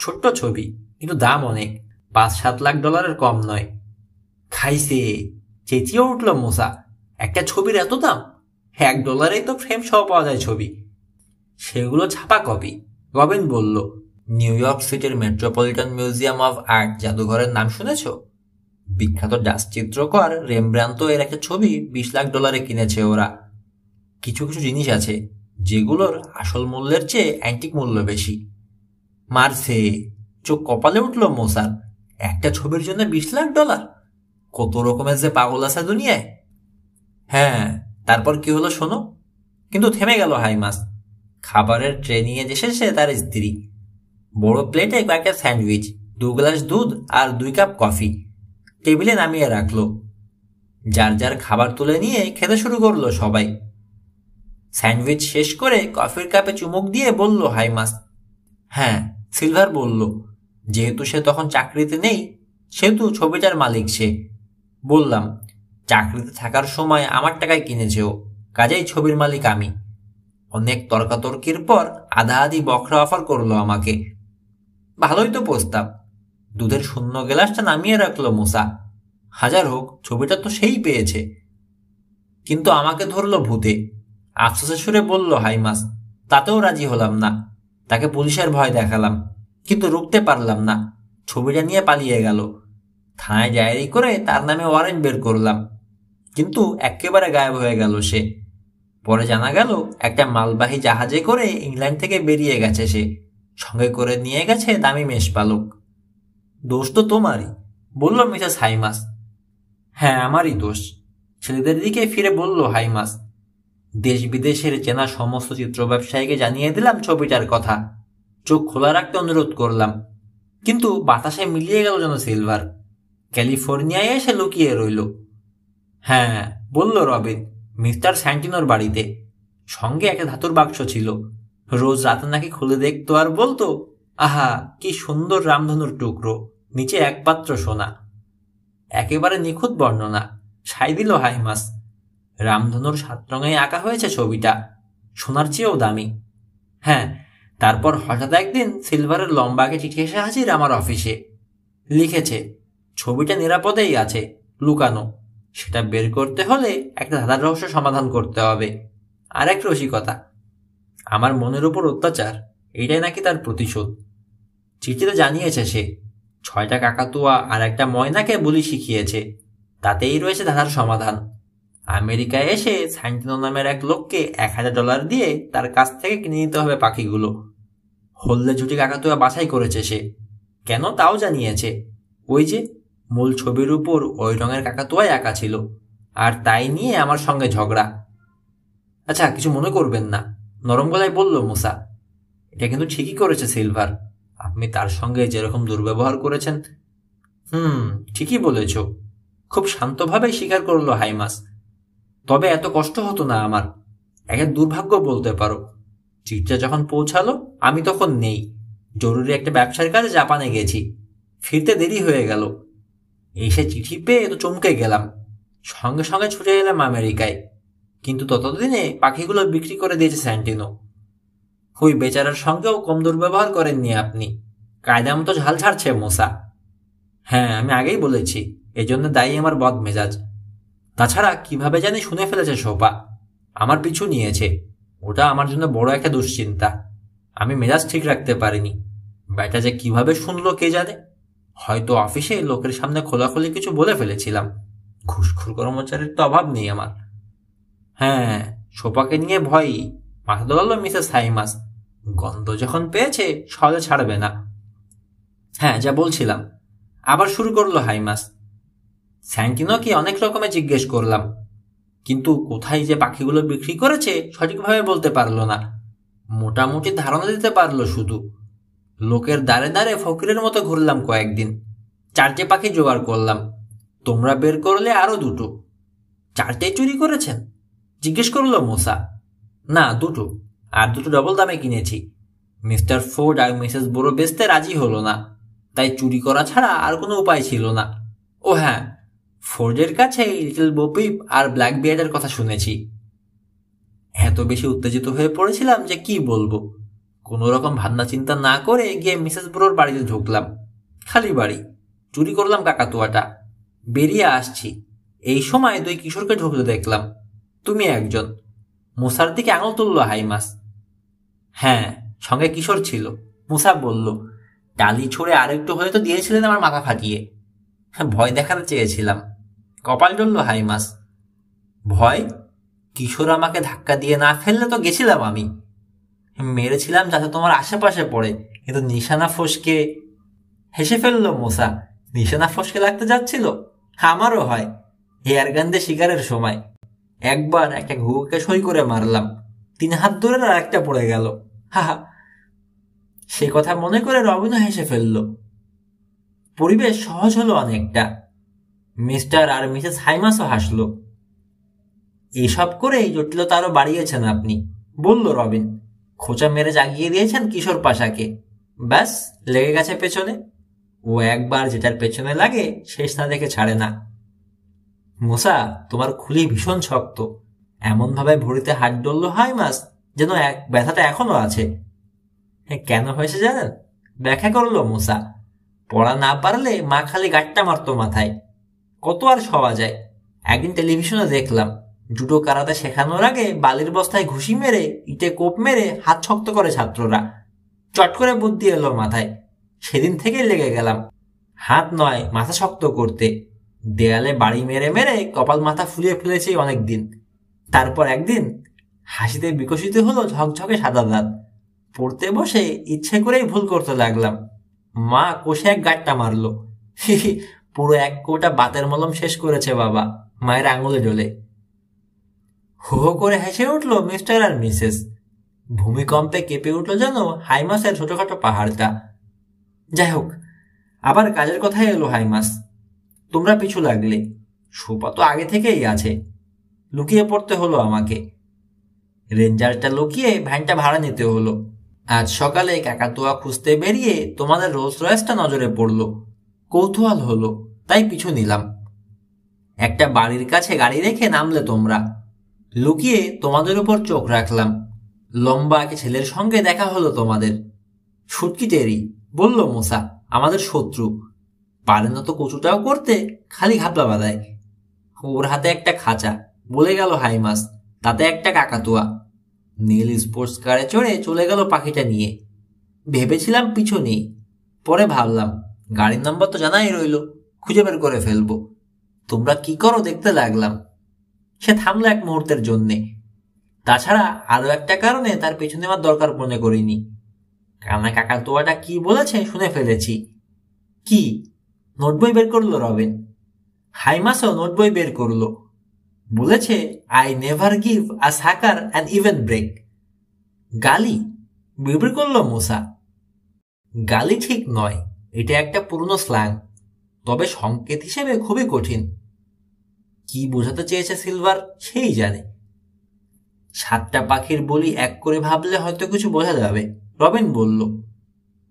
ছোট্ট ছবি, কিন্তু দাম অনেক, $5-7 লাখ কম নয়। খাইছে, চেঁচিয়ে উঠল মুসা। একটা ছবির এত দাম? $1 তো ফ্রেম সহ পাওয়া যায় ছবি। সেগুলো ছাপা কপি, রবিন বলল। নিউ ইয়র্ক সিটির মেট্রোপলিটন মিউজিয়াম অফ আর্ট জাদুঘরের নাম শুনেছ? বিখ্যাত ডাচ চিত্রকর রেমব্রান্তো এর একটা ছবি $20 লাখ কিনেছে ওরা। কিছু কিছু জিনিস আছে যেগুলোর আসল মূল্যের চেয়ে অ্যান্টিক মূল্য বেশি। মারছে। চোখ কপালে উঠল মোসার। একটা ছবির জন্য $20 লাখ? কত রকমের যে পাগল আছে দুনিয়ায়। হ্যাঁ, তারপর কি হলো শোনো। কিন্তু থেমে গেল হাইমাস। খাবারের ট্রে নিয়ে এসেছে তার স্ত্রী। বড় প্লেটে কয়েকটা স্যান্ডউইচ, 2 গ্লাস দুধ আর 2 কাপ কফি টেবিলে নামিয়ে রাখলো। যার যার খাবার তুলে নিয়ে খেতে শুরু করলো সবাই। স্যান্ডউইচ শেষ করে কফির কাপে চুমুক দিয়ে বলল হাইমাস। হ্যাঁ, সিলভার বলল, যেহেতু সে তখন চাকরিতে নেই সেহেতু ছবিটার মালিক সে। বললাম, চাকরিতে থাকার সময় আমার টাকায় কিনেছে ও, কাজেই ছবির মালিক আমি। অনেক তর্কাতর্কির পর আধা আধি বখরা অফার করলো আমাকে। ভালোই তো প্রস্তাব। দুধের শূন্য গ্লাসটা নামিয়ে রাখলো মুসা। হাজার হোক, ছবিটা তো সেই পেয়েছে। কিন্তু আমাকে ধরলো ভূতে। আফসোসের সুরে বলল হাইমাস। তাতেও রাজি হলাম না। তাকে পুলিশের ভয় দেখালাম, কিন্তু রুখতে পারলাম না। ছবিটা নিয়ে পালিয়ে গেল। থানায় ডায়েরি করে তার নামে ওয়ারেন্ট বের করলাম, কিন্তু একেবারে গায়েব হয়ে গেল সে। পরে জানা গেল একটা মালবাহী জাহাজে করে ইংল্যান্ড থেকে বেরিয়ে গেছে সে। সঙ্গে করে নিয়ে গেছে দামি মেষপালক। দোষ তো তোমারই, বলল মিসেস হাইমাস। হ্যাঁ, আমারই দোষ। ছেলেদের দিকে ফিরে বলল হাইমাস। দেশ বিদেশের চেনা সমস্ত চিত্র ব্যবসায়ীকে জানিয়ে দিলাম ছবিটার কথা। চোখ খোলা রাখতে অনুরোধ করলাম, কিন্তু বাতাসে মিলিয়ে গেল যেন সিলভার। ক্যালিফোর্নিয়ায় এসে লুকিয়ে রইল। হ্যাঁ, বলল রবিন, মিস্টার স্যান্টিনোর বাড়িতে। সঙ্গে একটা ধাতুর বাক্স ছিল। রোজ রাতে নাকি খুলে দেখতো আর বলতো, আহা কি সুন্দর রামধনুর টুকরো, নিচে একপাত্র সোনা। একেবারে নিখুঁত বর্ণনা, সাই দিল হাইমাস। রামধনুর 7 রঙে আঁকা হয়েছে ছবিটা, সোনার চেয়েও দামি। হ্যাঁ, তারপর হঠাৎ একদিন সিলভারের লম্বাকে চিঠি এসে হাজির আমার অফিসে। লিখেছে, ছবিটা নিরাপদেই আছে, লুকানো। সেটা বের করতে হলে একটা ধাঁধার রহস্য সমাধান করতে হবে। আর এক রসিকতা, আমার মনের উপর অত্যাচার, এটাই নাকি তার প্রতিশোধ। চিঠিতে জানিয়েছে সে 6টা কাকাতুয়া আর একটা ময়নাকে বুলি শিখিয়েছে, তাতেই রয়েছে ধাঁধার সমাধান। আমেরিকায় এসে স্যান্টিনো নামের এক লোককে $1000 দিয়ে তার কাছ থেকে কিনে নিতে হবে পাখিগুলো। হলদে ঝুটি কাকাতুয়া বাছাই করেছে সে, কেন তাও জানিয়েছে। ওই যে মূল ছবির উপর ওই রঙের কাকাতুয়াই আঁকা ছিল, আর তাই নিয়ে আমার সঙ্গে ঝগড়া। আচ্ছা, কিছু মনে করবেন না, নরম গলায় বলল মুসা। এটা কিন্তু ঠিকই করেছে সিলভার, আপনি তার সঙ্গে যেরকম দুর্ব্যবহার করেছেন। ঠিকই বলেছ, খুব শান্তভাবে স্বীকার করলো হাইমাস। তবে এত কষ্ট হতো না আমার। একটা দুর্ভাগ্য বলতে পারো। চিঠিটা যখন পৌঁছালো আমি তখন নেই, জরুরি একটা ব্যবসার কাজে জাপানে গেছি, ফিরতে দেরি হয়ে গেল। এসে চিঠি পেয়ে তো চমকে গেলাম, সঙ্গে সঙ্গে ছুটে এলাম আমেরিকায়। কিন্তু ততদিনে পাখিগুলো বিক্রি করে দিয়েছে স্যান্টিনো। ওই বেচারার সঙ্গেও কম দুর্ব্যবহার করেননি আপনি, কায়দা মতো ঝাল ছাড়ছে মোসা। হ্যাঁ, আমি আগেই বলেছি, এজন্য দায়ী আমার বদ মেজাজ। তাছাড়া কিভাবে জানি শুনে ফেলেছে সোপা, আমার পিছু নিয়েছে। ওটা আমার জন্য বড় একটা দুশ্চিন্তা। আমি মেজাজ ঠিক রাখতে পারিনি। ব্যাটা যে কিভাবে শুনলো কে জানে। হয়তো অফিসে লোকের সামনে খোলাখুলি কিছু বলে ফেলেছিলাম। ঘুষখোর কর্মচারীর তো অভাব নেই আমার। হ্যাঁ, সোপাকে নিয়ে ভয়ই, মাথা দোলালো মিসেস হাইমাস। গন্ধ যখন পেয়েছে সহজে ছাড়বে না। হ্যাঁ, যা বলছিলাম, আবার শুরু করলো হাইমাস। স্যান্টিনোকে অনেক রকমে জিজ্ঞেস করলাম, কিন্তু কোথায় যে পাখিগুলো বিক্রি করেছে সঠিকভাবে বলতে পারলো না। মোটামুটি ধারণা দিতে পারলো শুধু। লোকের দ্বারে দ্বারে ফকিরের মতো ঘুরলাম কয়েকদিন, 4টে পাখি জোগাড় করলাম। তোমরা বের করলে আরো 2টো। 4টে চুরি করেছেন জিজ্ঞেস করলো মোসা। না, 2টো, আর 2টো ডবল দামে কিনেছি। মিস্টার ফোর্ড আর মিসেস বোরো বেচতে রাজি হলো না, তাই চুরি করা ছাড়া আর কোনো উপায় ছিল না। ও হ্যাঁ, ফোর্ডের কাছে লিটল বোপিপ আর ব্ল্যাক বিয়ার্ডের কথা শুনেছি। এত বেশি উত্তেজিত হয়ে পড়েছিলাম যে কি বলবো। কোনো রকম ভাবনা চিন্তা না করে গিয়ে মিসেস বোরোর বাড়িতে ঢুকলাম। খালি বাড়ি, চুরি করলাম কাকাতুয়াটা। বেরিয়ে আসছি, এই সময় 2 কিশোরকে ঢুকতে দেখলাম। তুমি একজন। মুসার দিকে আঙুল তুলল হাইমাস। হ্যাঁ, সঙ্গে কিশোর ছিল। মুসা বলল, টালি ছুঁড়ে আরেকটু হলে তো দিয়েছিলেন আমার মাথা ফাটিয়ে। ভয় দেখাতে চেয়েছিলাম। কপাল জ্বলল হাইমাস। ভয়? কিশোর আমাকে ধাক্কা দিয়ে না ফেললে তো গেছিলাম আমি। মেরেছিলাম যাতে তোমার আশেপাশে পড়ে, কিন্তু নিশানা ফসকে। হেসে ফেললো মোসা। নিশানা ফসকে লাগতে যাচ্ছিল? আমারও হয়, হেয়ার গান দিয়ে শিকারের সময়। একবার একটা ঘুঘুকে সই করে মারলাম, 3 হাত দূরে আর একটা পড়ে গেল। হা, সে কথা মনে করে রবিনও হেসে ফেলল। পরিবেশ সহজ হলো অনেকটা। মিস্টার আর মিসেস হাইমাসও হাসল। এইসব করে জটিলতা আরো বাড়িয়েছেন আপনি, বলল রবিন। খোঁচা মেরে জাগিয়ে দিয়েছেন কিশোর পাশাকে। ব্যাস, লেগে গেছে পেছনে। ও একবার যেটার পেছনে লাগে শেষ না দেখে ছাড়ে না। মোসা, তোমার খুলি ভীষণ শক্ত। এমনভাবে ভরিতে হাত ডলল হাইমাস যেন ব্যথাটা এখনো আছে। কেন হয়েছে জানেন? ব্যাখ্যা করলো মোসা। পড়া না পারলে মা খালি গাঁটটা মারতো মাথায়। কত আর সওয়া যায়। একদিন টেলিভিশনে দেখলাম, জুডো কারাতে শেখানোর আগে বালির বস্তায় ঘুষি মেরে, ইটে কোপ মেরে হাত শক্ত করে ছাত্ররা। চট করে বুদ্ধি এলো মাথায়। সেদিন থেকে লেগে গেলাম, হাত নয় মাথা শক্ত করতে। দেয়ালে বাড়ি মেরে মেরে কপাল মাথা ফুলিয়ে ফেলেছি অনেকদিন। তারপর একদিন হাসিতে বিকশিত হলো ঝকঝকে সাদা দাঁত। পড়তে বসে ইচ্ছে করেই ভুল করতে লাগলাম। মা কষে এক গাঁটটা মারলো। পুরো 1 কোটা বাতের মলম শেষ করেছে বাবা মায়ের আঙুলে ডলে। হো হো করে হেসে উঠল মিস্টার আর মিসেস। ভূমিকম্পে কেঁপে উঠল যেন হাইমাসের ছোটখাটো পাহাড়টা। যাই হোক, আবার কাজের কথাই এলো হাইমাস। তোমরা পিছু লাগলে। সোপা তো আগে থেকেই আছে। লুকিয়ে পড়তে হলো আমাকে। রেঞ্জারটা লুকিয়ে ভ্যানটা ভাড়া নিতে হলো। আজ সকালে কাকাতুয়া খুঁজতে বেরিয়ে তোমাদের রোলস রয়েসটা নজরে পড়ল। কৌতূহল হলো, তাই পিছু নিলাম। একটা বাড়ির কাছে গাড়ি রেখে নামলে তোমরা। লুকিয়ে তোমাদের উপর চোখ রাখলাম। লম্বা এক ছেলের সঙ্গে দেখা হলো তোমাদের। সুটকি টেরি, বলল মোসা, আমাদের শত্রু। পারে না তো কচুটাও করতে, খালি ঘাপলা বাঁধায়। ওর হাতে একটা খাঁচা, বলে গেল হাইমাস, তাতে একটা কাকাতুয়া। নীল স্পোর্টস কারে চড়ে চলে গেল পাখিটা নিয়ে। ভেবেছিলাম পিছু নেই, পরে ভাবলাম গাড়ির নম্বর তো জানাই রইল, খুঁজে বের করে ফেলবো। তোমরা কি করো দেখতে লাগলাম। সে থামলো 1 মুহূর্তের জন্যে। তাছাড়া আরো একটা কারণে তার পেছনে আমার দরকার মনে করিনি। কানা কাকাতুয়াটা কি বলেছে শুনে ফেলেছি। কি? নোটবই বের করলো রবিন। হাইমাসও নোটবই বের করলো। বলেছে, I never give a sucker an even break. গালি? বিড়বিড় করলো মুসা। গালি ঠিক নয়, এটা একটা পুরনো স্ল্যাং, তবে সংকেত হিসেবে খুবই কঠিন। কি বোঝাতে চেয়েছে সিলভার সেই জানে। 7টা পাখির বলি এক করে ভাবলে হয়তো কিছু বোঝা যাবে, রবিন বলল।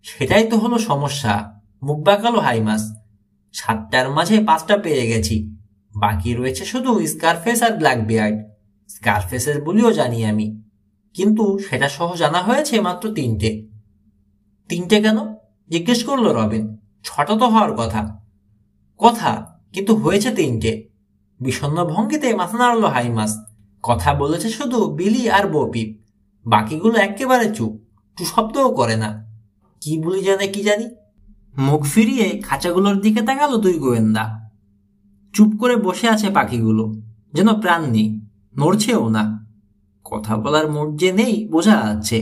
সেটাই তো হলো সমস্যা, মুখ বাঁকালো হাইমাস। 7টার মাঝে 5টা পেয়ে গেছি, বাকি রয়েছে শুধু স্কারফেস আর ব্ল্যাক বিয়ার্ড। স্কারফেসের বলিও জানি আমি, কিন্তু সেটা সহ জানা হয়েছে মাত্র 3টে। 3টে কেন জিজ্ঞেস করলো রবিন। 6টা তো হওয়ার কথা। কথা, কিন্তু হয়েছে 3টে। বিষণ্ণ ভঙ্গিতে মাথা নাড়ল হাইমাস। কথা বলেছে শুধু বিলি আর বপিপ, বাকিগুলো একেবারে চুপ, টু শব্দও করে না। কি বলি জানে কি জানি। মুখ ফিরিয়ে খাঁচাগুলোর দিকে তাকালো 2 গোয়েন্দা। চুপ করে বসে আছে পাখিগুলো, যেন প্রাণ নেই, নড়ছেও না। কথা বলার মুড যে নেই বোঝা যাচ্ছে।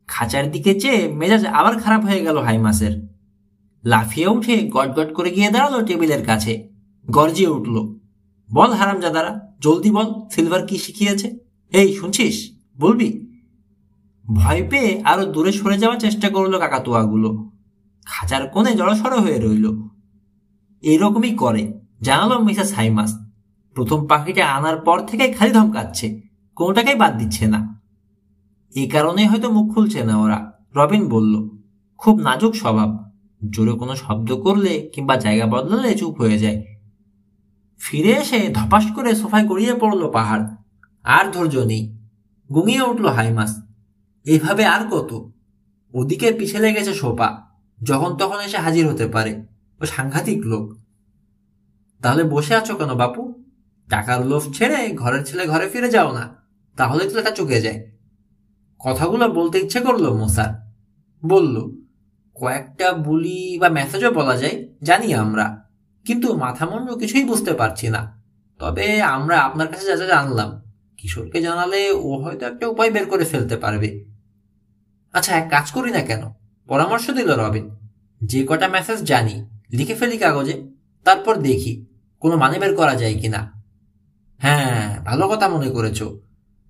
খাঁচার দিকে চেয়ে মেজাজ আবার খারাপ হয়ে গেল হাইমাসের। লাফিয়ে উঠে গটগট করে গিয়ে দাঁড়ালো টেবিলের কাছে, গর্জিয়ে উঠল, বল হারামজাদারা, জলদি বল সিলভার কি শিখিয়েছে। এই শুনছিস, বলবি? ভয় পেয়ে আরো দূরে সরে যাওয়ার চেষ্টা করলো কাকাতুয়াগুলো। খাঁচার কোণে জড়সড় হয়ে রইল। এইরকমই করে, জানালো মিসেস হাইমাস। প্রথম পাখিটা আনার পর থেকে খালি ধমকাচ্ছে, কোনোটাকেই বাদ দিচ্ছে না। এই কারণেই হয়তো মুখ খুলছে না ওরা, রবিন বলল। খুব নাজুক স্বভাব, জোরে কোনো শব্দ করলে কিংবা জায়গা বদলালে চুপ হয়ে যায়। ফিরে এসে ধপাস করে সোফায় গড়িয়ে পড়ল পাহাড়। আর ধৈর্য নেই, গুঙিয়ে উঠল হাইমাস। এইভাবে আর কত? ওদিকে পিছে লেগেছে সোপা, যখন তখন এসে হাজির হতে পারে। ও সাংঘাতিক লোক। তাহলে বসে আছো কেন বাপু? টাকার লোভ ছেড়ে ঘরের ছেলে ঘরে ফিরে যাও না, তাহলে তো টাকা চুকে যায়। কথাগুলো বলতে ইচ্ছে করলো মোসার। বলল, কয়েকটা বুলি বা মেসেজও বলা যায় জানি আমরা, কিন্তু মাথা মুন্ডু কিছুই বুঝতে পারছি না। তবে আমরা আপনার কাছে যা যা জানলাম, কিশোরকে জানালে ও হয়তো একটা উপায় বের করে ফেলতে পারবে। আচ্ছা, এক কাজ করি না কেন? পরামর্শ দিল রবিন। যে কটা মেসেজ জানি লিখে ফেলি কাগজে, তারপর দেখি কোনো মানে বের করা যায় কিনা। হ্যাঁ, ভালো কথা মনে করেছ।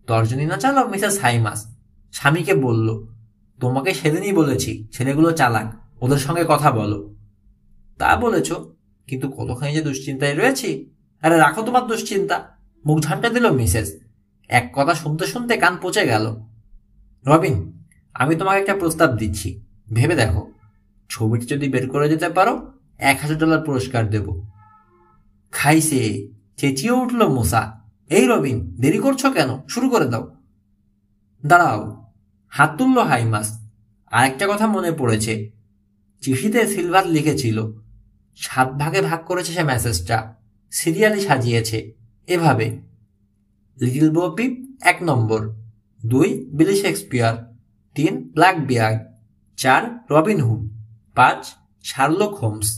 তর্জনী না চালাও মিসেস হাইমাস। স্বামীকে বলল, তোমাকে সেদিনই বলেছি ছেলেগুলো চালাক, ওদের সঙ্গে কথা বলো। তা বলেছ, কিন্তু কতখানি যে দুশ্চিন্তায় রয়েছি। আরে রাখো তোমার দুশ্চিন্তা, মুখ ঝান্টা দিল মিসেস। এক কথা শুনতে শুনতে কান পচে গেল। রবিন, আমি তোমাকে একটা প্রস্তাব দিচ্ছি, ভেবে দেখো। ছবিটি যদি বের করে দিতে পারো, $1000 পুরস্কার দেব। খাইছে, চেঁচিয়ে উঠল মুসা। এই রবিন, দেরি করছো কেন? শুরু করে দাও। দাঁড়াও, হাত তুলল হাইমাস। আরেকটা কথা মনে পড়েছে, চিঠিতে সিলভার লিখেছিল। 7 ভাগে ভাগ করেছে সে মেসেজটা, সিরিয়ালি সাজিয়েছে এভাবে: little Bo পিপ 1 number, 2 Billy Shakespeare, 3 Blackbeard, 4 Robin Hood, 5 Sherlock Holmes,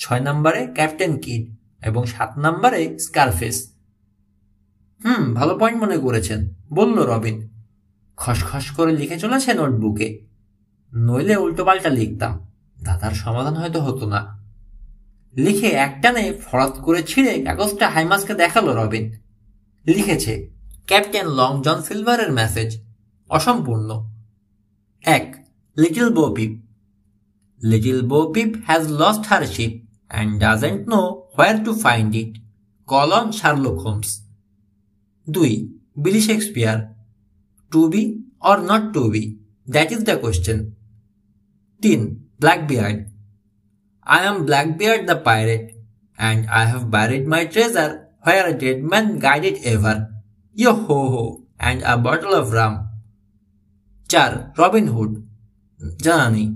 6 নম্বরে ক্যাপ্টেন কিড এবং 7 নম্বরে স্কারফেস। ভালো পয়েন্ট মনে করেছেন, বলল রবিন। খসখস করে লিখে চলেছে নোটবুকে। নইলে উল্টোপাল্টা লিখতাম, দাদার সমাধান হয়তো হতো না। লিখে একটানে ফরাত করে ছিঁড়ে কাগজটা হাইমাসকে দেখালো রবিন। লিখেছে, ক্যাপ্টেন লং জন সিলভারের মেসেজ, অসম্পূর্ণ। 1. Little Bo Peep. Little Bo Peep has lost her sheep and doesn't know where to find it. Call on Sherlock Holmes. 2. Billy Shakespeare. To be or not to be, that is the question. 3. Blackbeard. I am Blackbeard the pirate, and I have buried my treasure where a dead man guided ever. Yo-ho-ho, and a bottle of rum. 4. Robin Hood. জানা নেই।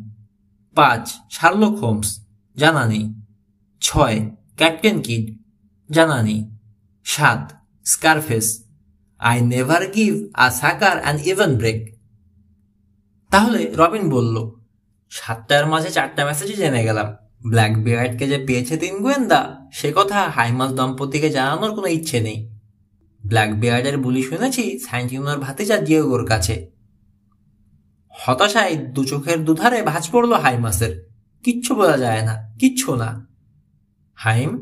5. Sherlock Holmes. জানা নেই। 6. Captain Kidd. জানা নেই। 7. স্কারফেস। I never give a sucker an even break. তাহলে রবিন বলল, 7টার মাঝে 4টা মেসেজই জেনে গেলাম। ব্ল্যাক বিয়ার্ডকে যে পেয়েছে 3 গোয়েন্দা, সে কথা হাইমাস দম্পতিকে জানানোর কোনো ইচ্ছে নেই। ব্ল্যাক বিয়ার্ডের বুলি শুনেছি সাইন্টিনোর ভাতিজা ডিয়েগোর কাছে। হতাশায় 2 চোখের দুধারে ভাঁজ পড়ল হাইমাসের। কিচ্ছু বোঝা যায় না, কিচ্ছু না। হাইম,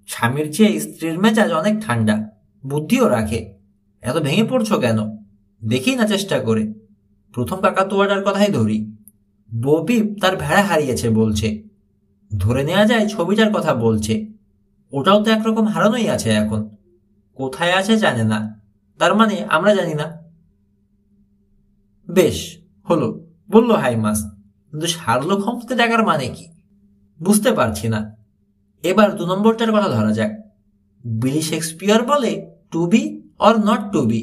স্বামীর চেয়ে স্ত্রীর মেজাজ অনেক ঠান্ডা, বুদ্ধিও রাখে। এত ভেঙে পড়ছো কেন? দেখি না চেষ্টা করে। প্রথম কাকাতুয়াটার কথাই ধরি। ববিপ তার ভেড়া হারিয়েছে বলছে। ধরে নেওয়া যায় ছবিটার কথা বলছে। ওটাও তো একরকম হারানোই আছে এখন। কোথায় আছে জানে না, তার মানে আমরা জানি না। বেশ হলো, বলল হাইমাস, কিন্তু শার্লক হোমসকে ডাকার মানে কি? বুঝতে পারছি না। এবার 2 নম্বরটার কথা ধরা যাক। বিলি শেক্সপিয়ার বলে to be or not to be.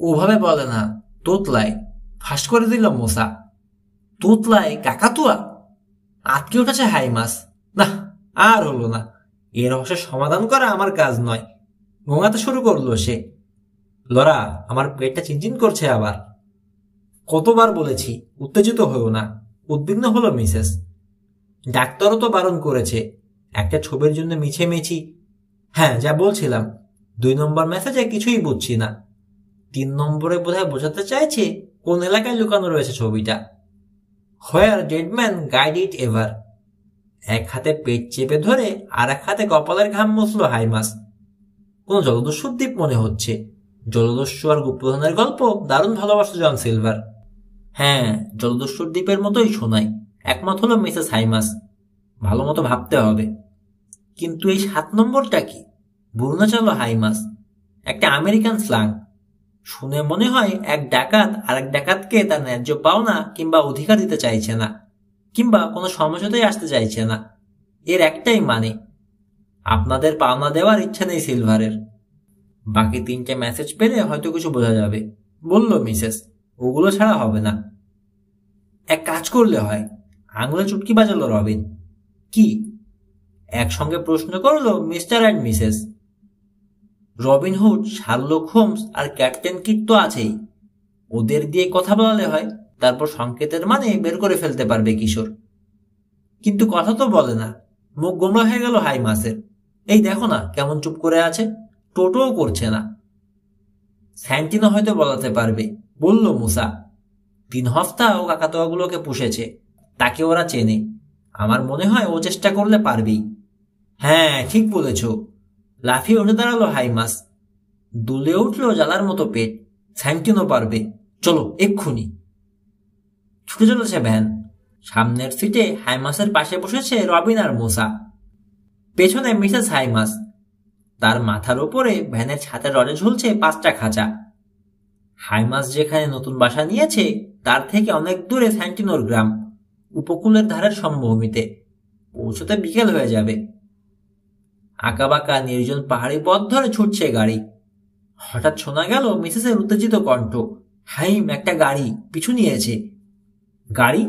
ওভাবে বলে না, তোতলায়। ফাঁস করে দিল মোসা। তোতলায় কাকাতুয়া? আটকে উঠেছে হাইমাস। না, আর হলো না। এর রহস্যের সমাধান করা আমার কাজ নয়। ঘুমাতে শুরু করলো সে। লরা, আমার পেটটা চিনচিন করছে আবার। কতবার বলেছি উত্তেজিত হয়েও না। উদ্বিগ্ন হলো মিসেস। ডাক্তারও তো বারণ করেছে। একটা ছবির জন্য মিছি। হ্যাঁ, যা বলছিলাম, 2 নম্বর মেসেজে কিছুই বুঝছি না। 3 নম্বরে বোধহয় বোঝাতে চাইছে কোন এলাকায় লুকানো রয়েছে ছবিটা। হোয়ার ডেড ম্যান গাইড ইট এভার। এক হাতে পেট চেপে ধরে আর এক হাতে কপালের ঘাম মুছল হাইমাস। কোন জলদস্যুর দ্বীপ মনে হচ্ছে। জলদস্যু আর গুপ্তধনের গল্প দারুণ ভালোবাসত জন সিলভার। হ্যাঁ, জলদস্যুর দ্বীপের মতোই শোনায়, একমত হলো মিসেস হাইমাস। ভালো মতো ভাবতে হবে। কিন্তু এই 7 নম্বরটা কি? বুঝনা চলো হাইমাস। একটা আমেরিকান স্ল্যাং। শুনে মনে হয় এক ডাকাত আরেক ডাকাতকে তার ন্যায্য পাওনা কিংবা অধিকার দিতে চাইছে না, কিংবা কোনো সমঝোতায় আসতে চাইছে না। এর একটাই মানে, আপনাদের পাওনা দেওয়ার ইচ্ছা নেই সিলভারের। বাকি 3টে মেসেজ পেলে হয়তো কিছু বোঝা যাবে, বলল মিসেস। ওগুলো ছাড়া হবে না। এক কাজ করলে হয়। আঙুলে চুটকি বাজালো রবিন। কি? একসঙ্গে প্রশ্ন করলো Mr and Mrs. Robin Hood, Sherlock Holmes আর ক্যাপ্টেন কিড তো আছেই। ওদের দিয়ে কথা বলালে হয়, তারপর সংকেতের মানে বের করে ফেলতে পারবে কিশোর। কিন্তু কথা তো বলে না। মুখ গোমড়া হয়ে গেল হাইমাসের। এই দেখো না কেমন চুপ করে আছে, টোটোও করছে না। স্যান্টিনো হয়তো বলাতে পারবে, বলল মুসা। 3 হপ্তা ও কাকাতোয়াগুলোকে পুষেছে, তাকে ওরা চেনে। আমার মনে হয় ও চেষ্টা করলে পারবেই। হ্যাঁ, ঠিক বলেছ। লাফিয়ে উঠে দাঁড়ালো হাইমাস। দুলে উঠল জ্বালার মতো পেট। স্যান্টিনো পারবে, চলো এক্ষুনি। ছুটে চলেছে ভ্যান। সামনের সিটে হাইমাসের পাশে বসেছে রবিন আর মুসা। পেছনে মিসেস হাইমাস। তার মাথার উপরে ভ্যানের ছাদের রডে ঝুলছে 5টা খাঁচা। হাইমাস যেখানে নতুন বাসা নিয়েছে তার থেকে অনেক দূরে স্যান্টিনোর গ্রাম, উপকূলের ধারের সমভূমিতে। পৌঁছতে বিকেল হয়ে যাবে। আঁকাবাঁকা নির্জন পাহাড়ি পথ ধরে ছুটছে গাড়ি। হঠাৎ শোনা গেল মিসেসের উত্তেজিত কণ্ঠ। হাইম, একটা গাড়ি পিছু নিয়েছে। গাড়ি?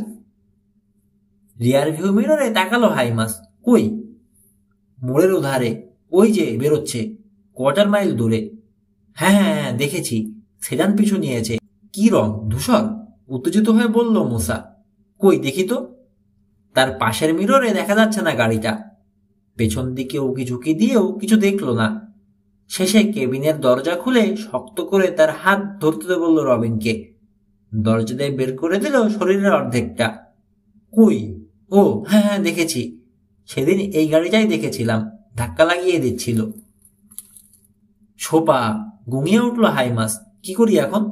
রিয়ার ভিউ মিররে তাকালো হাইমাস। কই? মোড়ের উধারে, ওই যে বেরোচ্ছে, 1/4 মাইল দূরে। হ্যাঁ হ্যাঁ হ্যাঁ, দেখেছি। সেদান পিছু নিয়েছে। কি রং? ধূসর? উত্তেজিত হয়ে বলল মুসা। কই দেখি তো। তার পাশের মিররে দেখা যাচ্ছে না গাড়িটা। পেছন দিকে উকি ঝুঁকি দিয়েও কিছু দেখল না। শেষে কেবিনের দরজা খুলে শক্ত করে তার হাত ধরতে বলল রবিনকে। দরজা দিয়ে বের করে দিল শরীরের অর্ধেকটা। কই? ও হ্যাঁ হ্যাঁ, দেখেছি। সেদিন এই গাড়িটাই দেখেছিলাম, ধাক্কা লাগিয়ে দিচ্ছিল। সোপা, ঘুমিয়ে উঠল হাইমাস। কি করি এখন?